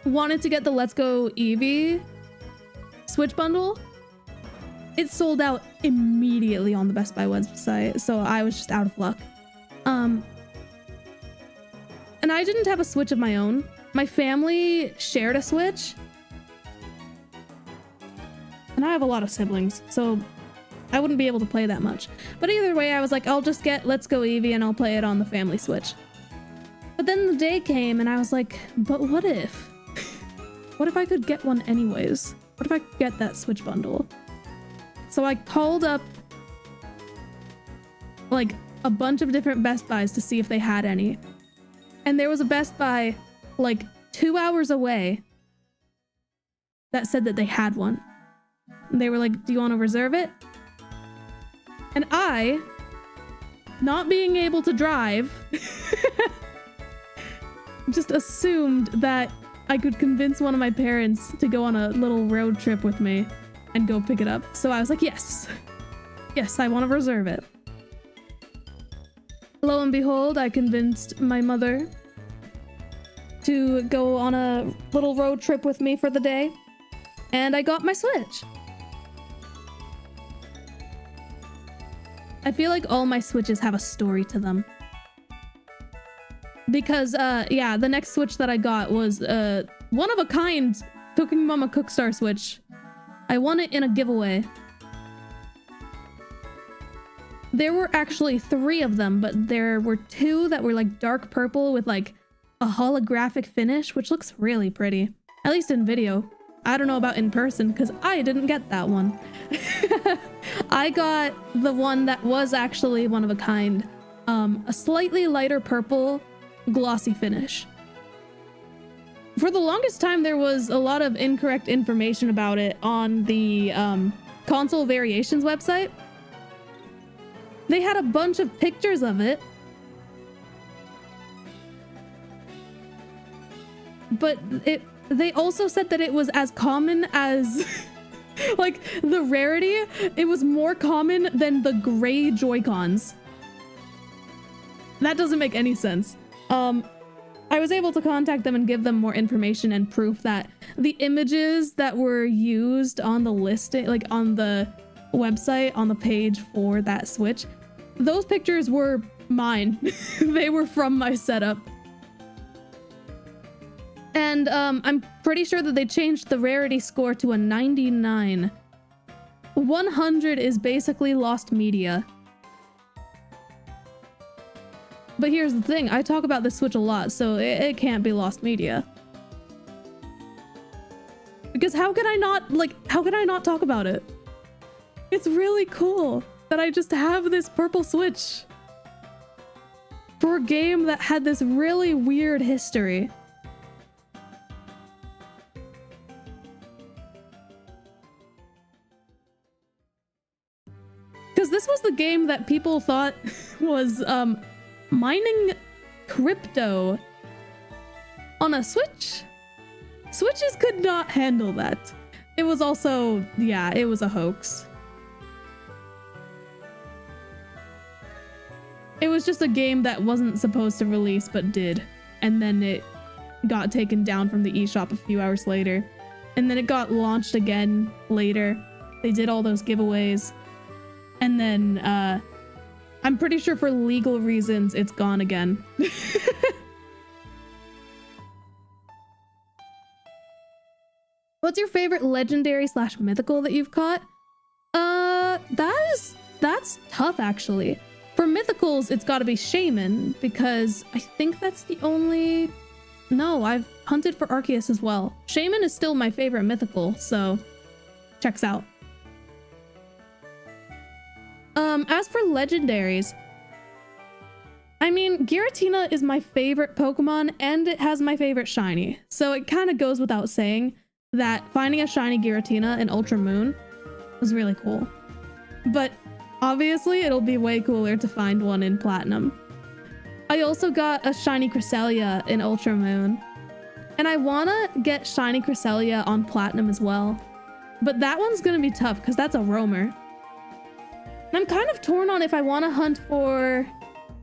[SPEAKER 1] wanted to get the Let's Go Eevee Switch bundle. It sold out immediately on the Best Buy website, so I was just out of luck. And I didn't have a Switch of my own. My family shared a Switch. And I have a lot of siblings, so I wouldn't be able to play that much. But either way, I was like, I'll just get Let's Go Eevee and I'll play it on the family Switch. But then the day came and I was like, but what if? What if I could get one anyways? What if I could get that Switch bundle? So I called up like a bunch of different Best Buys to see if they had any. And there was a Best Buy like 2 hours away that said that they had one. And they were like, do you want to reserve it? And I, not being able to drive, just assumed that I could convince one of my parents to go on a little road trip with me and go pick it up. So I was like, yes. Yes, I want to reserve it. Lo and behold, I convinced my mother to go on a little road trip with me for the day. And I got my Switch. I feel like all my Switches have a story to them. Because, yeah, the next Switch that I got was, one of a kind Cooking Mama Cookstar Switch. I won it in a giveaway. There were actually 3 of them, but there were 2 that were like dark purple with like a holographic finish, which looks really pretty. At least in video. I don't know about in person, because I didn't get that one. I got the one that was actually one of a kind. A slightly lighter purple, glossy finish. For the longest time, there was a lot of incorrect information about it on the Console Variations website. They had a bunch of pictures of it. But they also said that it was as common as like the rarity. It was more common than the gray Joy-Cons. That doesn't make any sense. I was able to contact them and give them more information and proof that the images that were used on the listing, like on the website, on the page for that Switch, those pictures were mine. They were from my setup. And I'm pretty sure that they changed the rarity score to a 99. 100 is basically lost media. But here's the thing, I talk about this Switch a lot, so it can't be lost media. Because how could I not talk about it? It's really cool that I just have this purple Switch for a game that had this really weird history. Because this was the game that people thought was mining crypto on a Switch. Switches could not handle that. It was also, yeah, it was a hoax. It was just a game that wasn't supposed to release but did. And then it got taken down from the eShop a few hours later. And then it got launched again later. They did all those giveaways. And then, I'm pretty sure for legal reasons, it's gone again. What's your favorite legendary / mythical that you've caught? That's tough, actually. For mythicals, it's gotta be Shaman, because I think that's the only... No, I've hunted for Arceus as well. Shaman is still my favorite mythical, so checks out. As for legendaries, I mean, Giratina is my favorite Pokemon, and it has my favorite shiny. So it kind of goes without saying that finding a shiny Giratina in Ultra Moon was really cool. But obviously, it'll be way cooler to find one in Platinum. I also got a shiny Cresselia in Ultra Moon, and I wanna get shiny Cresselia on Platinum as well. But that one's gonna be tough because that's a roamer. And I'm kind of torn on if I want to hunt for...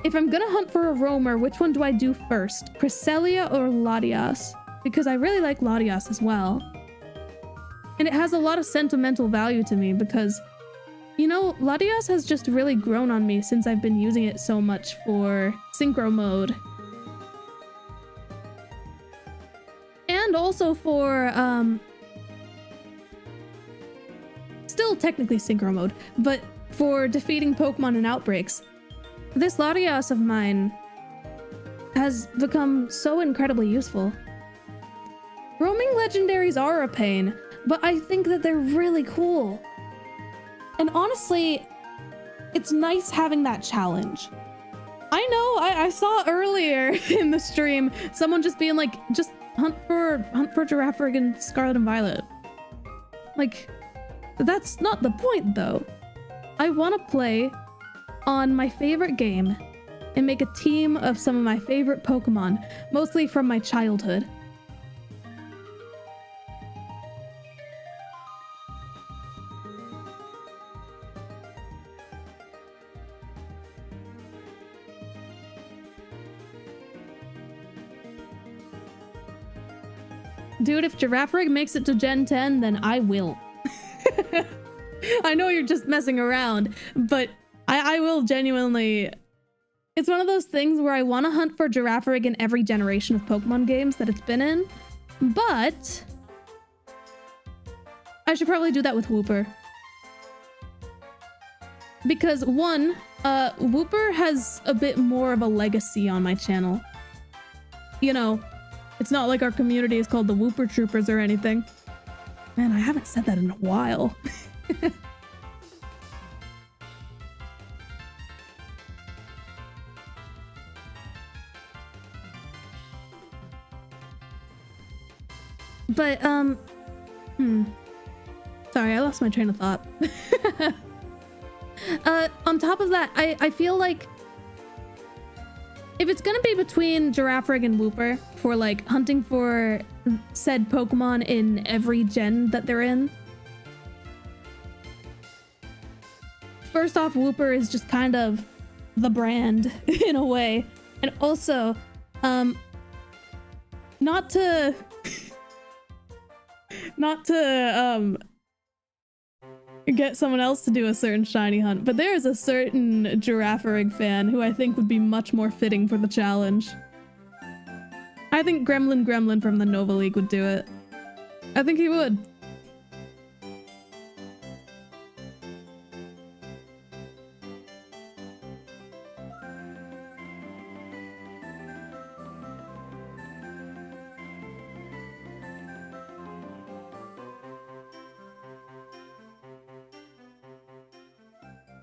[SPEAKER 1] If I'm gonna hunt for a roamer, which one do I do first? Cresselia or Latias? Because I really like Latias as well. And it has a lot of sentimental value to me because, you know, Latias has just really grown on me since I've been using it so much for synchro mode. And also for, still technically synchro mode, but for defeating Pokemon in outbreaks. This Latias of mine has become so incredibly useful. Roaming legendaries are a pain, but I think that they're really cool. And honestly, it's nice having that challenge. I know, I saw earlier in the stream someone just being like, just hunt for Girafarig and Scarlet and Violet. Like, that's not the point though. I want to play on my favorite game and make a team of some of my favorite Pokemon, mostly from my childhood. Dude, if Girafarig makes it to Gen 10, then I will. I know you're just messing around, but I will genuinely... It's one of those things where I want to hunt for Girafarig in every generation of Pokemon games that it's been in, but I should probably do that with Wooper. Because one, Wooper has a bit more of a legacy on my channel. You know, it's not like our community is called the Wooper Troopers or anything. Man, I haven't said that in a while. But, sorry, I lost my train of thought. On top of that, I feel like if it's gonna be between Girafarig and Wooper for, like, hunting for said Pokemon in every gen that they're in, first off, Wooper is just kind of the brand in a way. And also, not to get someone else to do a certain shiny hunt, but there is a certain Girafarig fan who I think would be much more fitting for the challenge. I think Gremlin from the Nova League would do it. I think he would.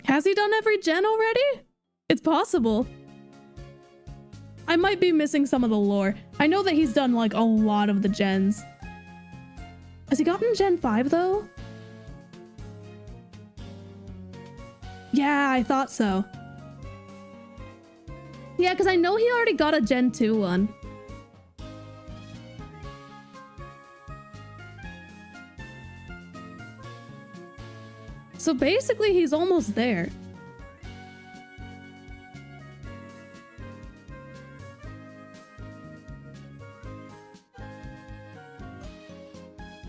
[SPEAKER 1] Has he done every gen already? It's possible. I might be missing some of the lore. I know that he's done like a lot of the gens. Has he gotten Gen 5 though? Yeah, I thought so. Yeah, because I know he already got a Gen 2 one. So basically, he's almost there.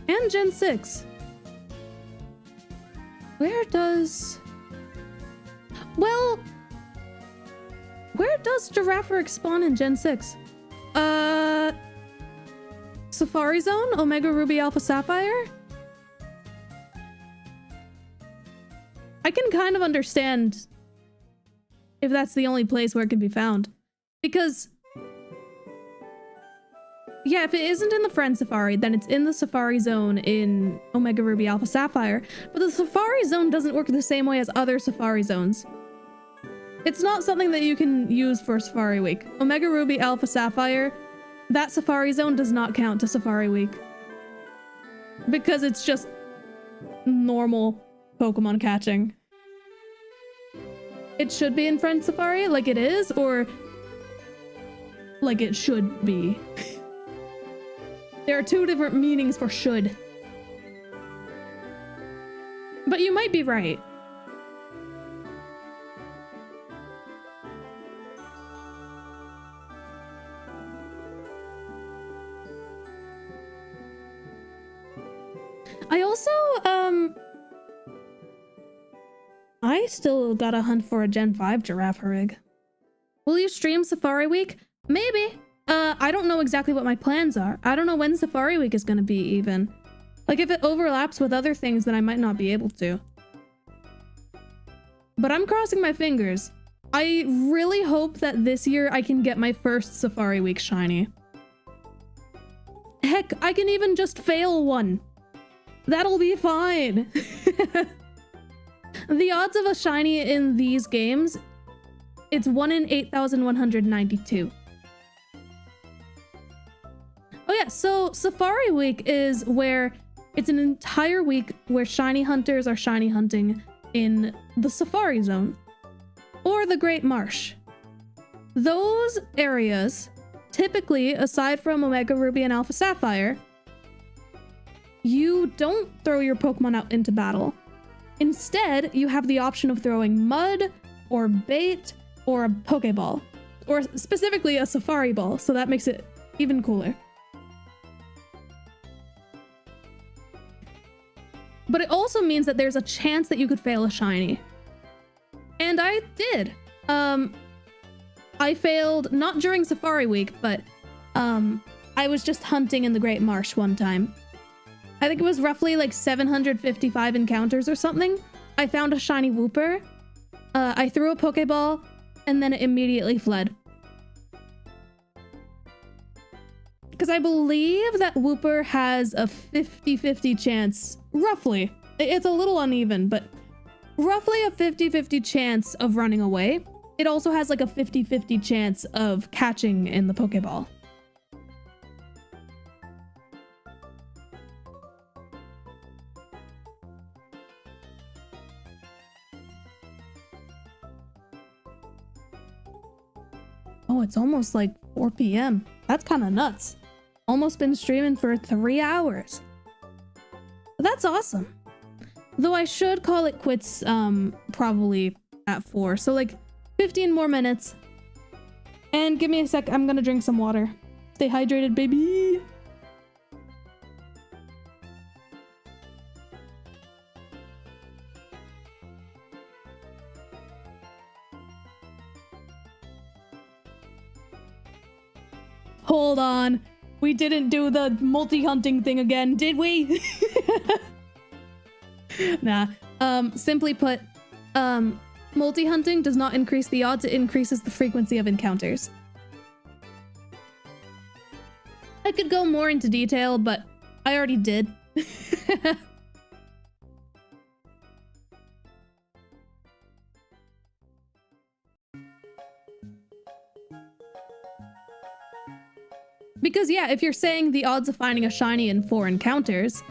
[SPEAKER 1] And Gen 6. Where does... Well... Where does Girafarig spawn in Gen 6? Safari Zone? Omega Ruby Alpha Sapphire? I can kind of understand if that's the only place where it can be found. Because, yeah, if it isn't in the Friend Safari, then it's in the Safari Zone in Omega Ruby Alpha Sapphire. But the Safari Zone doesn't work the same way as other Safari Zones. It's not something that you can use for Safari Week. Omega Ruby Alpha Sapphire, that Safari Zone does not count to Safari Week. Because it's just normal Pokemon catching. It should be in Friend Safari, like it is, or like it should be. There are two different meanings for should. But you might be right. I also, I still gotta hunt for a Gen 5 Girafarig. Will you stream Safari Week? Maybe. I don't know exactly what my plans are. I don't know when Safari Week is gonna be, even. Like, if it overlaps with other things, then I might not be able to. But I'm crossing my fingers. I really hope that this year I can get my first Safari Week shiny. Heck, I can even just fail one. That'll be fine. The odds of a shiny in these games, it's 1 in 8,192. Oh yeah, so Safari Week is where it's an entire week where shiny hunters are shiny hunting in the Safari Zone or the Great Marsh. Those areas, typically, aside from Omega Ruby and Alpha Sapphire, you don't throw your Pokemon out into battle. Instead, you have the option of throwing mud or bait or a Pokeball, or specifically a Safari Ball, so that makes it even cooler. But it also means that there's a chance that you could fail a shiny. And I did. I failed, not during Safari Week, but I was just hunting in the Great Marsh one time. I think it was roughly like 755 encounters or something. I found a shiny Wooper. I threw a Pokeball, and then it immediately fled. Because I believe that Wooper has a 50-50 chance, roughly. It's a little uneven, but roughly a 50-50 chance of running away. It also has like a 50-50 chance of catching in the Pokeball. Oh, it's almost like 4 p.m. That's kind of nuts. Almost been streaming for 3 hours. That's awesome. Though I should call it quits probably at 4. So like 15 more minutes. And give me a sec. I'm gonna drink some water. Stay hydrated, baby. Hold on. We didn't do the multi-hunting thing again, did we? Nah. Simply put, multi-hunting does not increase the odds, it increases the frequency of encounters. I could go more into detail, but I already did. Because yeah, if you're saying the odds of finding a shiny in 4 encounters,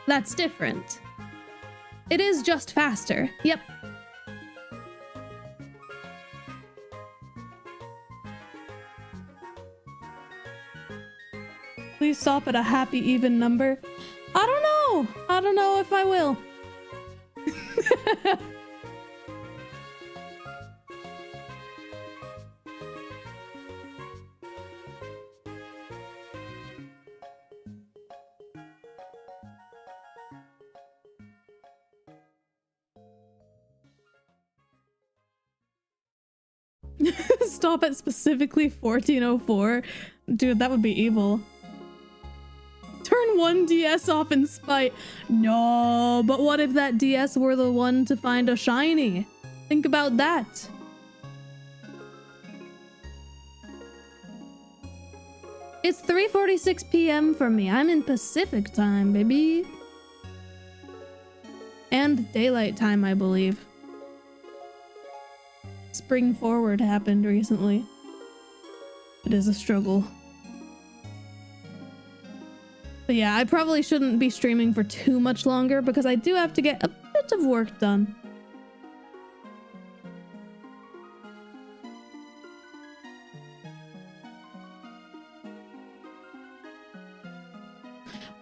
[SPEAKER 1] that's different. It is just faster. Yep. Please stop at a happy even number. I don't know. I don't know if I will. Stop at specifically 1404. Dude, that would be evil. Turn one DS off in spite. No, but what if that DS were the one to find a shiny? Think about that. It's 3:46 p.m. for me. I'm in Pacific time, baby. And daylight time, I believe. Spring forward happened recently. It is a struggle. But yeah, I probably shouldn't be streaming for too much longer because I do have to get a bit of work done.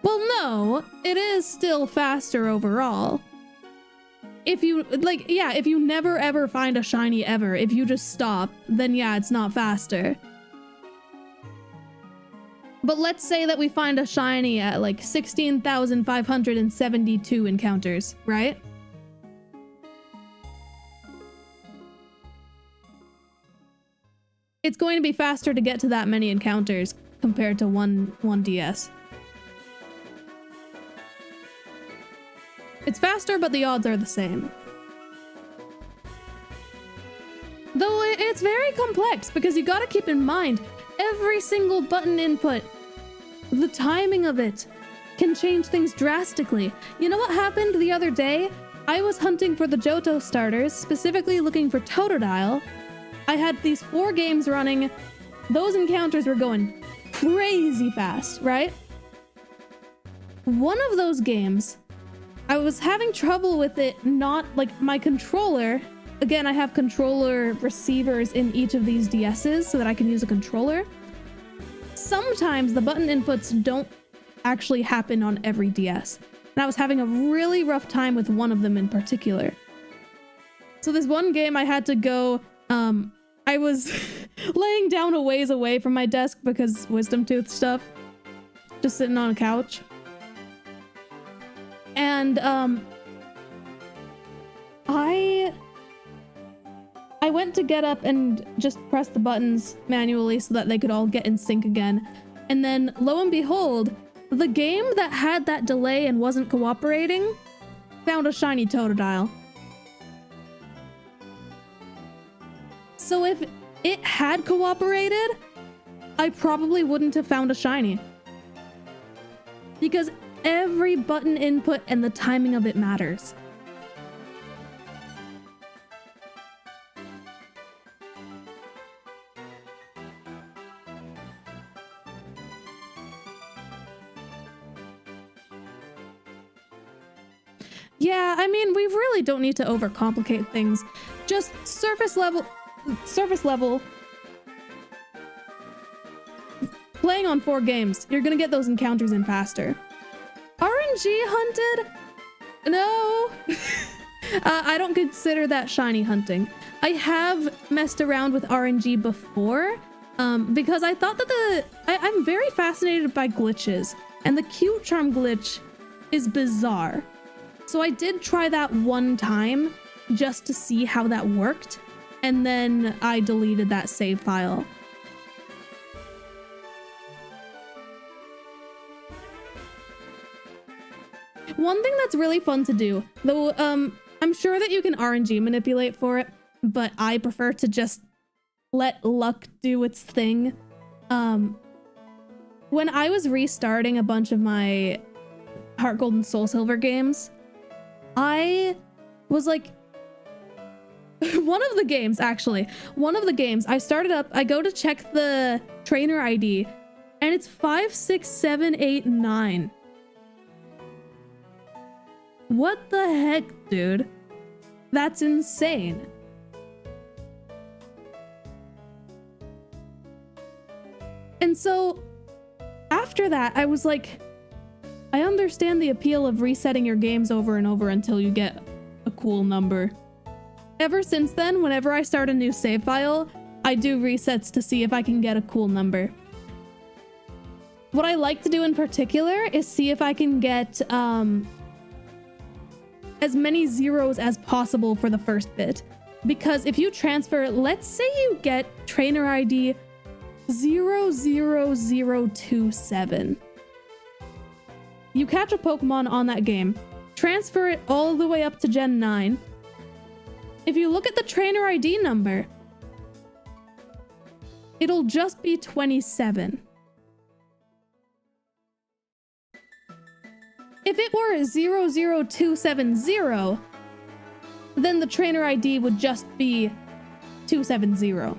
[SPEAKER 1] Well, no, it is still faster overall. if you, like, yeah, if you never ever find a shiny ever, if you just stop, then yeah, it's not faster. But let's say that we find a shiny at like 16,572 encounters, right? It's going to be faster to get to that many encounters compared to one DS. It's faster, but the odds are the same. Though it's very complex because you gotta keep in mind every single button input, the timing of it can change things drastically. You know what happened the other day? I was hunting for the Johto starters, specifically looking for Totodile. I had these 4 games running. Those encounters were going crazy fast, right? One of those games, I was having trouble with it, not like my controller. Again, I have controller receivers in each of these DSs so that I can use a controller. Sometimes the button inputs don't actually happen on every DS. And I was having a really rough time with one of them in particular. So this one game I had to go, I was laying down a ways away from my desk because wisdom tooth stuff. Just sitting on a couch. And I went to get up and just press the buttons manually so that they could all get in sync again. And then lo and behold, the game that had that delay and wasn't cooperating found a shiny Totodile. So if it had cooperated, I probably wouldn't have found a shiny. Because every button input and the timing of it matters. Yeah, I mean, we really don't need to overcomplicate things. Just surface level, playing on 4 games, you're gonna get those encounters in faster. RNG hunted? No. I don't consider that shiny hunting. I have messed around with RNG before, because I thought that I'm very fascinated by glitches, and the cute charm glitch is bizarre. So I did try that one time just to see how that worked, and then I deleted that save file. One thing that's really fun to do, though, I'm sure that you can RNG manipulate for it, but I prefer to just let luck do its thing. When I was restarting a bunch of my Heart Gold and Soul Silver games, I was like, one of the games, I started up, I go to check the trainer ID, and it's 56789. What the heck, dude? That's insane. And so, after that, I was like, I understand the appeal of resetting your games over and over until you get a cool number. Ever since then, whenever I start a new save file, I do resets to see if I can get a cool number. What I like to do in particular is see if I can get as many zeros as possible for the first bit. Because if you transfer, let's say you get trainer ID 00027. You catch a Pokemon on that game, transfer it all the way up to Gen 9. If you look at the trainer ID number, it'll just be 27. If it were 00270, then the trainer ID would just be 270.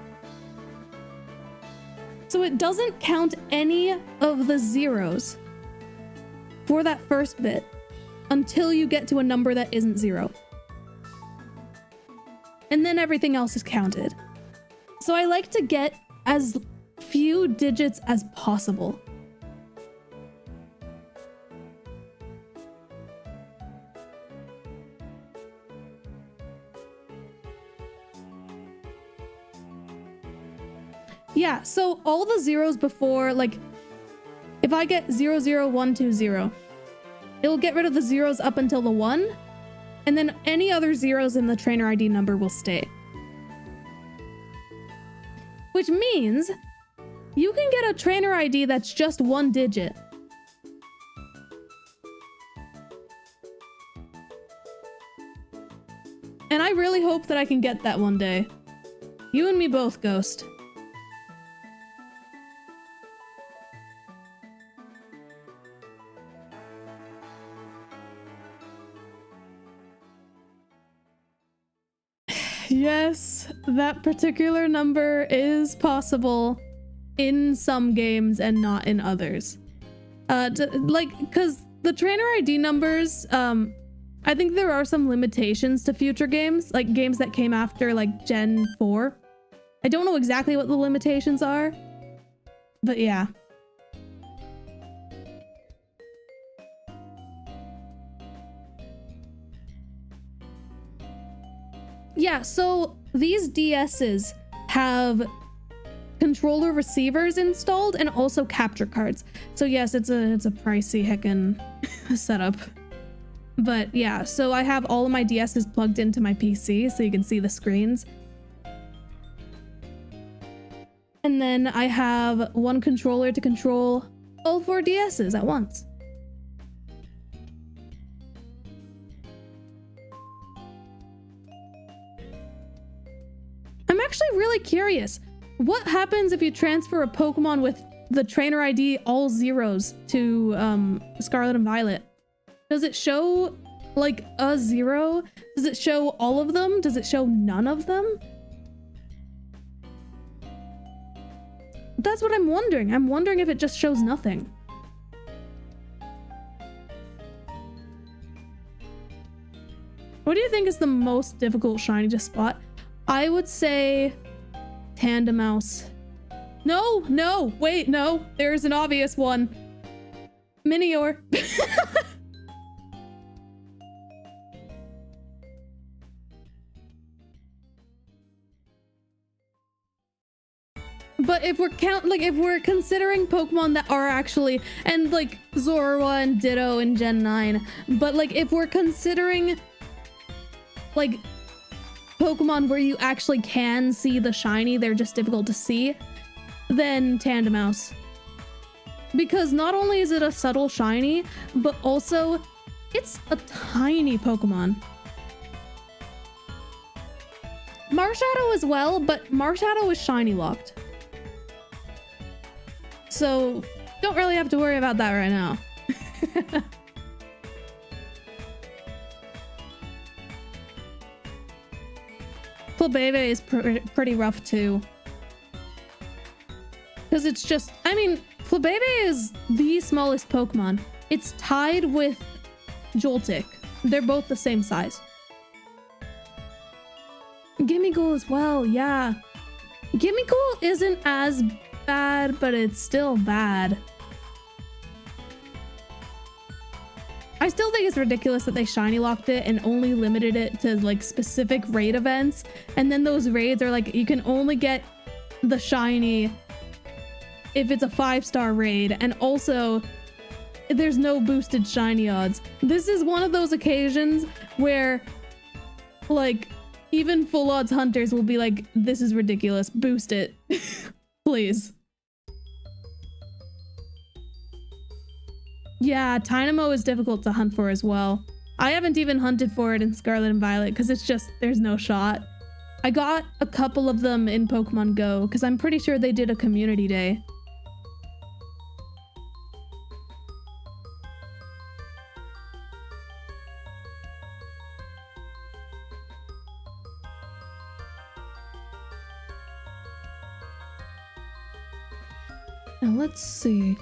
[SPEAKER 1] So it doesn't count any of the zeros for that first bit until you get to a number that isn't 0. And then everything else is counted. So I like to get as few digits as possible. Yeah, so all the zeros before, like, if I get 00120, it will get rid of the zeros up until the 1, and then any other zeros in the trainer ID number will stay. Which means you can get a trainer ID that's just 1 digit. And I really hope that I can get that one day. You and me both, Ghost. Yes, that particular number is possible in some games and not in others. Because the trainer ID numbers, I think there are some limitations to future games, like games that came after like Gen 4. I don't know exactly what the limitations are, but yeah. Yeah, so these DSs have controller receivers installed and also capture cards. So yes, it's a pricey heckin' setup. But yeah, so I have all of my DSs plugged into my PC so you can see the screens. And then I have one controller to control all 4 DSs at once. I'm actually really curious. What happens if you transfer a Pokemon with the trainer ID all zeros to Scarlet and Violet? Does it show like a 0? Does it show all of them? Does it show none of them? That's what I'm wondering. I'm wondering if it just shows nothing. What do you think is the most difficult shiny to spot? I would say Tandemaus. No, wait, no. There's an obvious one. Minior. But if we're considering Pokemon that are actually, and like Zorua and Ditto in Gen 9, but like if we're considering like Pokemon where you actually can see the shiny, they're just difficult to see, then Tandemaus. Because not only is it a subtle shiny, but also it's a tiny Pokemon. Marshadow as well, but Marshadow is shiny locked. So don't really have to worry about that right now. Flabebe is pretty rough too. Because it's just, I mean, Flabebe is the smallest Pokemon. It's tied with Joltik. They're both the same size. Gimmighoul as well, yeah. Gimmighoul isn't as bad, but it's still bad. I still think it's ridiculous that they shiny locked it and only limited it to like specific raid events, and then those raids are like you can only get the shiny if it's a 5-star raid, and also there's no boosted shiny odds. This is one of those occasions where like even full odds hunters will be like, this is ridiculous, boost it. Please. Yeah, Tynamo is difficult to hunt for as well. I haven't even hunted for it in Scarlet and Violet because it's just, there's no shot. I got a couple of them in Pokemon Go because I'm pretty sure they did a community day. Now let's see.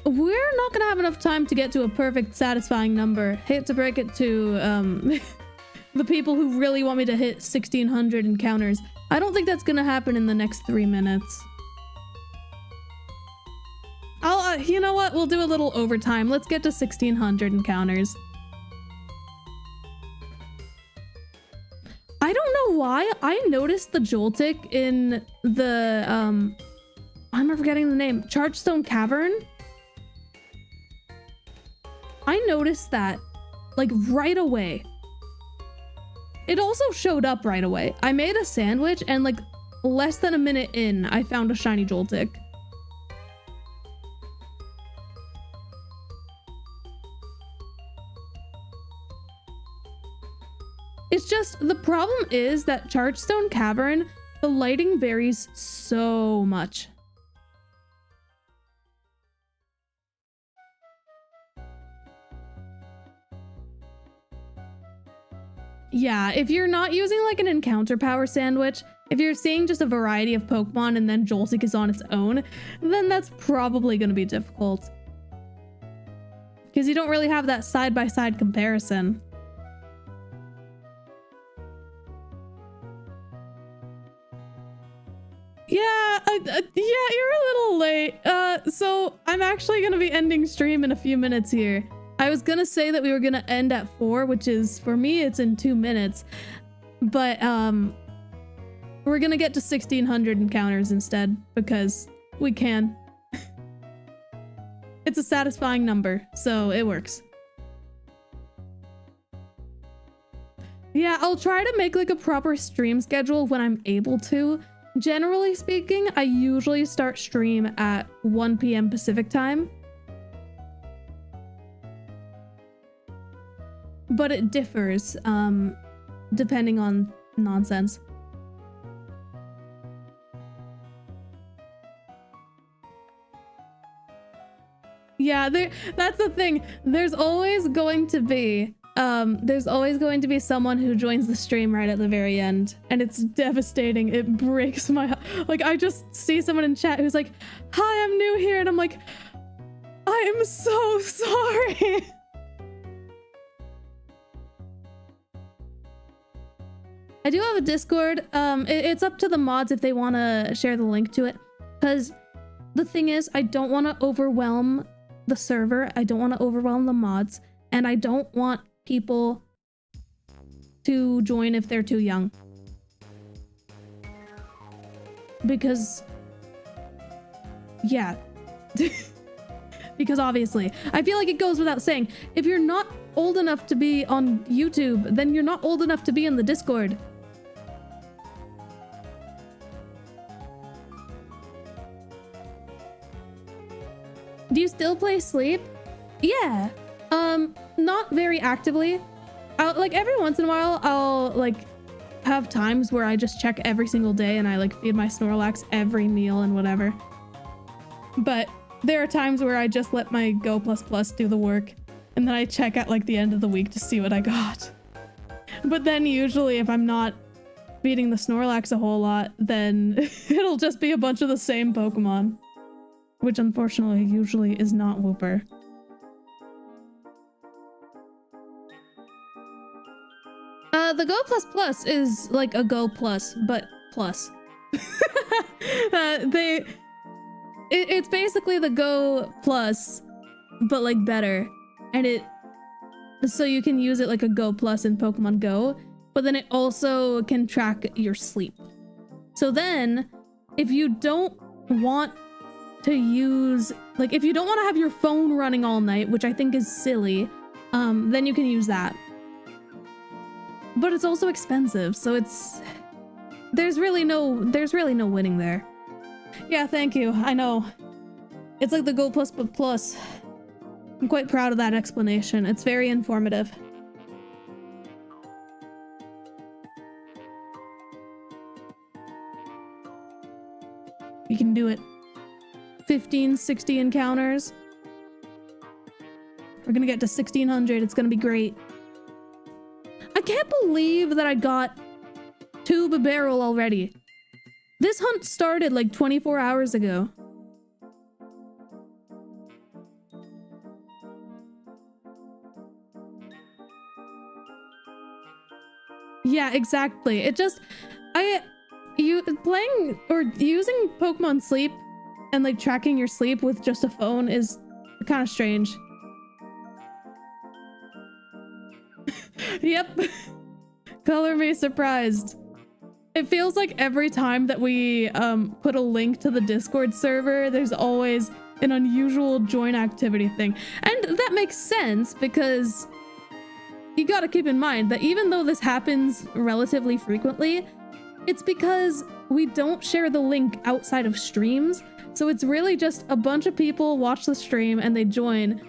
[SPEAKER 1] We're not gonna have enough time to get to a perfect satisfying number. Hate to break it to the people who really want me to hit 1600 encounters. I don't think that's gonna happen in the next 3 minutes. I'll you know what, we'll do a little overtime. Let's get to 1600 encounters. I don't know why I noticed the Joltik in the I'm forgetting the name, Chargestone Cavern. I noticed that like right away. It also showed up right away. I made a sandwich and like less than a minute in, I found a shiny Joltik. It's just, the problem is that Chargestone Cavern, the lighting varies so much. Yeah, if you're not using like an encounter power sandwich, if you're seeing just a variety of Pokemon and then Joltik is on its own, then that's probably going to be difficult. Because you don't really have that side-by-side comparison. Yeah, you're a little late. So I'm actually going to be ending stream in a few minutes here. I was going to say that we were going to end at 4, which is, for me, it's in 2 minutes. But, we're going to get to 1,600 encounters instead, because we can. It's a satisfying number, so it works. Yeah, I'll try to make like a proper stream schedule when I'm able to. Generally speaking, I usually start stream at 1 p.m. Pacific time. But it differs, depending on nonsense. Yeah, that's the thing. There's always going to be someone who joins the stream right at the very end, and it's devastating. It breaks my heart. Like, I just see someone in chat who's like, "Hi, I'm new here," and I'm like, "I'm so sorry." I do have a Discord. It's up to the mods if they want to share the link to it, because the thing is, I don't want to overwhelm the server. I don't want to overwhelm the mods, and I don't want people to join if they're too young. Because, yeah. Because obviously, I feel like it goes without saying, if you're not old enough to be on YouTube, then you're not old enough to be in the Discord. Do you still play Sleep? Yeah. Not very actively. Like every once in a while, I'll like have times where I just check every single day and I like feed my Snorlax every meal and whatever. But there are times where I just let my Go++ do the work, and then I check at like the end of the week to see what I got. But then usually if I'm not feeding the Snorlax a whole lot, then it'll just be a bunch of the same Pokemon. Which unfortunately usually is not Wooper. The Go++ is like a Go Plus, but plus. It's basically the Go Plus, but like better. And so you can use it like a Go Plus in Pokemon Go, but then it also can track your sleep. So then, if you don't want to use, like if you don't want to have your phone running all night, which I think is silly, then you can use that. But it's also expensive, so there's really no winning there. Yeah, thank you. I know. It's like the Go Plus but plus. I'm quite proud of that explanation. It's very informative. You can do it. 15, 60 encounters. We're gonna get to 1,600. It's gonna be great. I can't believe that I got 2 Bibarel already. This hunt started like 24 hours ago. Yeah, exactly. It just, playing or using Pokemon Sleep and like tracking your sleep with just a phone is kind of strange. Color me surprised. It feels like every time that we put a link to the Discord server, there's always an unusual join activity thing. And that makes sense because you gotta keep in mind that even though this happens relatively frequently, it's because we don't share the link outside of streams. So it's really just a bunch of people watch the stream and they join.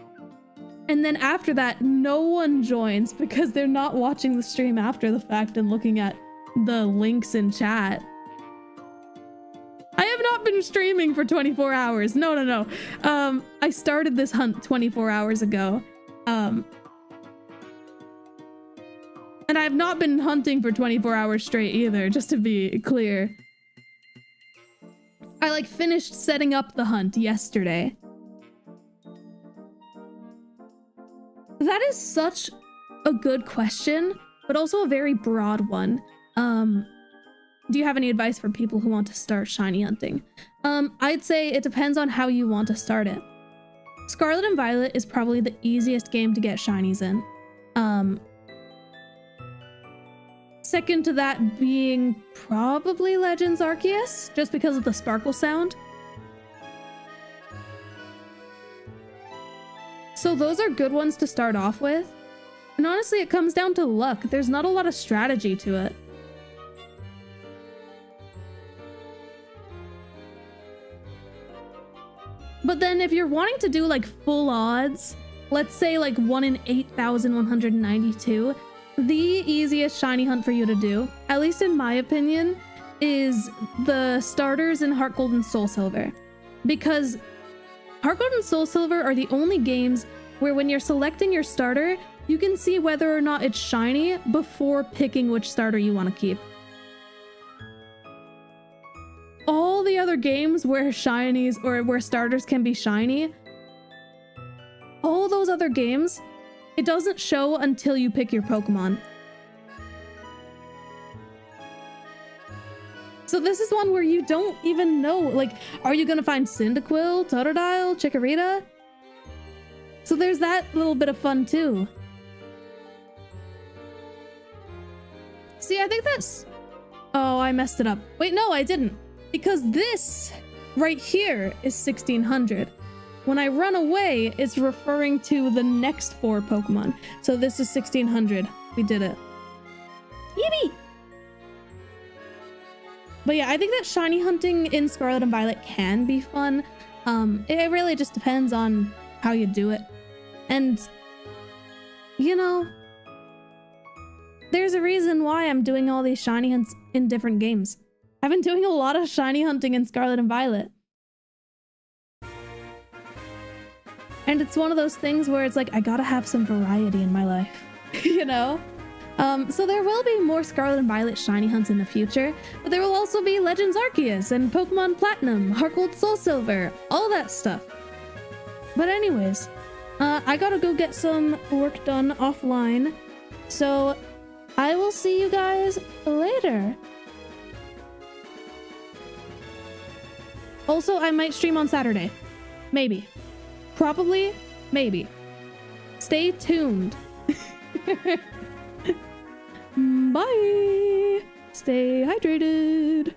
[SPEAKER 1] And then after that, no one joins because they're not watching the stream after the fact and looking at the links in chat. I have not been streaming for 24 hours. No. I started this hunt 24 hours ago. And I have not been hunting for 24 hours straight either, just to be clear. I like finished setting up the hunt yesterday. That is such a good question, but also a very broad one. Do you have any advice for people who want to start shiny hunting? I'd say it depends on how you want to start it. Scarlet and Violet is probably the easiest game to get shinies in. Second to that being probably Legends Arceus, just because of the sparkle sound. So those are good ones to start off with. And honestly, it comes down to luck. There's not a lot of strategy to it. But then if you're wanting to do like full odds, let's say like 1 in 8,192, the easiest shiny hunt for you to do, at least in my opinion, is the starters in Heart Gold and Soul Silver. Because Heart Gold and Soul Silver are the only games where when you're selecting your starter, you can see whether or not it's shiny before picking which starter you want to keep. All the other games where shinies or where starters can be shiny, all those other games, it doesn't show until you pick your Pokemon. So this is one where you don't even know, like, are you gonna find Cyndaquil, Totodile, Chikorita? So there's that little bit of fun too. See, I think that's... Oh, I messed it up. Wait, no, I didn't. Because this right here is 1600. When I run away, it's referring to the next 4 Pokemon. So this is 1600. We did it. Yippee! But yeah, I think that shiny hunting in Scarlet and Violet can be fun. It really just depends on how you do it. And, you know, there's a reason why I'm doing all these shiny hunts in different games. I've been doing a lot of shiny hunting in Scarlet and Violet. And it's one of those things where it's like, I gotta have some variety in my life, you know? So there will be more Scarlet and Violet shiny hunts in the future, but there will also be Legends Arceus and Pokemon Platinum, Heart Gold, Soul Silver, all that stuff. But anyways, I gotta go get some work done offline, so I will see you guys later. Also, I might stream on Saturday. Maybe. Probably. Maybe. Stay tuned. Bye. Stay hydrated.